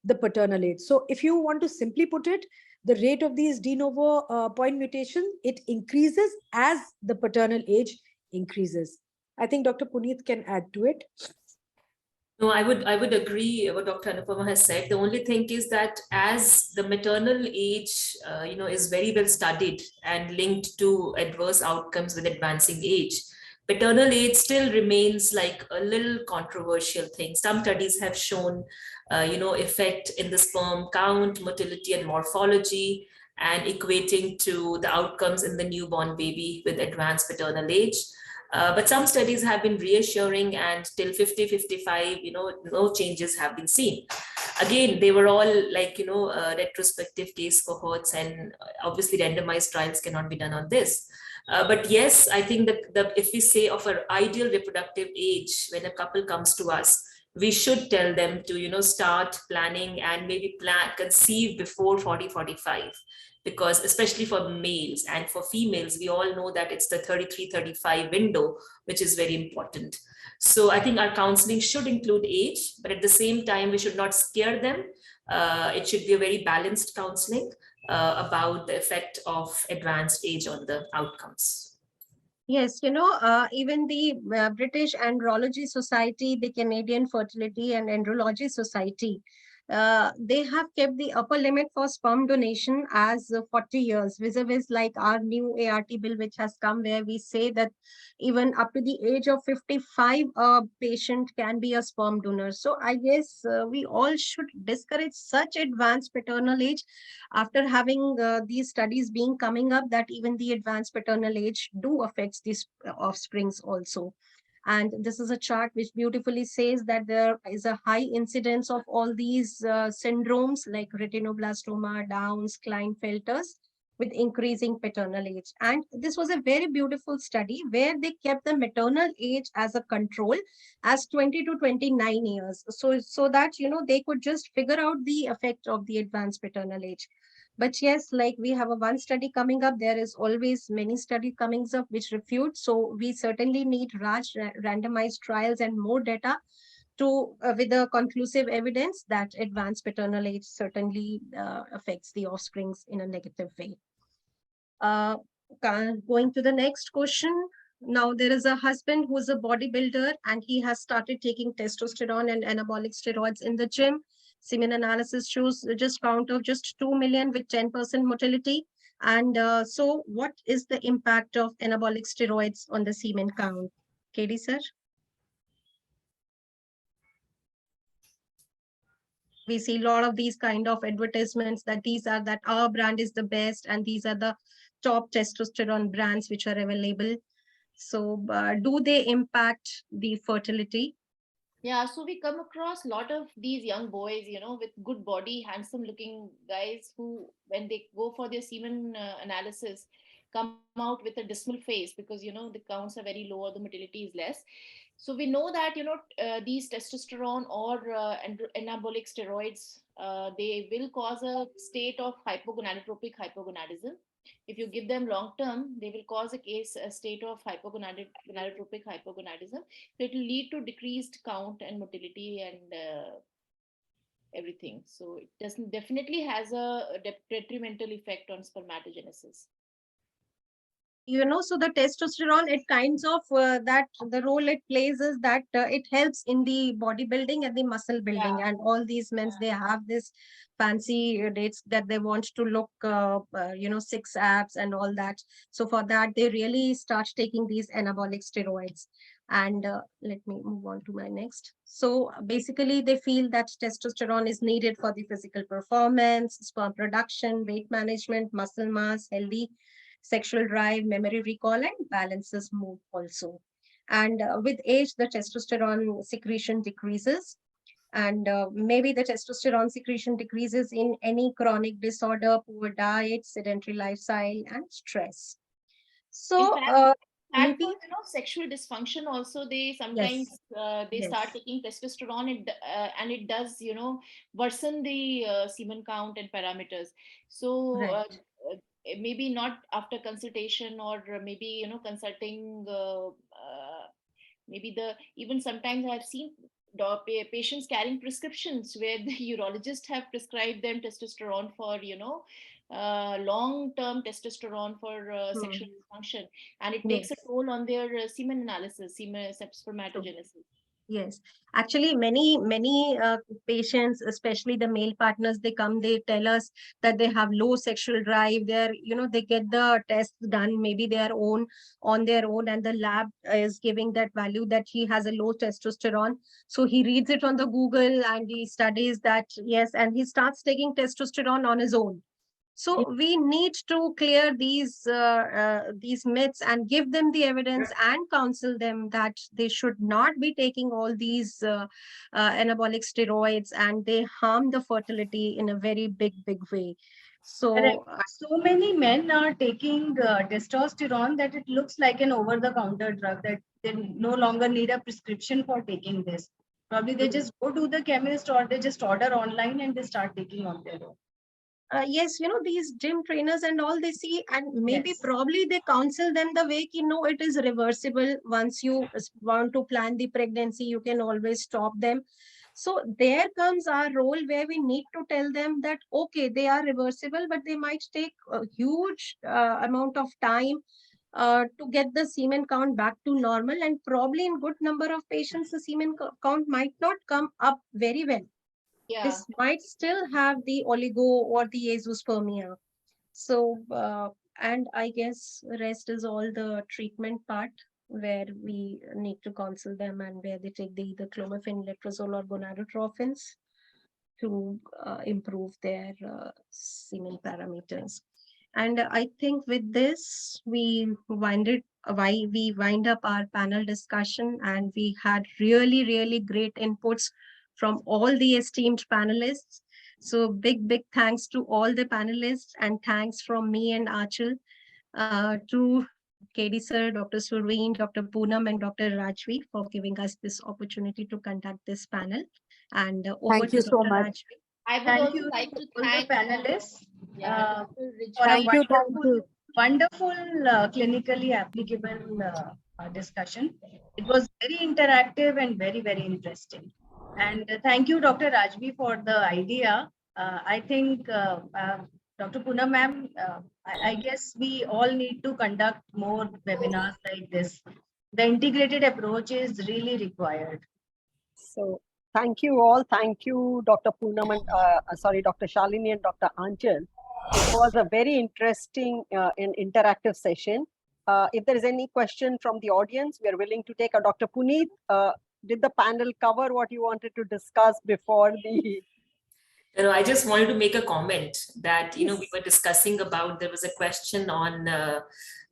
the paternal age. So if you want to simply put it, the rate of these de novo point mutation, it increases as the paternal age increases. I think Dr. Puneet can add to it. No, I would agree what Dr. Anupama has said. The only thing is that as the maternal age, is very well studied and linked to adverse outcomes with advancing age, paternal age still remains like a little controversial thing. Some studies have shown, effect in the sperm count, motility, and morphology, and equating to the outcomes in the newborn baby with advanced paternal age. But some studies have been reassuring, and till 50, 55, no changes have been seen. Again, they were all like, retrospective case cohorts, and obviously randomized trials cannot be done on this. But yes, I think that if we say of an ideal reproductive age, when a couple comes to us, we should tell them to, start planning and maybe conceive before 40, 45. Because especially for males, and for females, we all know that it's the 33-35 window, which is very important. So I think our counseling should include age, but at the same time, we should not scare them. It should be a very balanced counseling about the effect of advanced age on the outcomes. Yes, even the British Andrology Society, the Canadian Fertility and Andrology Society, they have kept the upper limit for sperm donation as 40 years, vis-a-vis like our new ART bill, which has come, where we say that even up to the age of 55, a patient can be a sperm donor. So I guess we all should discourage such advanced paternal age, after having these studies being coming up that even the advanced paternal age do affects these offsprings also. And this is a chart which beautifully says that there is a high incidence of all these syndromes like retinoblastoma, Downs, Klinefelters, with increasing paternal age. And this was a very beautiful study where they kept the maternal age as a control as 20 to 29 years. So that, they could just figure out the effect of the advanced paternal age. But yes, like we have a one study coming up, there is always many studies coming up which refute. So we certainly need large randomized trials and more data to with the conclusive evidence that advanced paternal age certainly affects the offsprings in a negative way. Going to the next question. Now there is a husband who is a bodybuilder and he has started taking testosterone and anabolic steroids in the gym. Semen analysis shows just count of just 2 million with 10% motility. And so what is the impact of anabolic steroids on the semen count? KD sir? We see a lot of these kind of advertisements that our brand is the best and these are the top testosterone brands which are available. So do they impact the fertility? Yeah, so we come across a lot of these young boys, with good body, handsome looking guys who, when they go for their semen analysis, come out with a dismal face because, the counts are very low or the motility is less. So we know that, these testosterone or anabolic steroids, they will cause a state of hypogonadotropic hypogonadism. If you give them long term, they will cause a state of hypogonadotropic hypogonadism. So it will lead to decreased count and motility and everything. So it definitely has a detrimental effect on spermatogenesis. So the testosterone, it kinds of that the role it plays is that it helps in the bodybuilding and the muscle building. And all these men, they have this fancy dates that they want to look, 6 abs and all that. So for that, they really start taking these anabolic steroids. And let me move on to my next. So basically, they feel that testosterone is needed for the physical performance, sperm production, weight management, muscle mass, healthy sexual drive, memory recall, and balances mood also. And with age, the testosterone secretion decreases. And maybe the testosterone secretion decreases in any chronic disorder, poor diet, sedentary lifestyle, and stress. In So, fact, for maybe, sexual dysfunction also, they sometimes yes, they start yes, taking testosterone, and it does worsen the semen count and parameters. So right. maybe not after consultation, or maybe consulting maybe the even sometimes I've seen patients carrying prescriptions where the urologist have prescribed them testosterone for long term testosterone for sexual Hmm. dysfunction, and it takes a Yes, toll on their semen analysis, semen true. spermatogenesis. Yes, actually, many patients, especially the male partners, they come, they tell us that they have low sexual drive. They're, they get the tests done, maybe their own on their own, and the lab is giving that value that he has a low testosterone. So he reads it on the Google and he studies that, yes, and he starts taking testosterone on his own. So we need to clear these myths and give them the evidence and counsel them that they should not be taking all these anabolic steroids, and they harm the fertility in a very big way. Correct. So So many men are taking testosterone that it looks like an over-the-counter drug, that they no longer need a prescription for taking this. Probably they just go to the chemist or they just order online and they start taking on their own. yes, these gym trainers and all, they see, and maybe Yes. probably they counsel them the way, it is reversible. Once you want to plan the pregnancy, you can always stop them. So there comes our role where we need to tell them that, okay, they are reversible, but they might take a huge amount of time to get the semen count back to normal. And probably in good number of patients, the semen count might not come up very well. Yeah. This might still have the oligo or the azoospermia. So, and I guess rest is all the treatment part where we need to counsel them and where they take the either clomiphene, letrozole, or gonadotropins to improve their semen parameters. And I think with this, we wind up our panel discussion, and we had really great inputs from all the esteemed panelists. So big thanks to all the panelists, and thanks from me and Achal to KD sir, Dr. Surveen, Dr. Poonam, and Dr. Rajvi for giving us this opportunity to conduct this panel. And over Thank to you so Dr. much. Rajvi. I would Thank also you like to to all the thank panelists yeah, Dr. for a Thank you. wonderful clinically applicable discussion. It was very interactive and very interesting. And thank you, Dr. Rajvi, for the idea. I think Dr. Poonam ma'am, I guess we all need to conduct more webinars like this. The integrated approach is really required. So thank you all. Thank you, Dr. Poonam and Dr. Shalini and Dr. Anchal. It was a very interesting and interactive session. If there is any question from the audience, we are willing to take. Dr. Puneet, did the panel cover what you wanted to discuss before the? I just wanted to make a comment that, we Yes. were discussing about, there was a question on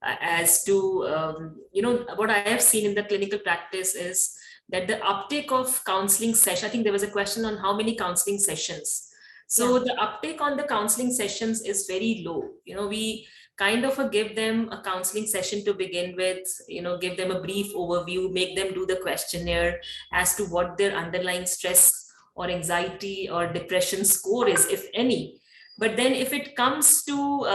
as to, what I have seen in the clinical practice is that the uptake of counseling session, I think there was a question on how many counseling sessions. So the uptake on the counseling sessions is very low. We kind of give them a counseling session to begin with, give them a brief overview, make them do the questionnaire as to what their underlying stress or anxiety or depression score is, if any. But then if it comes to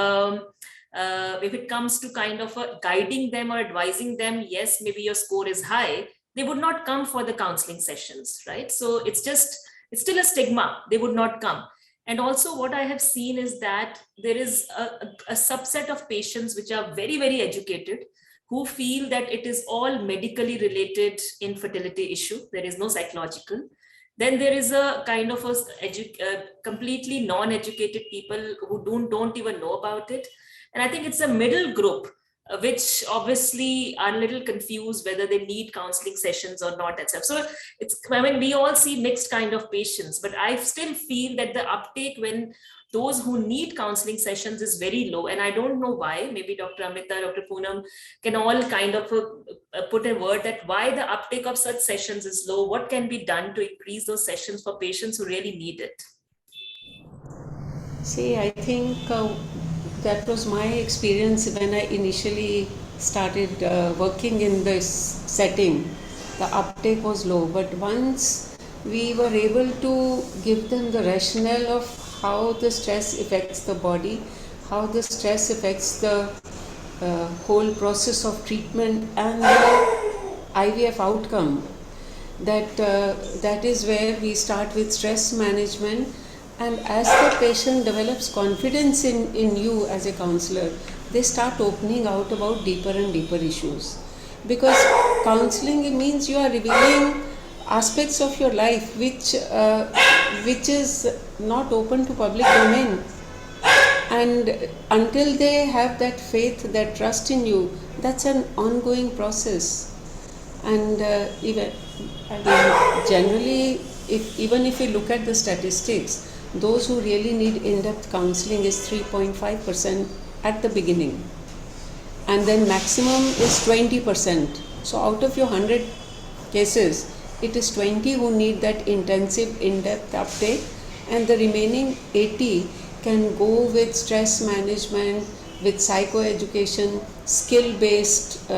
kind of guiding them or advising them, yes, maybe your score is high, they would not come for the counseling sessions, right? So it's still a stigma, they would not come. And also what I have seen is that there is a subset of patients which are very educated, who feel that it is all medically related infertility issue. There is no psychological. Then there is a kind of completely non-educated people who don't even know about it. And I think it's a middle group which obviously are a little confused whether they need counseling sessions or not, etc. So it's, I mean, we all see mixed kind of patients, but I still feel that the uptake when those who need counseling sessions is very low. And I don't know why. Maybe Dr. Amita, Dr. Poonam can all kind of put a word that why the uptake of such sessions is low. What can be done to increase those sessions for patients who really need it? See, I think that was my experience when I initially started working in this setting. The uptake was low, but once we were able to give them the rationale of how the stress affects the body, how the stress affects the whole process of treatment and the IVF outcome, that is where we start with stress management. And as the patient develops confidence in you as a counselor, they start opening out about deeper and deeper issues. Because counseling, it means you are revealing aspects of your life which is not open to public domain. And until they have that faith, that trust in you, that's an ongoing process. And generally, even if you look at the statistics, those who really need in-depth counseling is 3.5% at the beginning, and then maximum is 20%. So out of your 100 cases, it is 20 who need that intensive in-depth uptake, and the remaining 80 can go with stress management, with psychoeducation, skill-based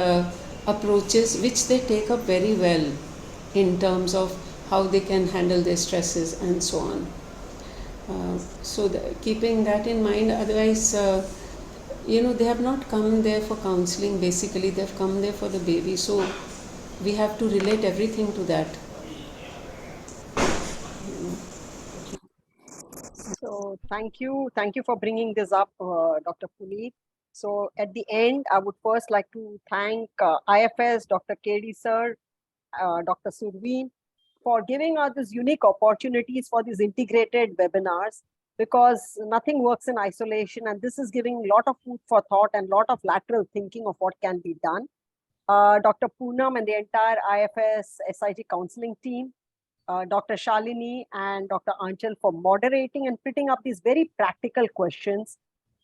approaches, which they take up very well in terms of how they can handle their stresses and so on. Keeping that in mind, otherwise, they have not come there for counseling. Basically, they have come there for the baby. So we have to relate everything to that. So thank you for bringing this up, Dr. Puneet. So at the end, I would first like to thank IFS, Dr. KD sir, Dr. Surveen, for giving us these unique opportunities for these integrated webinars, because nothing works in isolation, and this is giving a lot of food for thought and a lot of lateral thinking of what can be done. Dr. Poonam and the entire IFS SIG counseling team, Dr. Shalini and Dr. Anchal for moderating and putting up these very practical questions,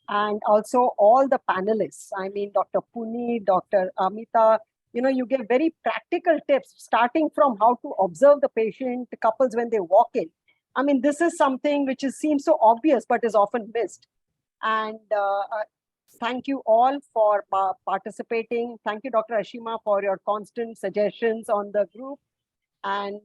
and also all the panelists. I mean, Dr. Puneet, Dr. Amita, you give very practical tips, starting from how to observe the patient, the couples when they walk in. I mean, this is something which seems so obvious, but is often missed. And thank you all for participating. Thank you, Dr. Ashima, for your constant suggestions on the group, and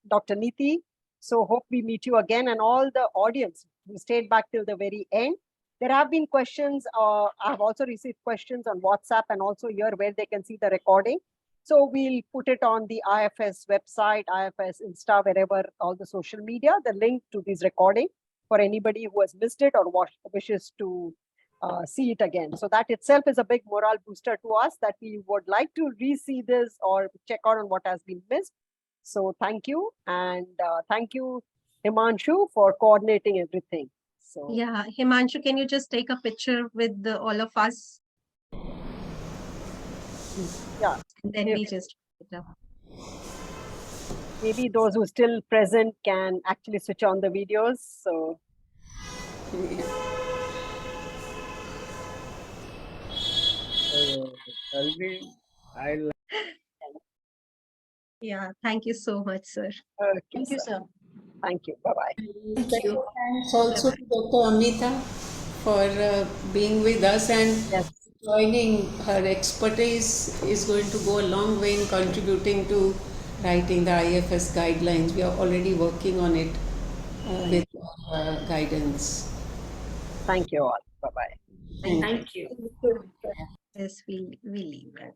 Dr. Niti. So hope we meet you again, and all the audience who stayed back till the very end. There have been questions. I have also received questions on WhatsApp and also here where they can see the recording. So we'll put it on the IFS website, IFS Insta, wherever, all the social media, the link to this recording for anybody who has missed it or wishes to see it again. So that itself is a big morale booster to us, that we would like to re-see this or check out on what has been missed. So thank you. And thank you, Himanshu, for coordinating everything. So yeah, Himanshu, can you just take a picture with all of us? yeah, And then we just put it up. maybe those who are still present can actually switch on the videos. So I'll Yeah, thank you so much, sir. okay, Thank you, sir. Thank you. Bye-bye. Thank you. Thanks also to Dr. Amita for being with us, and Yes. joining. Her expertise is going to go a long way in contributing to writing the IFS guidelines. We are already working on it with guidance. Thank you all. Bye-bye. Thank you. Yes, we leave that.